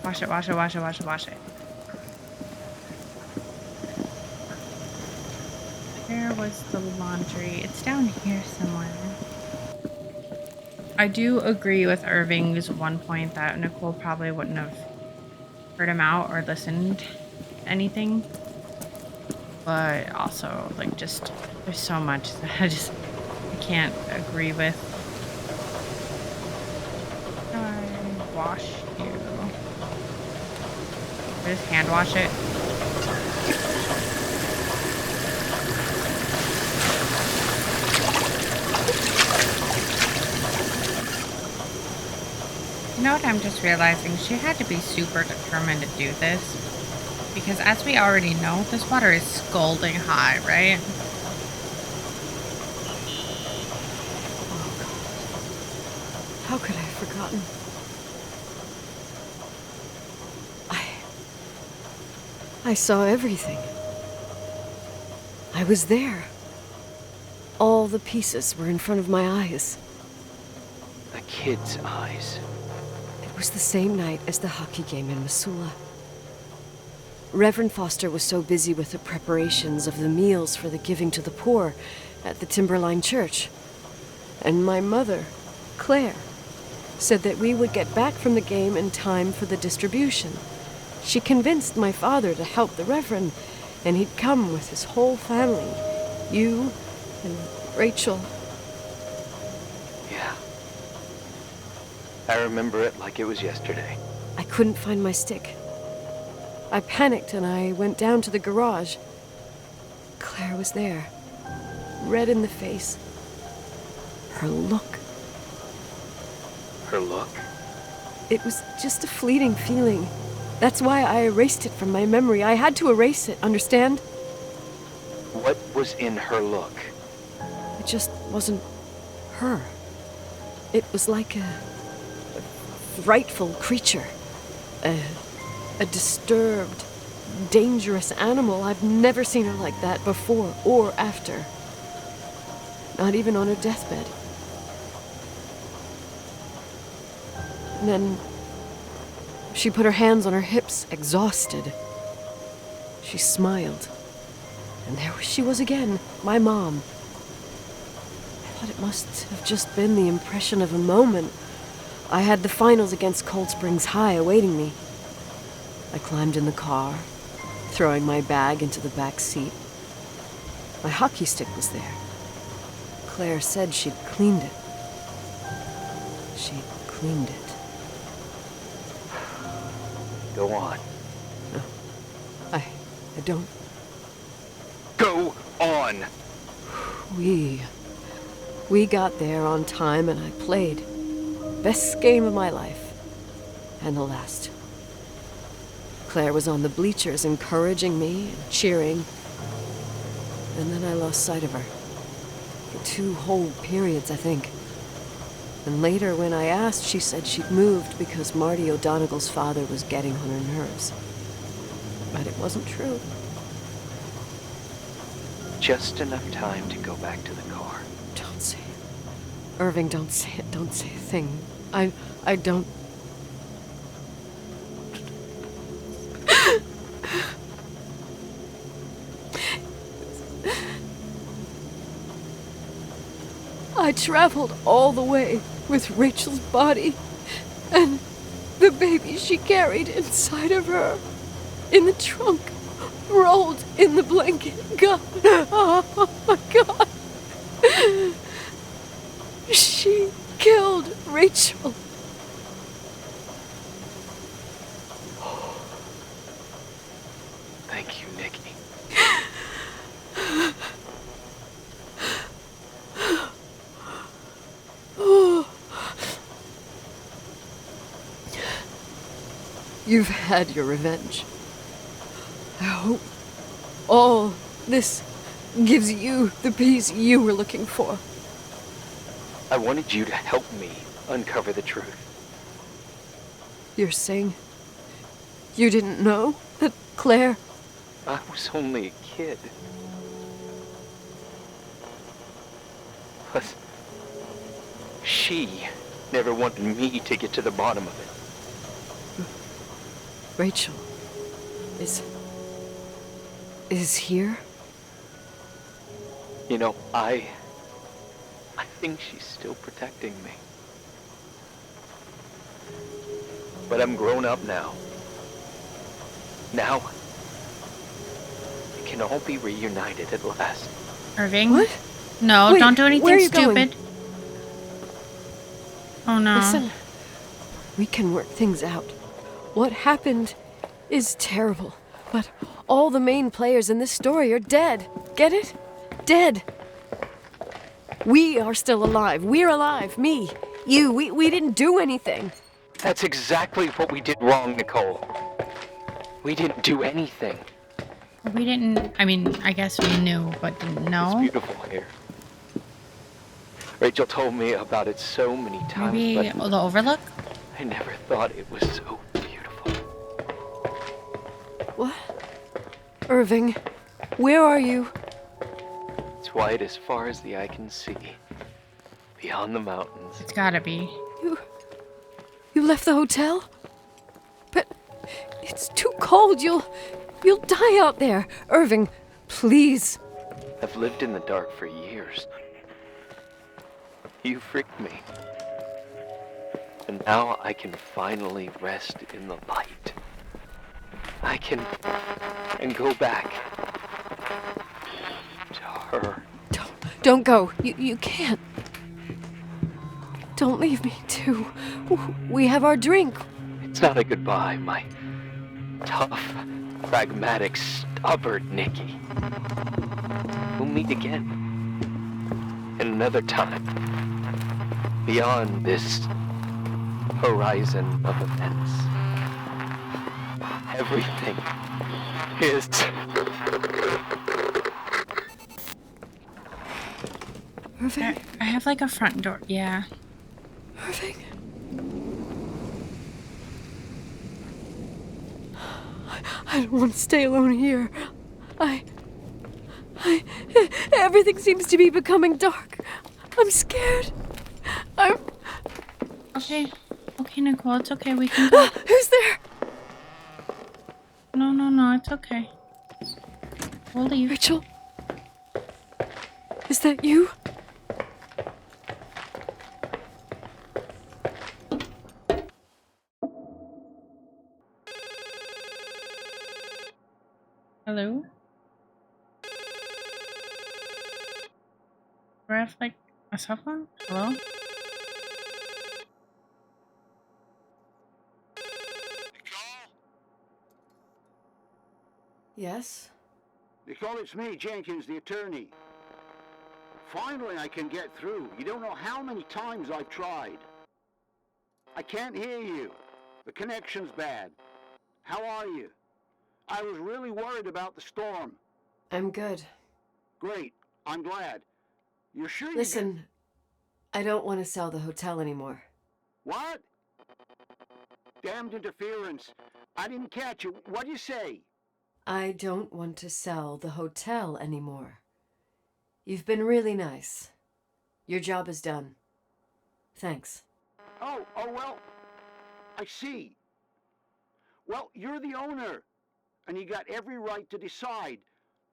S1: Wash it, wash it, wash it, wash it, wash it. Where was the laundry? It's down here somewhere. I do agree with Irving's one point that Nicole probably wouldn't have heard him out or listened to anything. But also, like, just, there's so much that I can't agree with. I wash you. Just hand wash it. You know what I'm just realizing? She had to be super determined to do this. Because as we already know, this water is scalding hot, right?
S7: How could I have forgotten? I saw everything. I was there. All the pieces were in front of my eyes.
S8: A kid's eyes.
S7: It was the same night as the hockey game in Missoula. Reverend Foster was so busy with the preparations of the meals for the giving to the poor at the Timberline Church. And my mother, Claire, said that we would get back from the game in time for the distribution. She convinced my father to help the Reverend, and he'd come with his whole family. You and Rachel.
S8: Yeah. I remember it like it was yesterday.
S7: I couldn't find my stick. I panicked and I went down to the garage. Claire was there, red in the face. Her look.
S8: Her look?
S7: It was just a fleeting feeling. That's why I erased it from my memory. I had to erase it, understand?
S8: What was in her look?
S7: It just wasn't her. It was like a frightful creature. A disturbed, dangerous animal. I've never seen her like that before or after. Not even on her deathbed. And then she put her hands on her hips, exhausted. She smiled. And there she was again, my mom. I thought it must have just been the impression of a moment. I had the finals against Cold Springs High awaiting me. I climbed in the car, throwing my bag into the back seat. My hockey stick was there. Claire said she'd cleaned it. She'd cleaned it.
S8: Go on.
S7: No, I don't.
S8: Go on!
S7: We got there on time and I played. Best game of my life. And the last. Claire was on the bleachers encouraging me and cheering. And then I lost sight of her. For 2 whole periods, I think. And later, when I asked, she said she'd moved because Marty O'Donegal's father was getting on her nerves. But it wasn't true.
S8: Just enough time to go back to the car.
S7: Don't say it. Irving, don't say it. Don't say a thing. I don't... I traveled all the way with Rachel's body and the baby she carried inside of her in the trunk, rolled in the blanket. God, oh my God. She killed Rachel.
S8: Thank you, Nikki.
S7: You've had your revenge. I hope all this gives you the peace you were looking for.
S8: I wanted you to help me uncover the truth.
S7: You're saying you didn't know that Claire...
S8: I was only a kid. Plus, she never wanted me to get to the bottom of it.
S7: Rachel is here?
S8: You know, I think she's still protecting me. But I'm grown up now. Now, we can all be reunited at last.
S1: Irving?
S7: What?
S1: No,
S7: Wait,
S1: don't do anything
S7: where are you
S1: stupid.
S7: going?
S1: Oh no.
S7: Listen, we can work things out. What happened is terrible, but all the main players in this story are dead. Get it? Dead. We are still alive. We're alive. Me, you, we didn't do anything.
S8: That's exactly what we did wrong, Nicole. We didn't do anything.
S1: We didn't, I mean, I guess we knew, but didn't know.
S8: It's beautiful here. Rachel told me about it so many times,
S1: Maybe
S8: but
S1: the Overlook?
S8: I never thought it was so beautiful.
S7: What? Irving, where are you?
S8: It's white as far as the eye can see. Beyond the mountains.
S1: It's gotta be.
S7: You left the hotel? But it's too cold. You'll die out there. Irving, please.
S8: I've lived in the dark for years. You freaked me. And now I can finally rest in the light. I can go back to her.
S7: Don't go. You can't. Don't leave me, too. We have our drink.
S8: It's not a goodbye, my tough, pragmatic, stubborn Nikki. We'll meet again. In another time. Beyond this horizon of events. Everything is...
S7: Irving?
S1: I have like a front door, yeah.
S7: Irving? I don't want to stay alone here. Everything seems to be becoming dark. I'm scared.
S1: Okay, Nicole, it's okay, we can go.
S7: Who's there?
S1: No, it's okay. We'll leave.
S7: Rachel? Is that you?
S1: Hello? Do I have like a cell phone? Hello?
S7: Yes?
S6: Nicole, it's me, Jenkins, the attorney. Finally, I can get through. You don't know how many times I've tried. I can't hear you. The connection's bad. How are you? I was really worried about the storm.
S7: I'm good.
S6: Great. I'm glad. You're sure you...
S7: Listen, I don't want to sell the hotel anymore.
S6: What? Damned interference. I didn't catch you. What'd you say?
S7: I don't want to sell the hotel anymore. You've been really nice. Your job is done. Thanks.
S6: Oh, well, I see. Well, you're the owner, and you got every right to decide.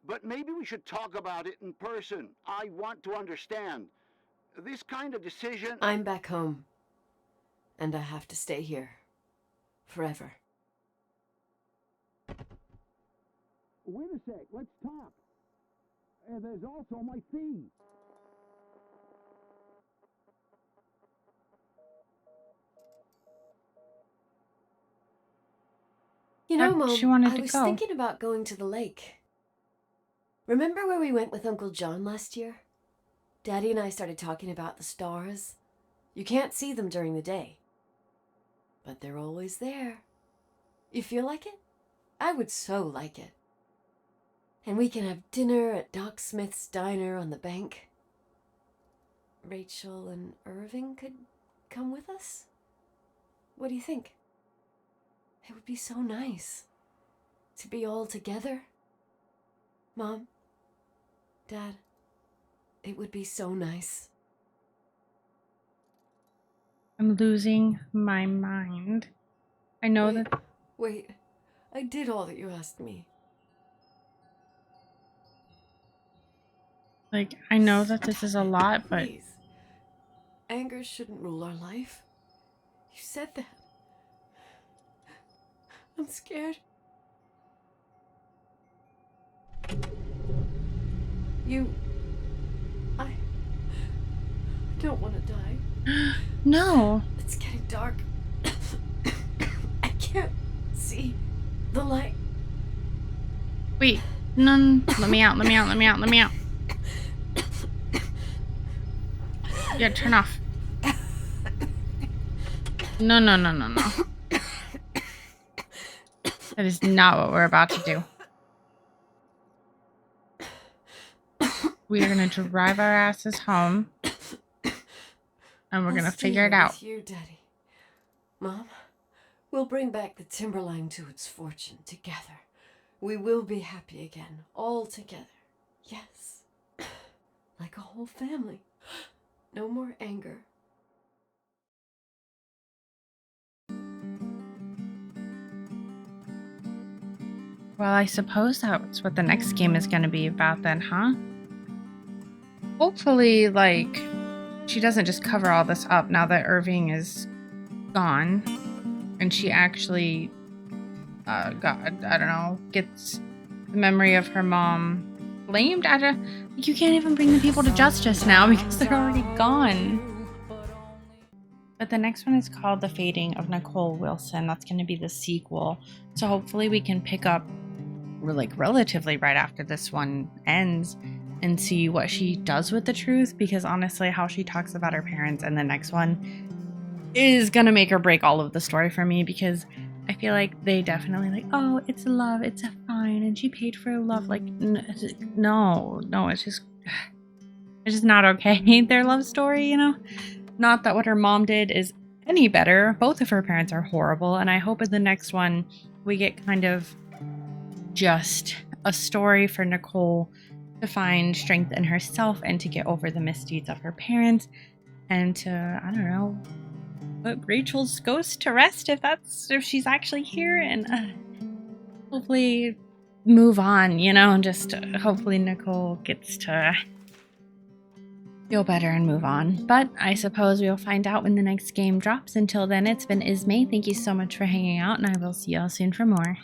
S6: But maybe we should talk about it in person. I want to understand. This kind of decision...
S7: I'm back home. And I have to stay here. Forever.
S6: Wait a sec, let's talk. There's also my fee.
S7: You know, Mom,
S1: She wanted
S7: I
S1: to
S7: was
S1: go.
S7: thinking about going to the lake. Remember where we went with Uncle John last year? Daddy and I started talking about the stars. You can't see them during the day, but they're always there. You feel like it? I would so like it. And we can have dinner at Doc Smith's diner on the bank. Rachel and Irving could come with us? What do you think? It would be so nice to be all together. Mom, Dad, it would be so nice.
S1: I'm losing my mind. I know that...
S7: Wait, I did all that you asked me.
S1: Like, I know that this is a lot, but...
S7: Please. Anger shouldn't rule our life. You said that. I'm scared. I don't want to die.
S1: No.
S7: It's getting dark. I can't see the light.
S1: Wait. None. Let me out. Let me out. Let me out. Let me out. Yeah, turn off. No, no, no, no, no. That is not what we're about to do. We are going to drive our asses home. And we're going to figure it out.
S7: With you, Daddy. Mom, we'll bring back the Timberline to its fortune together. We will be happy again, all together. Yes. Like a whole family. No more anger.
S1: Well, I suppose that's what the next game is going to be about then, huh? Hopefully, like, she doesn't just cover all this up now that Irving is gone. And she actually, I don't know, gets the memory of her mom blamed. You can't even bring the people to justice now because they're already gone. But the next one is called The Fading of Nicole Wilson. That's going to be the sequel. So hopefully we can pick up relatively right after this one ends and see what she does with the truth, because honestly how she talks about her parents in the next one is going to make or break all of the story for me, because I feel like they definitely oh, it's love, it's fine, and she paid for love. Like, no, it's just not okay. Their love story, you know? Not that what her mom did is any better. Both of her parents are horrible, and I hope in the next one we get kind of just a story for Nicole to find strength in herself and to get over the misdeeds of her parents, and to, I don't know, put Rachel's ghost to rest if she's actually here, and hopefully move on, you know, and just hopefully Nicole gets to feel better and move on. But I suppose we'll find out when the next game drops. Until then, it's been Ismaie. Thank you so much for hanging out, and I will see y'all soon for more.